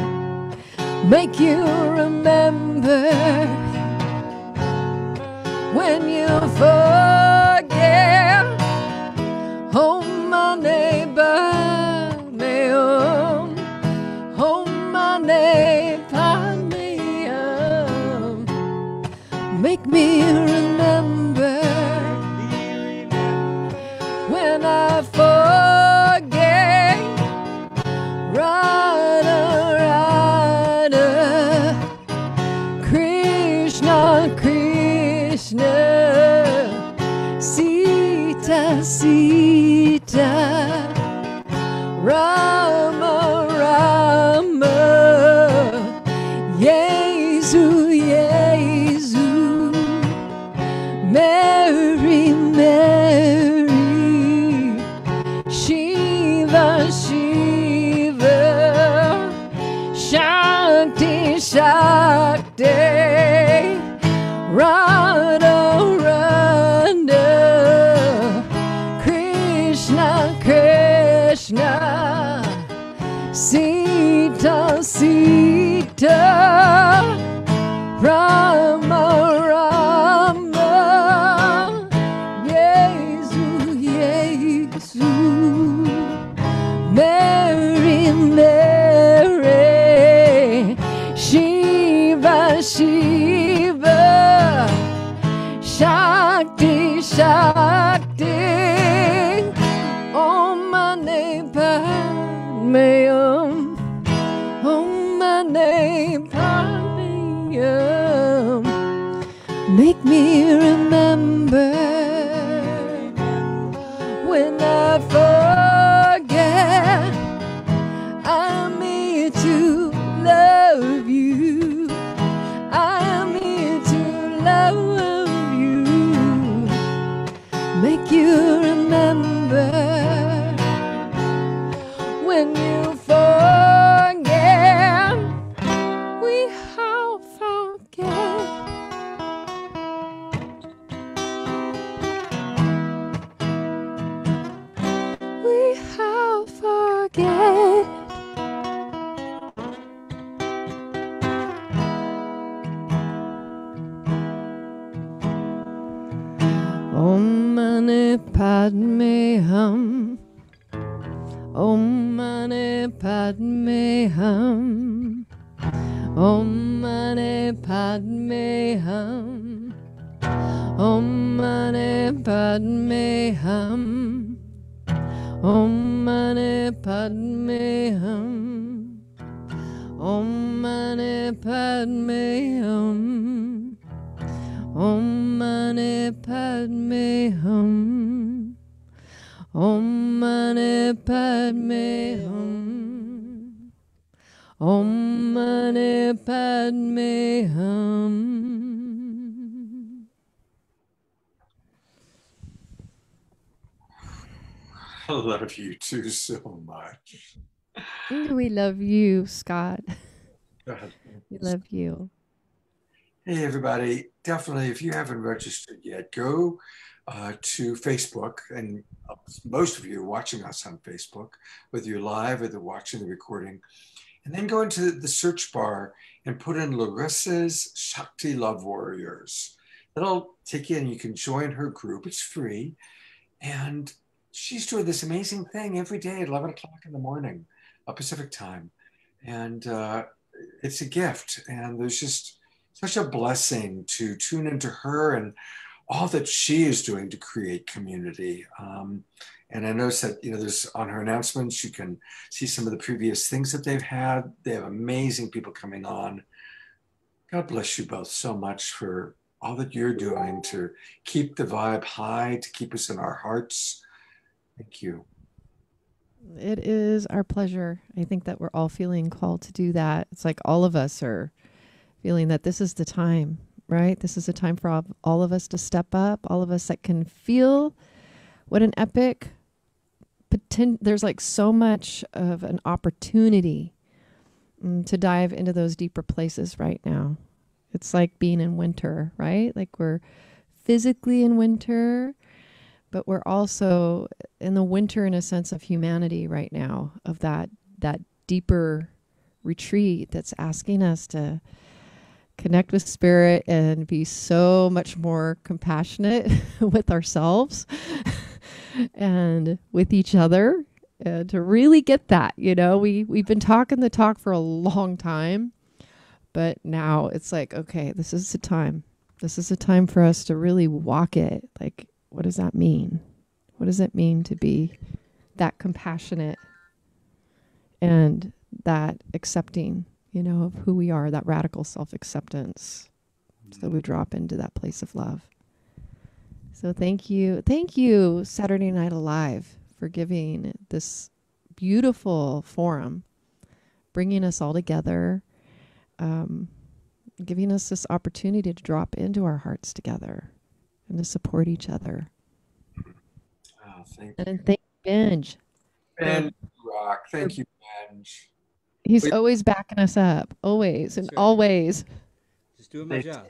Make you remember when you forget. Om Mani Padme Hum, Om Mani Padme Hum. Make me remember when I forget. Radha, Radha, Krishna, Krishna, Sita, Sita, Rama, Rama, Yesu, Yesu, Mary, Mary, Shiva, Shiva, Shakti, Shakti, Radha, Radha, Krishna, Krishna, Sita, Sita, Rama, Rama, Yesu, Yesu, Mary, Mary, Shiva, Shiva, Shakti, Shakti, Om Mani Padme Hum, Om Mani Padme Make me remember when I forget. I'm here to love you. I'm here to love you. Make you remember when you forget. We all forget. We all forget. Om Mani Padme Hum. Om Mani Padme Hum. Om Mani Padme Hum. Om Mani Padme Hum. Om Mani Padme Hum. Om Mani Padme Hum. Om Mani Padme Hum. Om Mani Padme Hum. Om Mani Padme Hum. I love you too so much. We love you, Scott. God. We love you. Hey, everybody. Definitely, if you haven't registered yet, go to Facebook. And most of you are watching us on Facebook, whether you're live or they're watching the recording. And then go into the search bar and put in Larissa's Shakti Love Warriors. That'll take you and you can join her group. It's free. And she's doing this amazing thing every day at 11 o'clock in the morning, Pacific time. And it's a gift. And there's just such a blessing to tune into her and all that she is doing to create community. And I noticed that, there's on her announcements, you can see some of the previous things that they've had. They have amazing people coming on. God bless you both so much for all that you're doing to keep the vibe high, to keep us in our hearts. Thank you. It is our pleasure. I think that we're all feeling called to do that. It's like all of us are feeling that this is the time, right? This is a time for all of us to step up, all of us that can feel what an epic there's like so much of an opportunity to dive into those deeper places right now. It's like being in winter, right? Like we're physically in winter, but we're also in the winter in a sense of humanity right now, of that deeper retreat that's asking us to connect with spirit and be so much more compassionate with ourselves and with each other, and to really get that, we've been talking the talk for a long time, but now it's like, okay, this is the time. This is a time for us to really walk it. Like, what does that mean? What does it mean to be that compassionate and that accepting, of who we are, that radical self-acceptance, so we drop into that place of love. So thank you, Saturday Night Alive, for giving this beautiful forum, bringing us all together, giving us this opportunity to drop into our hearts together and to support each other. Oh, thank you. And thank you, Benj. Ben Rock. Thank you, Benj. He's always backing us up, always and always. Just doing my job.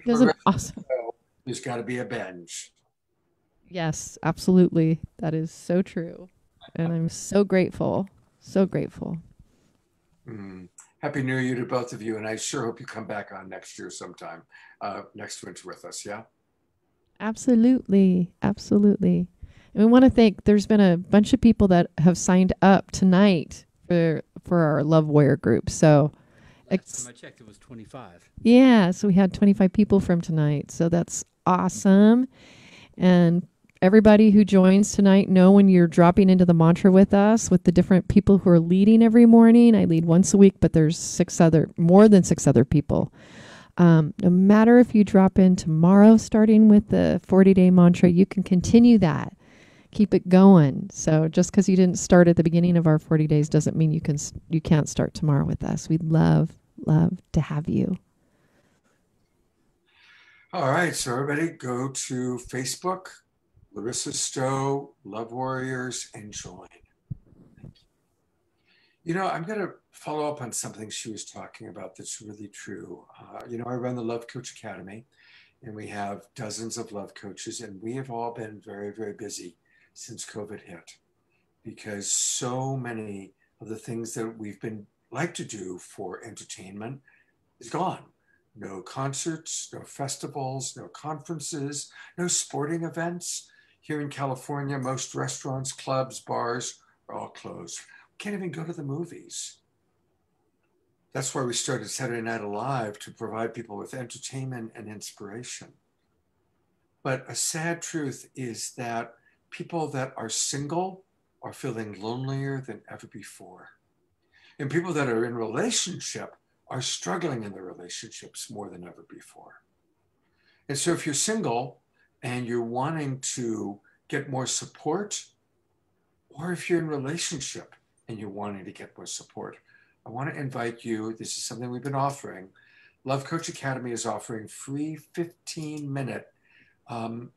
Does an awesome. There's got to be a Benj. Yes, absolutely. That is so true. And I'm so grateful. So grateful. Happy New Year to both of you. And I sure hope you come back on next year sometime, next winter with us. Yeah. Absolutely. Absolutely. And we want to thank, there's been a bunch of people that have signed up tonight for our Love Warrior group. So last time I checked, it was 25. Yeah. So we had 25 people from tonight. So that's awesome. And everybody who joins tonight, know when you're dropping into the mantra with us, with the different people who are leading every morning. I lead once a week, but there's more than six other people. No matter if you drop in tomorrow, starting with the 40-day mantra, you can continue that. Keep it going. So just because you didn't start at the beginning of our 40 days doesn't mean you can't start tomorrow with us. We'd love to have you. All right, so everybody go to Facebook, Larissa Stowe, Love Warriors, and join. You know, I'm going to follow up on something she was talking about that's really true. You know, I run the Love Coach Academy, and we have dozens of love coaches, and we have all been very, very busy since COVID hit, because so many of the things that we've been like to do for entertainment is gone. No concerts, no festivals, no conferences, no sporting events. Here in California, most restaurants, clubs, bars are all closed. Can't even go to the movies. That's why we started Saturday Night Alive, to provide people with entertainment and inspiration. But a sad truth is that people that are single are feeling lonelier than ever before. And people that are in relationship are struggling in their relationships more than ever before. And so if you're single and you're wanting to get more support, or if you're in relationship and you're wanting to get more support, I want to invite you. This is something we've been offering. Love Coach Academy is offering free 15-minute kind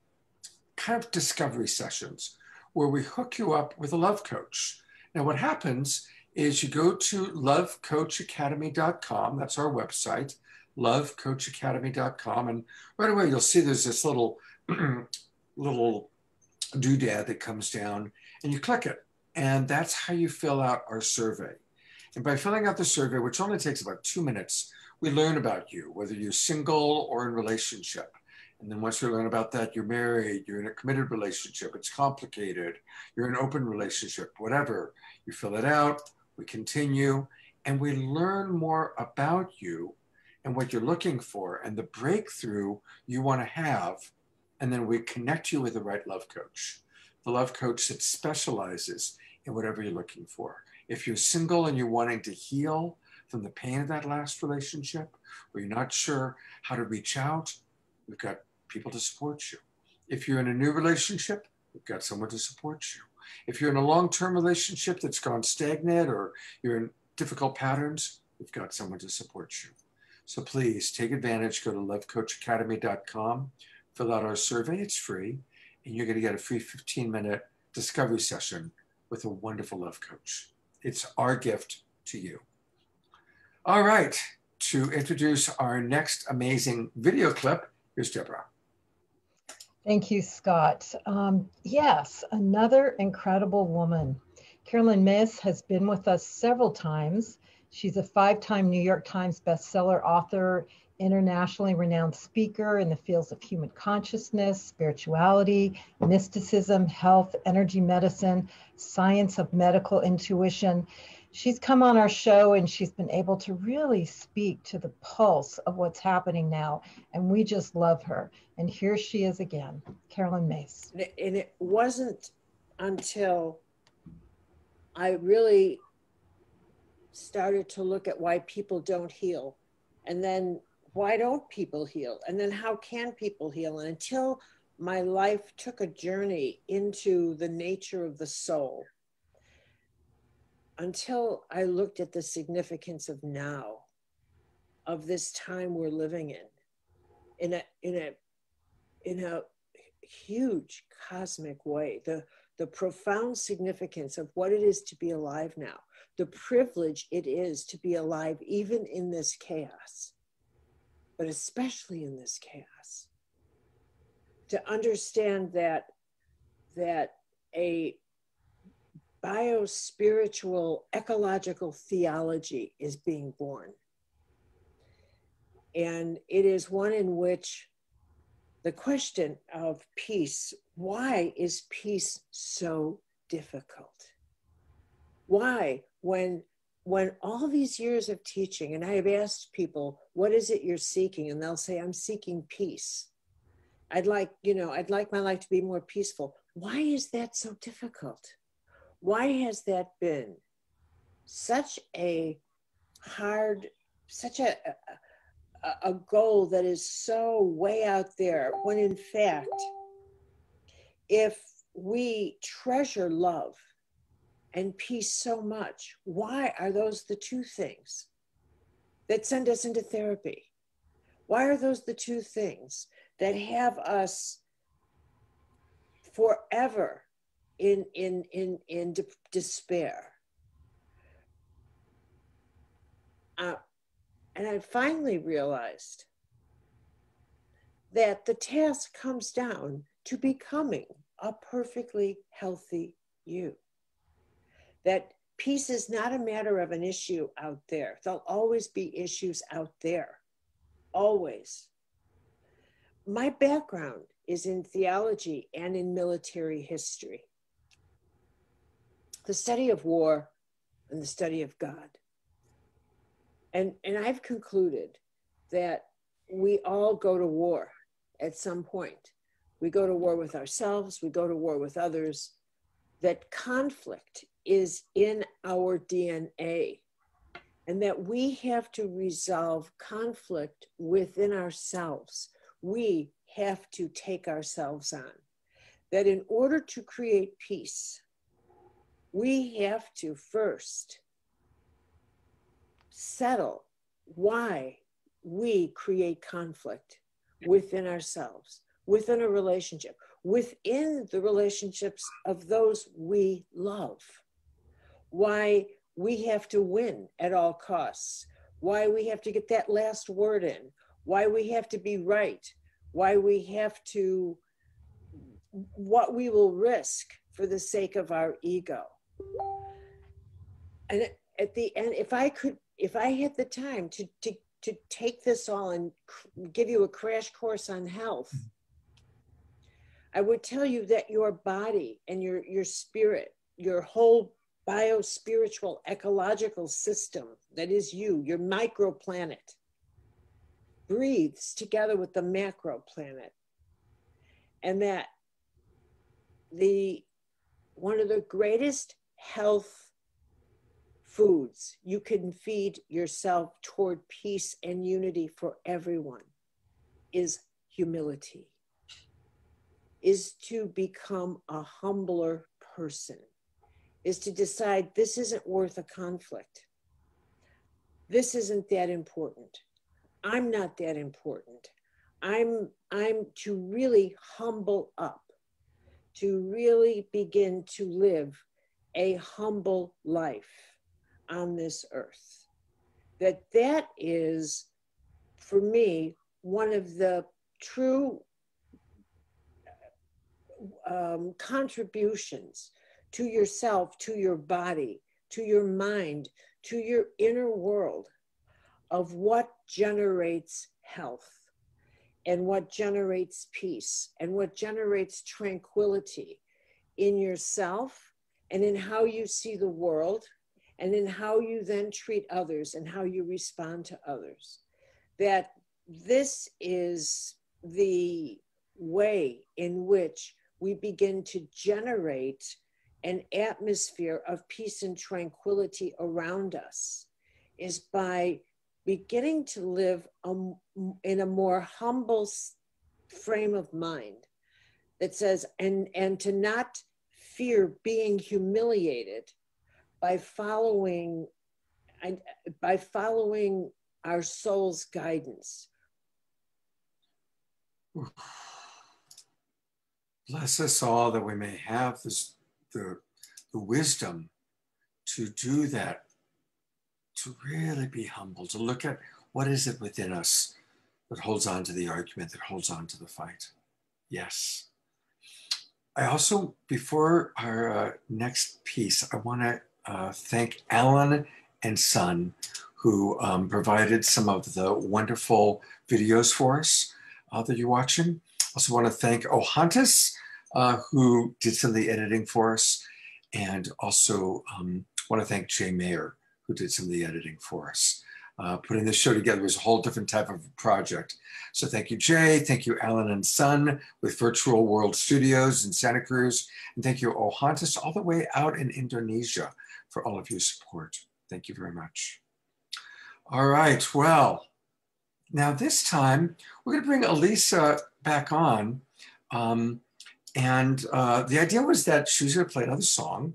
of discovery sessions where we hook you up with a love coach. Now, what happens is you go to lovecoachacademy.com. That's our website, lovecoachacademy.com. And right away, you'll see there's this little doodad that comes down, and you click it. And that's how you fill out our survey. And by filling out the survey, which only takes about 2 minutes, we learn about you, whether you're single or in relationship. And then once we learn about that, you're married, you're in a committed relationship, it's complicated, you're in an open relationship, whatever. You fill it out, we continue, and we learn more about you and what you're looking for and the breakthrough you want to have. And then we connect you with the right love coach, the love coach that specializes in whatever you're looking for. If you're single and you're wanting to heal from the pain of that last relationship, or you're not sure how to reach out, we've got people to support you. If you're in a new relationship, we've got someone to support you. If you're in a long-term relationship that's gone stagnant, or you're in difficult patterns, we've got someone to support you. So please take advantage, go to lovecoachacademy.com, fill out our survey, it's free, and you're going to get a free 15-minute discovery session with a wonderful love coach. It's our gift to you. All right, to introduce our next amazing video clip, here's Deborah. Thank you, Scott. Yes, another incredible woman. Carolyn Myss has been with us several times. She's a 5-time New York Times bestseller author, internationally renowned speaker in the fields of human consciousness, spirituality, mysticism, health, energy medicine, science of medical intuition. She's come on our show and she's been able to really speak to the pulse of what's happening now. And we just love her. And here she is again, Carolyn Myss. And it wasn't until I really started to look at why people don't heal. And then why don't people heal? And then how can people heal? And until my life took a journey into the nature of the soul, until I looked at the significance of now, of this time we're living in a huge cosmic way, the profound significance of what it is to be alive now, the privilege it is to be alive even in this chaos, but especially in this chaos, to understand that a bio-spiritual ecological theology is being born. And it is one in which the question of peace, why is peace so difficult? Why, when all these years of teaching, and I have asked people, what is it you're seeking? And they'll say, I'm seeking peace. I'd like my life to be more peaceful. Why is that so difficult? Why has that been such a hard, such a a goal that is so way out there, when in fact, if we treasure love and peace so much, why are those the two things that send us into therapy? Why are those the two things that have us forever in despair? And I finally realized that the task comes down to becoming a perfectly healthy you. That peace is not a matter of an issue out there. There'll always be issues out there, always. My background is in theology and in military history, the study of war and the study of God. And I've concluded that we all go to war at some point. We go to war with ourselves, we go to war with others, that conflict is in our DNA, and that we have to resolve conflict within ourselves. We have to take ourselves on. That in order to create peace, we have to first settle why we create conflict within ourselves, within a relationship, within the relationships of those we love. Why we have to win at all costs, why we have to get that last word in, why we have to be right, why we have to, what we will risk for the sake of our ego. And at the end, if I had the time to take this all and give you a crash course on health, I would tell you that your body and your spirit, your whole bio-spiritual ecological system that is you, your microplanet, breathes together with the macro planet. And that one of the greatest health foods you can feed yourself toward peace and unity for everyone is humility, is to become a humbler person, is to decide this isn't worth a conflict. This isn't that important. I'm not that important. I'm to really humble up, to really begin to live a humble life on this earth. That is, for me, one of the true contributions to yourself, to your body, to your mind, to your inner world, of what generates health and what generates peace and what generates tranquility in yourself and in how you see the world and in how you then treat others and how you respond to others. That this is the way in which we begin to generate an atmosphere of peace and tranquility around us, is by beginning to live in a more humble frame of mind that says, and to not fear being humiliated by following our soul's guidance. Bless us all that we may have the wisdom to do that, to really be humble, to look at what is it within us that holds on to the argument, that holds on to the fight. Yes. I also, before our next piece, I want to thank Alan and Son, who provided some of the wonderful videos for us that you're watching. Also want to thank Ohantis, who did some of the editing for us, and also want to thank Jay Mayer, who did some of the editing for us. Putting this show together was a whole different type of project. So thank you, Jay. Thank you, Alan and Son with Virtual World Studios in Santa Cruz. And thank you, Ohantis, all the way out in Indonesia, for all of your support. Thank you very much. All right, well, Now this time, we're gonna bring Elisa back on. And the idea was that she was gonna play another song.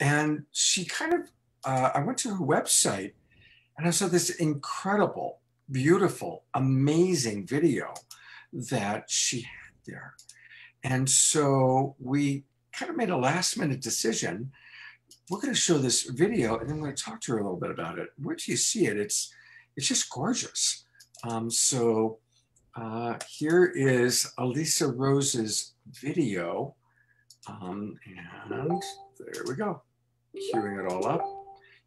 And she kind of, I went to her website and I saw this incredible, beautiful, amazing video that she had there. And so we kind of made a last minute decision. We're going to show this video and then we're going to talk to her a little bit about it. Where do you see it? It's just gorgeous. Here is Elisa Rose's video. And there we go. Queuing it all up.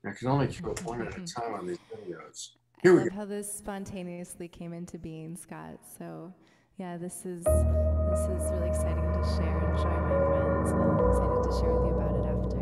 I can only queue it one at a time on these videos. I love how this spontaneously came into being, Scott. So yeah, this is really exciting to share and join my friends. I'm excited to share with you about it after.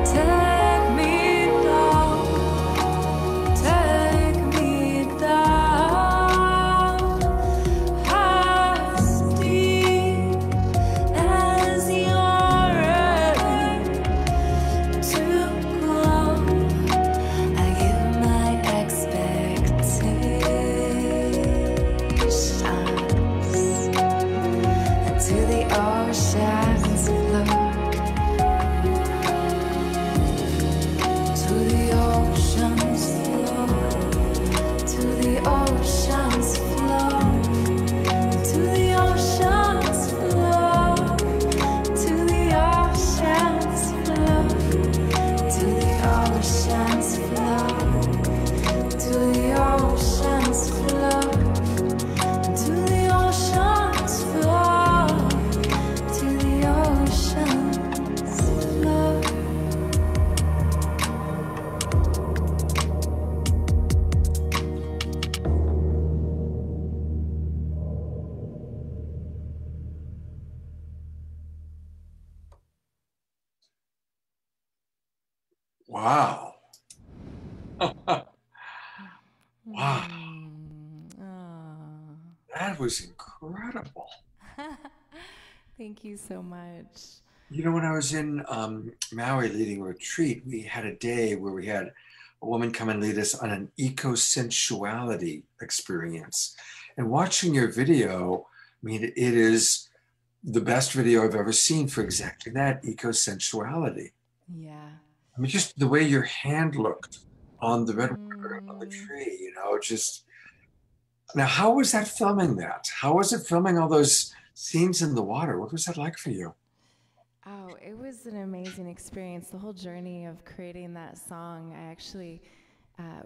Tell oceans flow, to the oceans flow, to the oceans flow, to the oceans flow, to the oceans flow, to the oceans flow, to the oceans flow. Wow. Wow. That was incredible. Thank you so much. You know, when I was in Maui leading a retreat, we had a day where we had a woman come and lead us on an eco-sensuality experience. And watching your video, I mean, it is the best video I've ever seen for exactly that, eco-sensuality. Yeah. I mean, just the way your hand looked on the redwood on the tree, you know, just. Now, how was that filming that? How was it filming all those scenes in the water? What was that like for you? Oh, it was an amazing experience. The whole journey of creating that song. I actually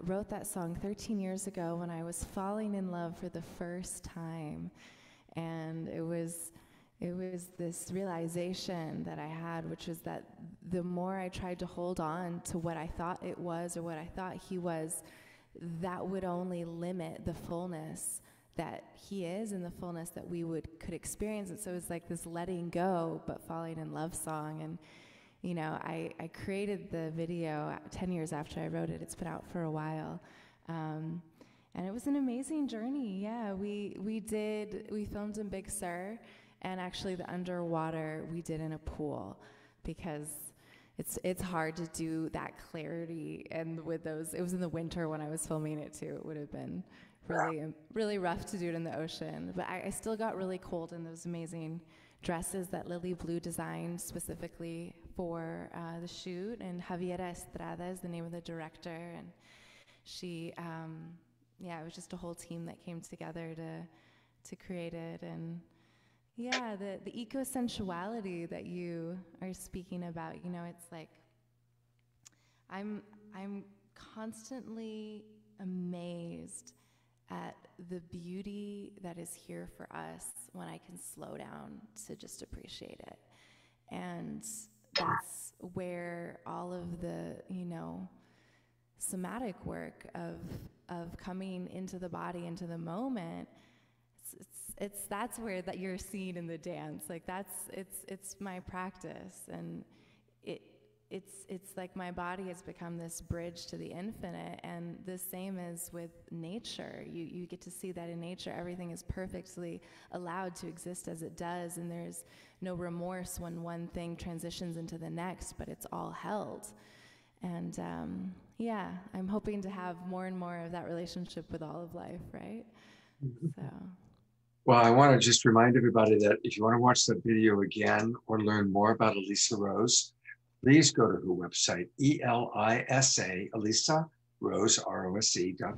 wrote that song 13 years ago when I was falling in love for the first time. And it was this realization that I had, which was that the more I tried to hold on to what I thought it was or what I thought he was, that would only limit the fullness that he is and the fullness that we could experience. And so it was like this letting go but falling in love song. And you know, I created the video 10 years after I wrote it. It's been out for a while. And it was an amazing journey. Yeah, we filmed in Big Sur, and actually the underwater we did in a pool, because it's hard to do that clarity, and with those, it was in the winter when I was filming it too. It would have been really rough to do it in the ocean, but I still got really cold in those amazing dresses that Lily Blue designed specifically for the shoot, and Javiera Estrada is the name of the director, and she it was just a whole team that came together to create it. And yeah, the eco-sensuality that you are speaking about, you know, it's like I'm constantly amazed at the beauty that is here for us when I can slow down to just appreciate it. And that's where all of the, you know, somatic work of coming into the body, into the moment, that's where that you're seen in the dance. Like it's my practice, and it's like my body has become this bridge to the infinite. And the same is with nature. You get to see that in nature everything is perfectly allowed to exist as it does, and there's no remorse when one thing transitions into the next, but it's all held. And I'm hoping to have more and more of that relationship with all of life, right? So. Well, I want to just remind everybody that if you want to watch that video again or learn more about Elisa Rose, please go to her website, ELISA, Elisa Rose, ROSE.com.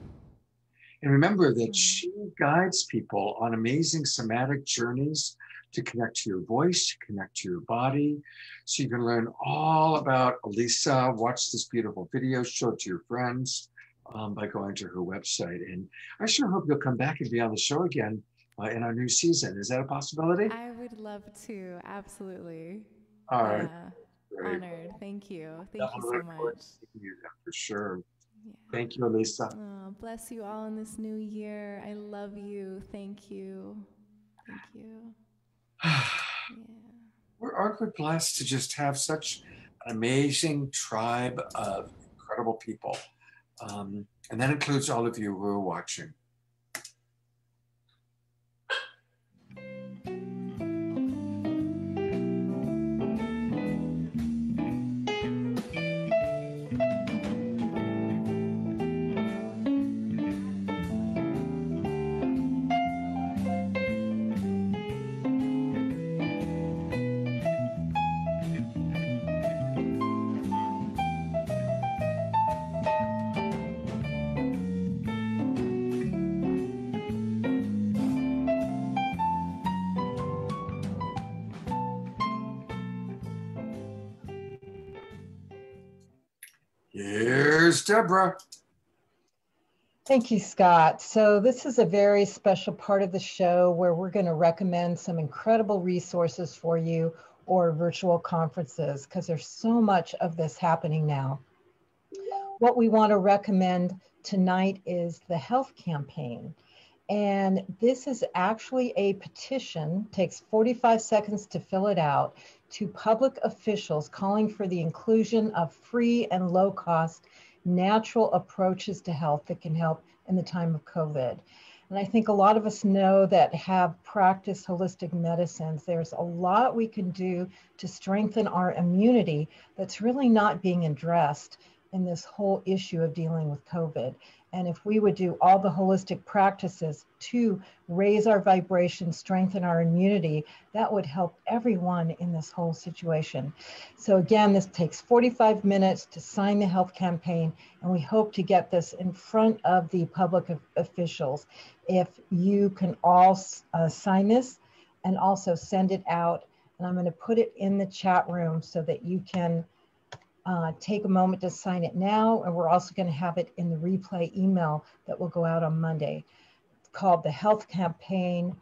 And remember that she guides people on amazing somatic journeys to connect to your voice, to connect to your body. So you can learn all about Elisa, watch this beautiful video, show it to your friends by going to her website. And I sure hope you'll come back and be on the show again in our new season. Is that a possibility? I would love to, absolutely. All right. Great. Honored. Thank you. Thank you so much. For sure. Yeah. Thank you, Elisa. Oh, bless you all in this new year. I love you. Thank you. Thank you. Aren't we blessed to just have such an amazing tribe of incredible people? And that includes all of you who are watching. yours, Deborah. Thank you, Scott. So this is a very special part of the show where we're going to recommend some incredible resources for you or virtual conferences because there's so much of this happening now. What we want to recommend tonight is the health campaign. And this is actually a petition, takes 45 seconds to fill it out, to public officials calling for the inclusion of free and low-cost natural approaches to health that can help in the time of COVID. And I think a lot of us know that have practiced holistic medicines. There's a lot we can do to strengthen our immunity that's really not being addressed in this whole issue of dealing with COVID. And if we would do all the holistic practices to raise our vibration, strengthen our immunity, that would help everyone in this whole situation. So again, this takes 45 minutes to sign the health campaign, and we hope to get this in front of the public officials. If you can all sign this and also send it out, and I'm going to put it in the chat room so that you can take a moment to sign it now, and we're also going to have it in the replay email that will go out on Monday. It's called the Health Campaign.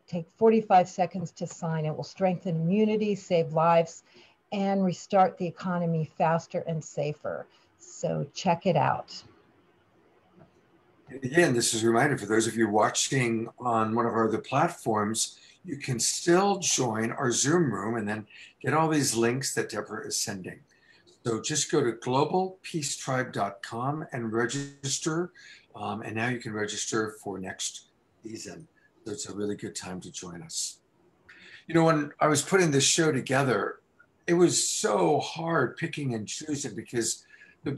Take 45 seconds to sign. It will strengthen immunity, save lives, and restart the economy faster and safer. So check it out. Again, this is a reminder for those of you watching on one of our other platforms, you can still join our Zoom room and then get all these links that Deborah is sending. So just go to globalpeacetribe.com and register. And now you can register for next season. So it's a really good time to join us. You know, when I was putting this show together, it was so hard picking and choosing because we've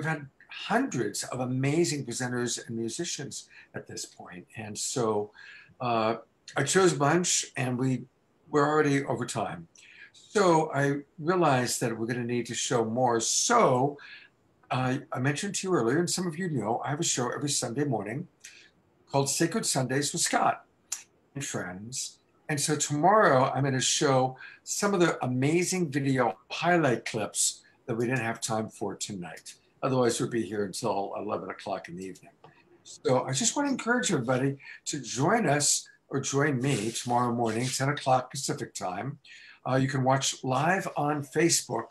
had hundreds of amazing presenters and musicians at this point. And so I chose a bunch and we're already over time. So I realized that we're going to need to show more. So I mentioned to you earlier, and some of you know, I have a show every Sunday morning called Sacred Sundays with Scott and Friends. And so tomorrow I'm going to show some of the amazing video highlight clips that we didn't have time for tonight. Otherwise, we'll be here until 11 o'clock in the evening. So I just want to encourage everybody to join us or join me tomorrow morning, 10 o'clock Pacific time. You can watch live on Facebook,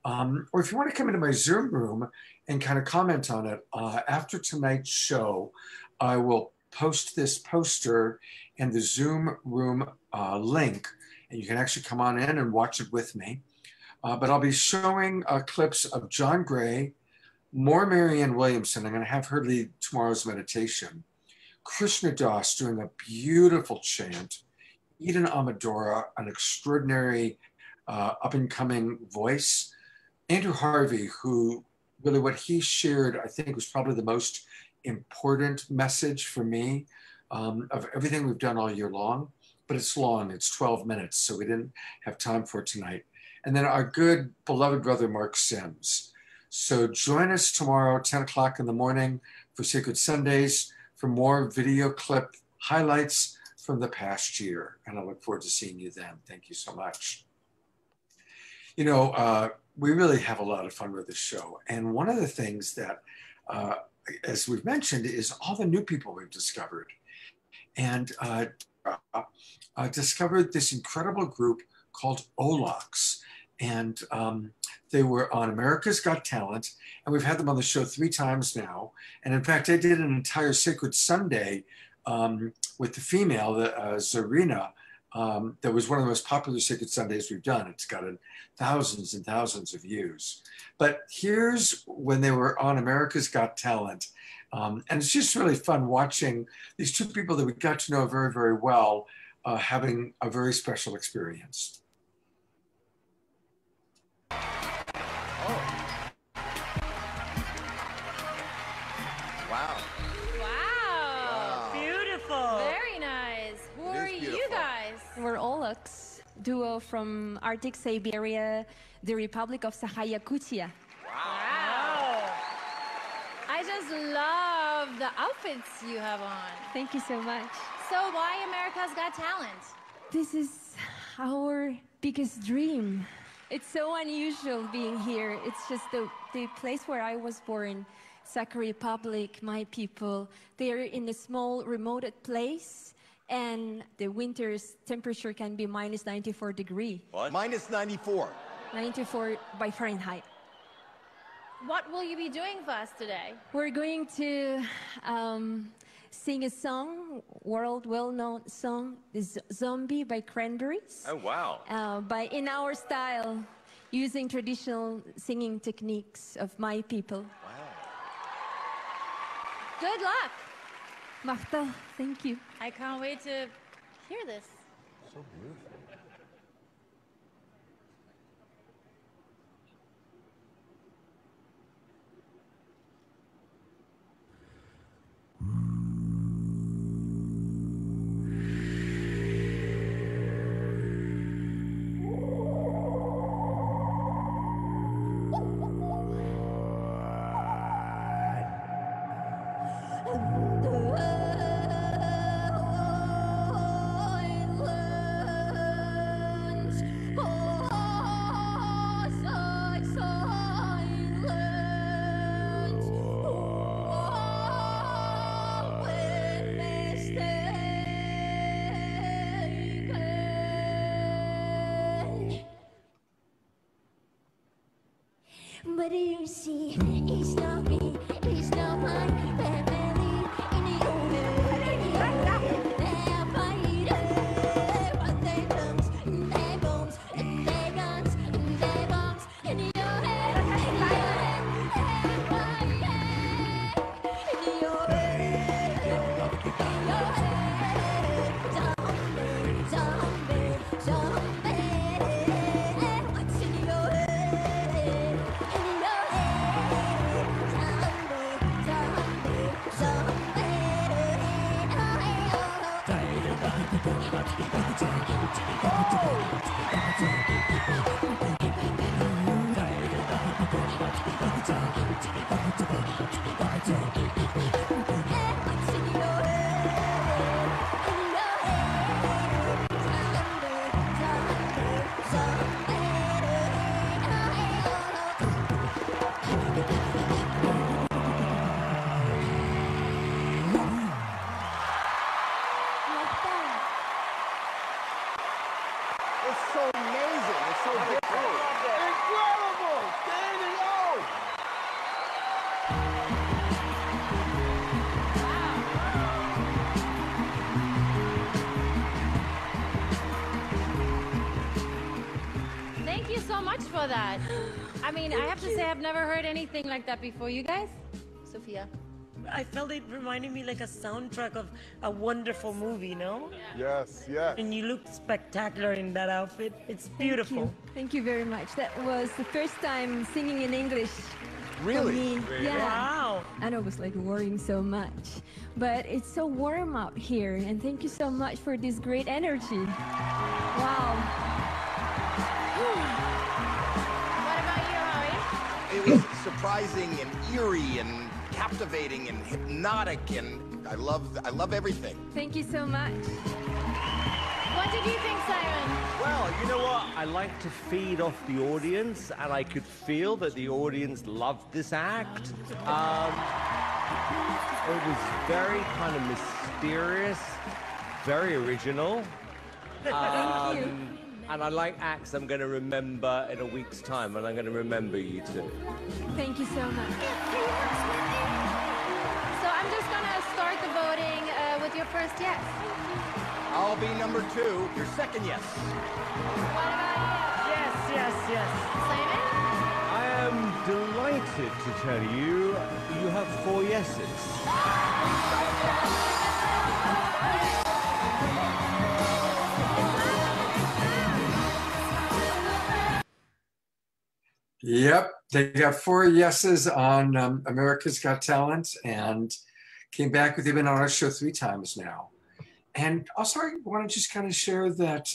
or if you want to come into my Zoom room and kind of comment on it, after tonight's show, I will post this poster and the Zoom room link, and you can actually come on in and watch it with me. But I'll be showing clips of John Gray, more Marianne Williamson. I'm going to have her lead tomorrow's meditation. Krishna Das doing a beautiful chant. Eden Amadora, an extraordinary up-and-coming voice. Andrew Harvey, who really what he shared, I think was probably the most important message for me of everything we've done all year long, but it's long, it's 12 minutes, so we didn't have time for it tonight. And then our good beloved brother, Mark Sims. So join us tomorrow, 10 o'clock in the morning for Sacred Sundays for more video clip highlights from the past year. And I look forward to seeing you then. Thank you so much. You know, we really have a lot of fun with this show. And one of the things that, as we've mentioned, is all the new people we've discovered. And discovered this incredible group called OLOX. And they were on America's Got Talent. And we've had them on the show 3 times now. And in fact, I did an entire Sacred Sunday with the female, Zarina, that was one of the most popular Sacred Sundays we've done. It's gotten thousands and thousands of views. But here's when they were on America's Got Talent. And it's just really fun watching these 2 people that we got to know very, very well having a very special experience. We're Olux, duo from Arctic Siberia, the Republic of Sakha-Yakutia. Wow! I just love the outfits you have on. Thank you so much. So why America's Got Talent? This is our biggest dream. It's so unusual being here. It's just the place where I was born, Czech Republic, my people. They're in a small, remote place, and the winter's temperature can be minus 94 degrees. What? Minus 94. 94 by Fahrenheit. What will you be doing for us today? We're going to sing a song, world well-known song, Zombie by Cranberries. Oh, wow. By in our style, using traditional singing techniques of my people. Wow. Good luck. Marta, thank you. I can't wait to hear this. So beautiful. But you see, it's not me, it's not my family. In the old they're fighting, but they guns, and they bombs, and they guns, and they bombs. In your head, in your head, in my head, in your head, in your head. Zombie, zombie, zombie. What's in your head? It's so amazing. It's so different. Incredible! Standing O! Thank you so much for that. I mean, I have to say I've never heard anything like that before. You guys? Sophia? I felt it reminded me like a soundtrack of a wonderful movie, no? Yes, yes. And you looked spectacular in that outfit. It's beautiful. Thank you very much. That was the first time singing in English. Really? For me. Really? Yeah. Wow. And I was like worrying so much. But it's so warm up here. And thank you so much for this great energy. Wow. What about you, Howie? It was surprising and eerie and captivating and hypnotic, and I love everything. Thank you so much. What did you think, Simon? Well, you know what? I like to feed off the audience, and I could feel that the audience loved this act. It was very kind of mysterious, very original. Thank you. And I like acts I'm going to remember in a week's time, and I'm going to remember you too. Thank you so much. So I'm just gonna start the voting with your first yes. I'll be number 2. Your second yes. What about you? Yes, yes, yes. Simon? I am delighted to tell you, you have 4 yeses. Yep, they got 4 yeses on America's Got Talent and came back with, they've been on our show 3 times now. And also I want to just kind of share that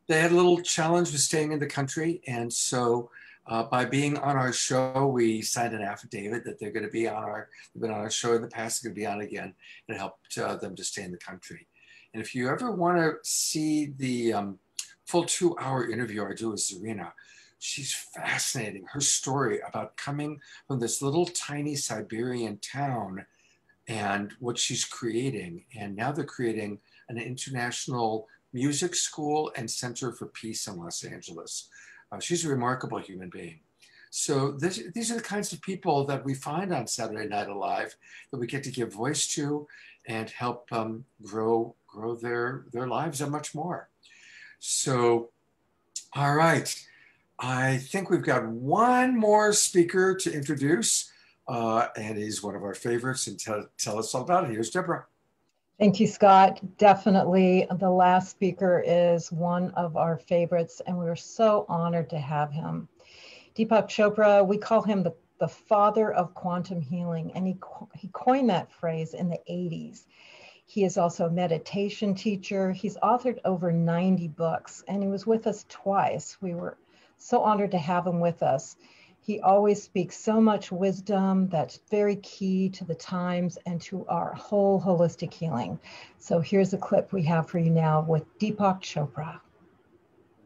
they had a little challenge with staying in the country. And so by being on our show, we signed an affidavit that they're going to be on they've been on our show in the past, they're going to be on again, and it helped them to stay in the country. And if you ever want to see the full 2-hour interview I do with Zarina. She's fascinating. Her story about coming from this little tiny Siberian town and what she's creating. And now they're creating an international music school and center for peace in Los Angeles. She's a remarkable human being. So these are the kinds of people that we find on Saturday Night Alive that we get to give voice to and help grow their lives and much more. So, all right. I think we've got one more speaker to introduce, and he's one of our favorites, and tell us all about it. Here's Deborah. Thank you, Scott. Definitely the last speaker is one of our favorites, and we're so honored to have him. Deepak Chopra, we call him the father of quantum healing, and he coined that phrase in the 80s. He is also a meditation teacher. He's authored over 90 books, and he was with us twice. We were so honored to have him with us. He always speaks so much wisdom that's very key to the times and to our whole holistic healing. So here's a clip we have for you now with Deepak Chopra.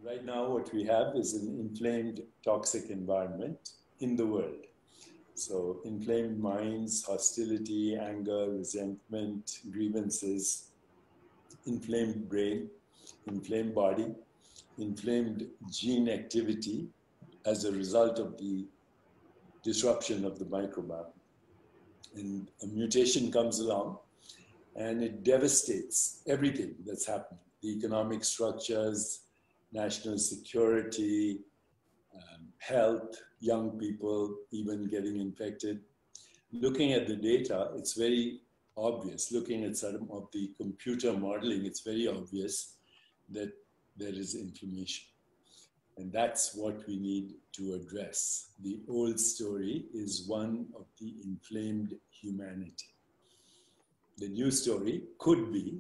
Right now, what we have is an inflamed, toxic environment in the world. So inflamed minds, hostility, anger, resentment, grievances, inflamed brain, inflamed body, inflamed gene activity as a result of the disruption of the microbiome. And a mutation comes along and it devastates everything that's happening. The economic structures, national security, health, young people even getting infected. Looking at the data, it's very obvious. Looking at some of the computer modeling, it's very obvious that there is inflammation. And that's what we need to address. The old story is one of the inflamed humanity. The new story could be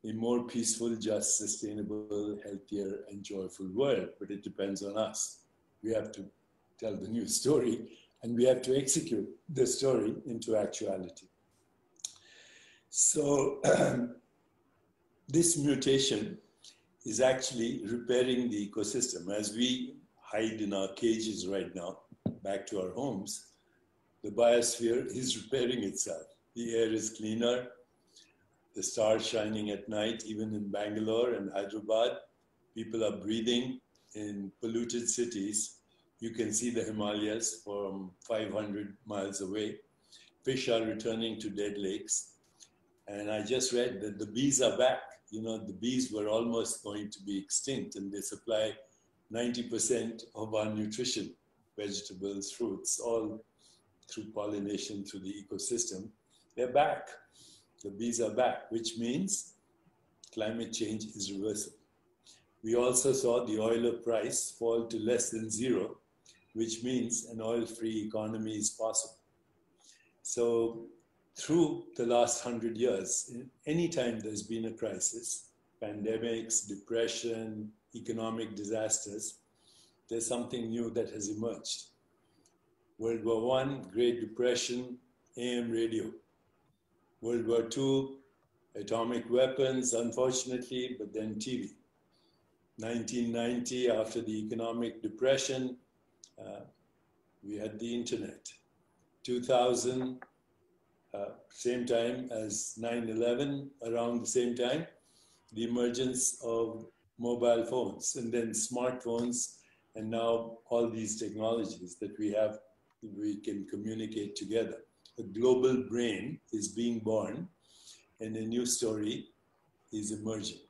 a more peaceful, just, sustainable, healthier, and joyful world, but it depends on us. We have to tell the new story, and we have to execute the story into actuality. So this mutation is actually repairing the ecosystem. As we hide in our cages right now, back to our homes, the biosphere is repairing itself. The air is cleaner, the stars shining at night, even in Bangalore and Hyderabad. People are breathing in polluted cities. You can see the Himalayas from 500 miles away. Fish are returning to dead lakes. And I just read that the bees are back. You know, the bees were almost going to be extinct, and they supply 90% of our nutrition, vegetables, fruits, all through pollination through the ecosystem. They're back. The bees are back, which means climate change is reversible. We also saw the oil price fall to less than zero, which means an oil-free economy is possible. So through the last 100 years, anytime there's been a crisis, pandemics, depression, economic disasters, there's something new that has emerged. World War I, Great Depression, AM radio. World War II, atomic weapons, unfortunately, but then TV. 1990, after the economic depression, we had the internet. 2000, same time as 9/11, around the same time, the emergence of mobile phones, and then smartphones, and now all these technologies that we have, we can communicate together. A global brain is being born, and a new story is emerging.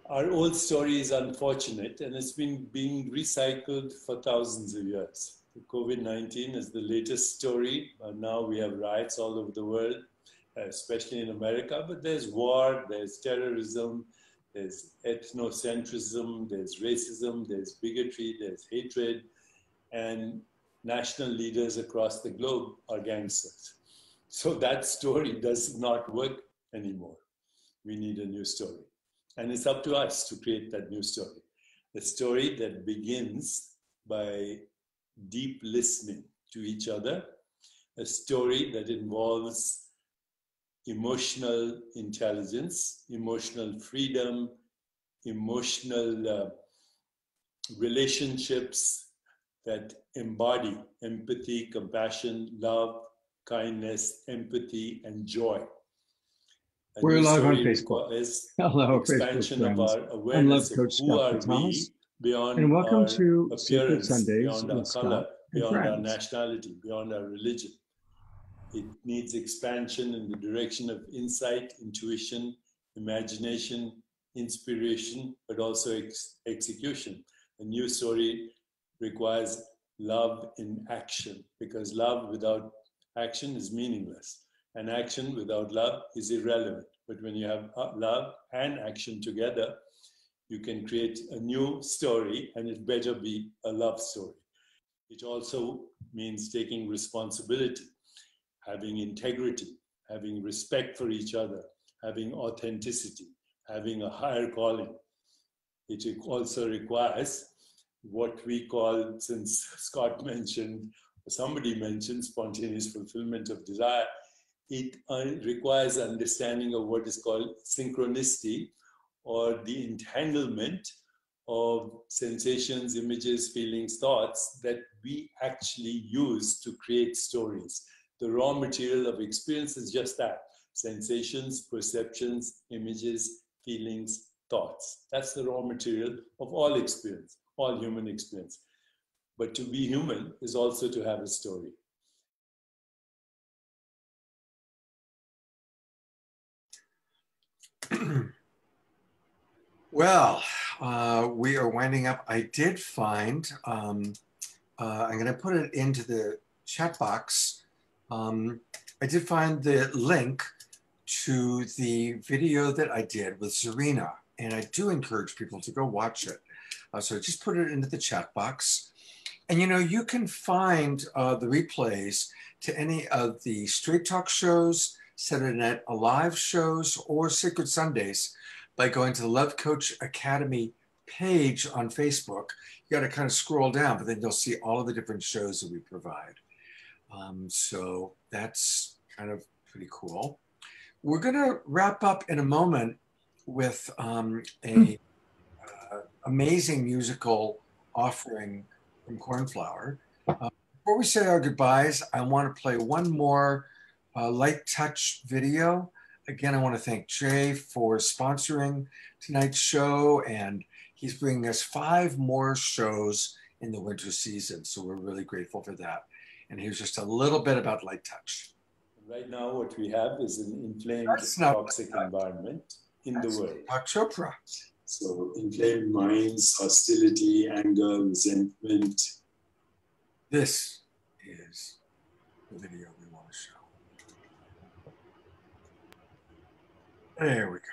Our old story is unfortunate, and it's been being recycled for thousands of years. COVID-19 is the latest story. Now we have riots all over the world, especially in America, but there's war, there's terrorism, there's ethnocentrism, there's racism, there's bigotry, there's hatred, and national leaders across the globe are gangsters. So that story does not work anymore. We need a new story. And it's up to us to create that new story. A story that begins by deep listening to each other, a story that involves emotional intelligence, emotional freedom, emotional relationships that embody empathy, compassion, love, kindness, empathy, and joy. A We're new live on story Facebook. requires Hello, Facebook expansion of friends. our I'm awareness Love of Coach who Scott are Thomas, we beyond and welcome our to Sacred appearance, Sundays beyond our with color, Scott and beyond our friends. nationality, beyond our religion. It needs expansion in the direction of insight, intuition, imagination, inspiration, but also execution. A new story requires love in action, because love without action is meaningless, and action without love is irrelevant. But when you have love and action together, you can create a new story, and it better be a love story. It also means taking responsibility, having integrity, having respect for each other, having authenticity, having a higher calling. It also requires what we call, since Scott mentioned, somebody mentioned spontaneous fulfillment of desire, it requires understanding of what is called synchronicity, or the entanglement of sensations, images, feelings, thoughts that we actually use to create stories. The raw material of experience is just that: sensations, perceptions, images, feelings, thoughts. That's the raw material of all experience, all human experience. But to be human is also to have a story. Well, we are winding up. I did find, I'm going to put it into the chat box. I did find the link to the video that I did with Zarina, and I do encourage people to go watch it. So I just put it into the chat box. And you know, you can find the replays to any of the Straight Talk shows, Saturday Night Alive shows, or Sacred Sundays by going to the Love Coach Academy page on Facebook. You got to kind of scroll down, but then you'll see all of the different shows that we provide. So that's kind of pretty cool. We're going to wrap up in a moment with a amazing musical offering from Cornflower. Before we say our goodbyes, I want to play one more light touch video. Again, I want to thank Jay for sponsoring tonight's show, and he's bringing us 5 more shows in the winter season. So we're really grateful for that. And here's just a little bit about light touch. Right now, what we have is an inflamed, toxic environment in the world. Deepak Chopra. So inflamed minds, hostility, anger, resentment. This is the video we want to show. There we go.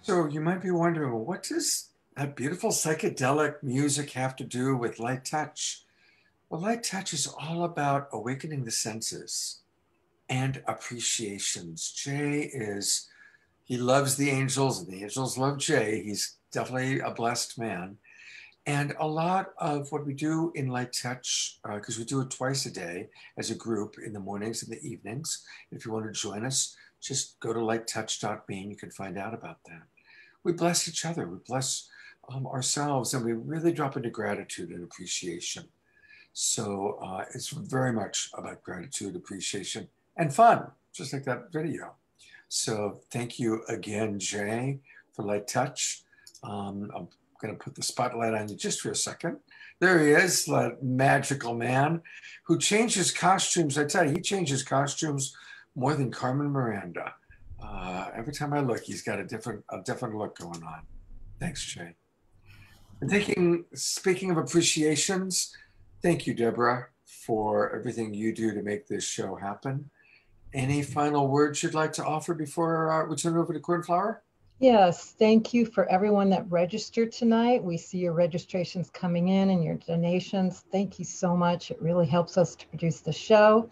So you might be wondering, well, what does that beautiful psychedelic music have to do with light touch? Well, light touch is all about awakening the senses and appreciations. He loves the angels, and the angels love Jay. He's definitely a blessed man. And a lot of what we do in Light Touch, because we do it twice a day as a group in the mornings and the evenings. If you want to join us, just go to lighttouch.me and you can find out about that. We bless each other, we bless ourselves, and we really drop into gratitude and appreciation. So it's very much about gratitude, appreciation, and fun, just like that video. So thank you again, Jay, for Light Touch. I'm going to put the spotlight on you just for a second. There he is, that magical man who changes costumes. I tell you, he changes costumes more than Carmen Miranda. Every time I look, he's got a different look going on. Thanks, Jay. And speaking of appreciations, thank you, Deborah, for everything you do to make this show happen. Any final words you'd like to offer before we turn it over to Cornflower? Yes, thank you for everyone that registered tonight. We see your registrations coming in and your donations. Thank you so much. It really helps us to produce the show.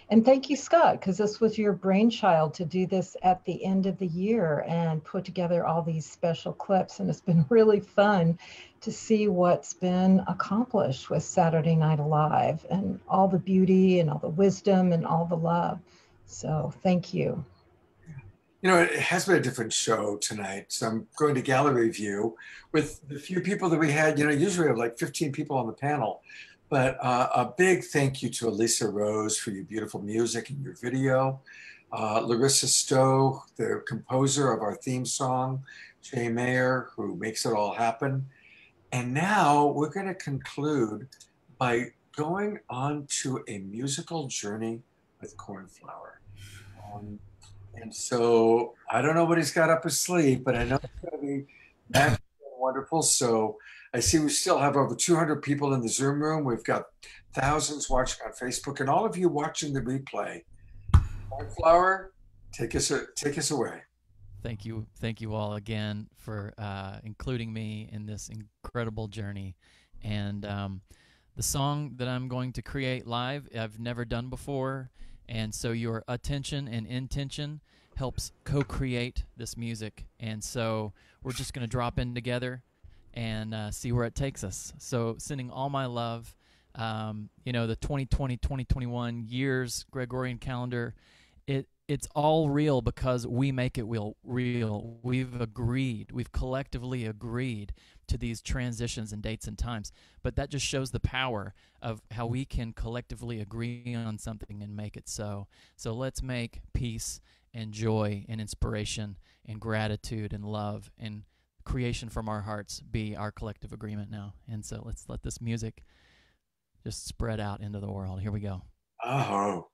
And thank you, Scott, because this was your brainchild to do this at the end of the year and put together all these special clips. And it's been really fun to see what's been accomplished with Saturday Night Alive and all the beauty and all the wisdom and all the love. So thank you. You know, it has been a different show tonight. So I'm going to gallery view with the few people that we had. You know, usually we have like 15 people on the panel. But a big thank you to Elisa Rose for your beautiful music and your video. Larissa Stowe, the composer of our theme song. Jay Mayer, who makes it all happen. And now we're going to conclude by going on to a musical journey with Cornflower. And so I don't know what he's got up his sleeve, but I know it's going to be magical and wonderful. So I see we still have over 200 people in the Zoom room. We've got thousands watching on Facebook, and all of you watching the replay. Cornflower, take us away. Thank you all again for including me in this incredible journey. And the song that I'm going to create live, I've never done before. And so your attention and intention helps co-create this music. And so we're just going to drop in together and see where it takes us. So sending all my love. You know, the 2020, 2021 years, Gregorian calendar, it's all real because we make it real. We've collectively agreed to these transitions and dates and times. But that just shows the power of how we can collectively agree on something and make it so. So let's make peace and joy and inspiration and gratitude and love and creation from our hearts be our collective agreement now. And so let's let this music just spread out into the world. Here we go. Oh.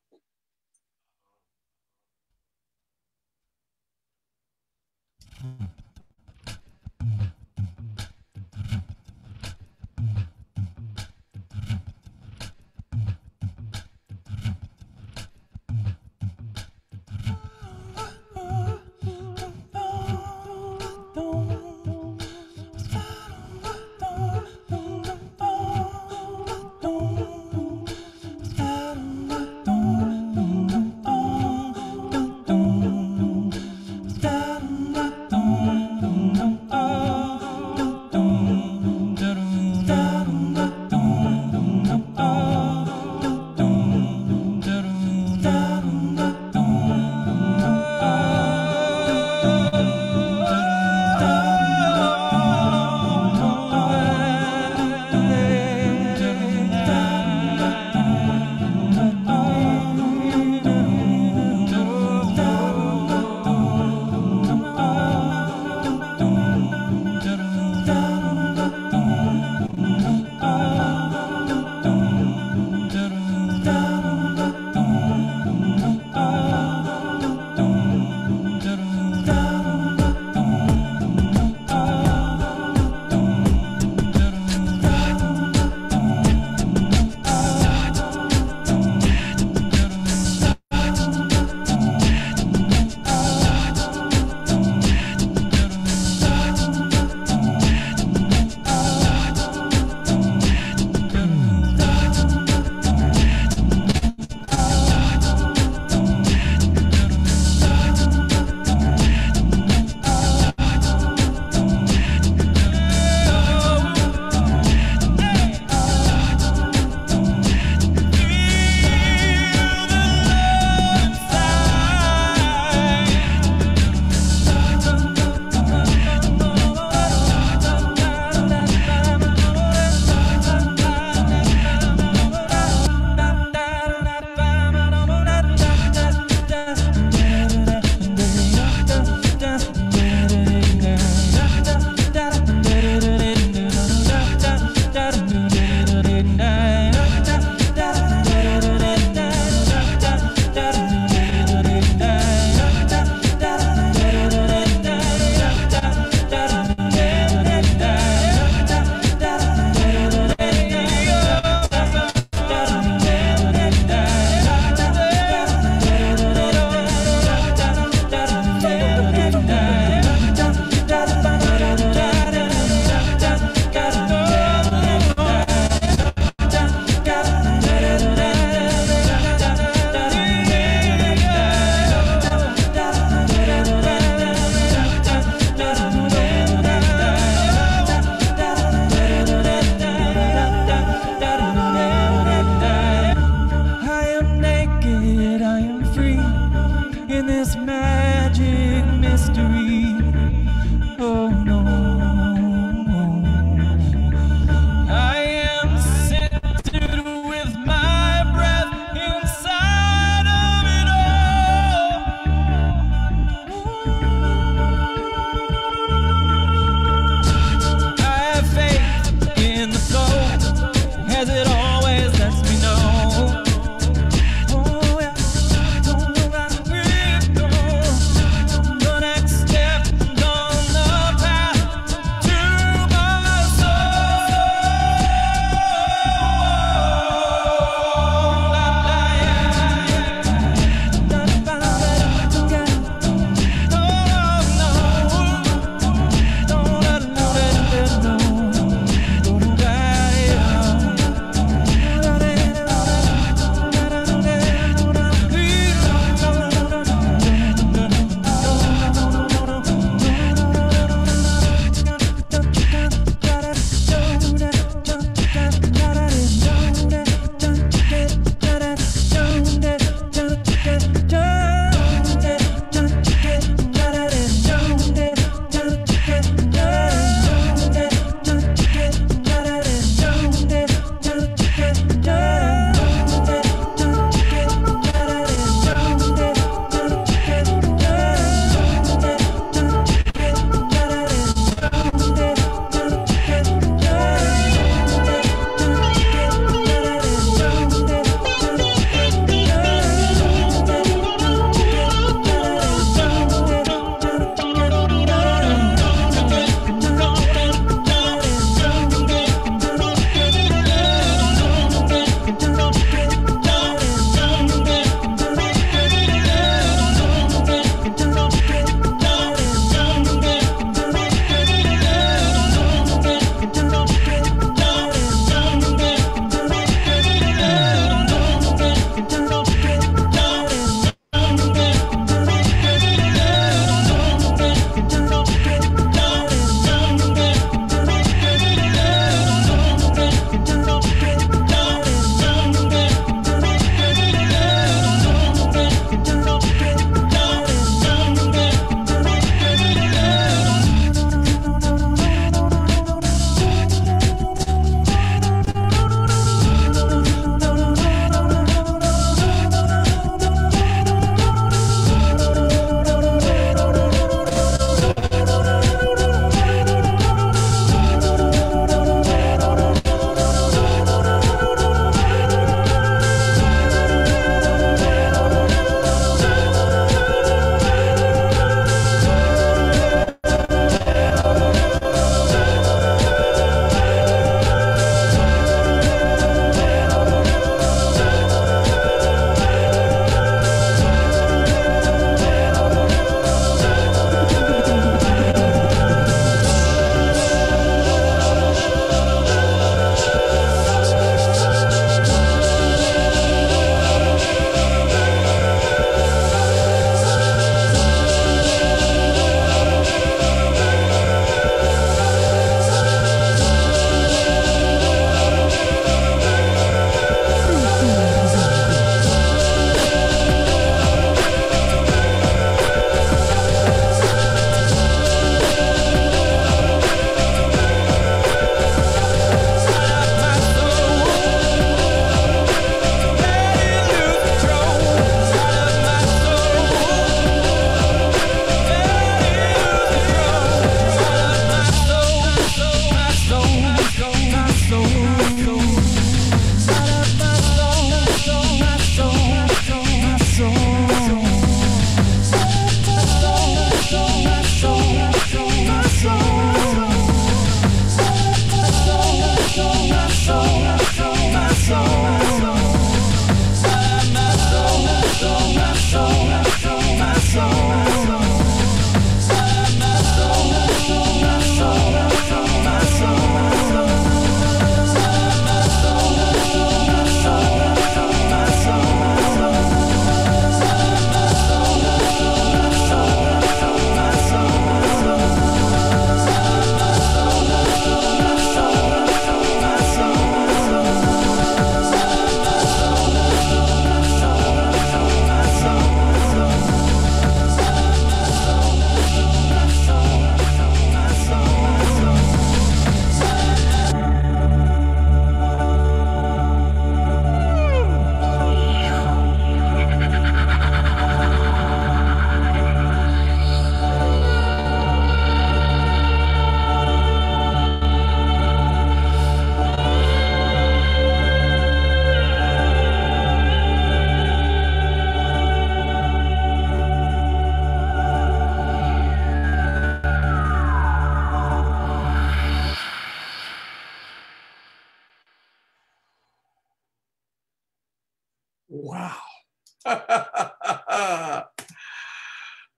Wow.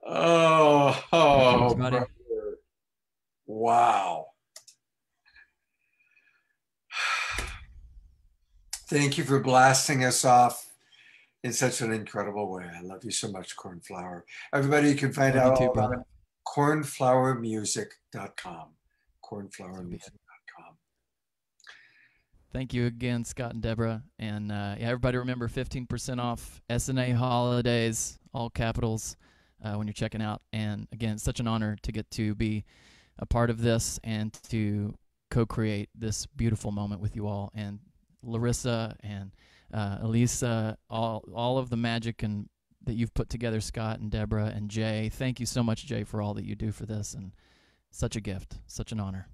Oh, brother. Wow. Thank you for blasting us off in such an incredible way. I love you so much, Cornflower. Everybody, you can find Love out you too, all about brother. it. Cornflowermusic.com. Cornflowermusic.com. Thank you again, Scott and Deborah. And yeah, everybody remember 15% off SNA holidays, all capitals, when you're checking out. And again, it's such an honor to get to be a part of this and to co-create this beautiful moment with you all. And Larissa and Elisa, all of the magic and that you've put together, Scott and Deborah and Jay. Thank you so much, Jay, for all that you do for this. And such a gift, such an honor.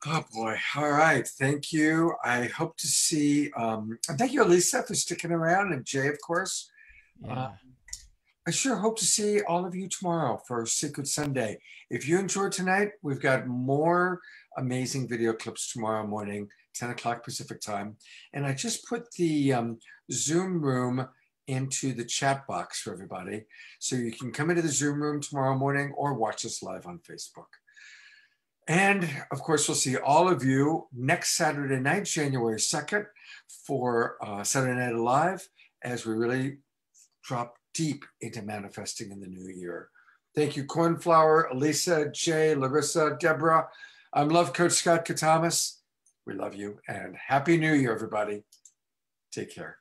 Oh boy. All right. Thank you. I hope to see, and thank you, Elisa, for sticking around, and Jay, of course. Yeah. I sure hope to see all of you tomorrow for Secret Sunday. If you enjoyed tonight, we've got more amazing video clips tomorrow morning, 10 o'clock Pacific time. And I just put the Zoom room into the chat box for everybody. So you can come into the Zoom room tomorrow morning or watch us live on Facebook. And of course, we'll see all of you next Saturday night, January 2nd, for Saturday Night Live, as we really drop deep into manifesting in the new year. Thank you, Cornflower, Elisa, Jay, Larissa, Deborah. I'm Love Coach Scott Katamas. We love you, and Happy New Year, everybody. Take care.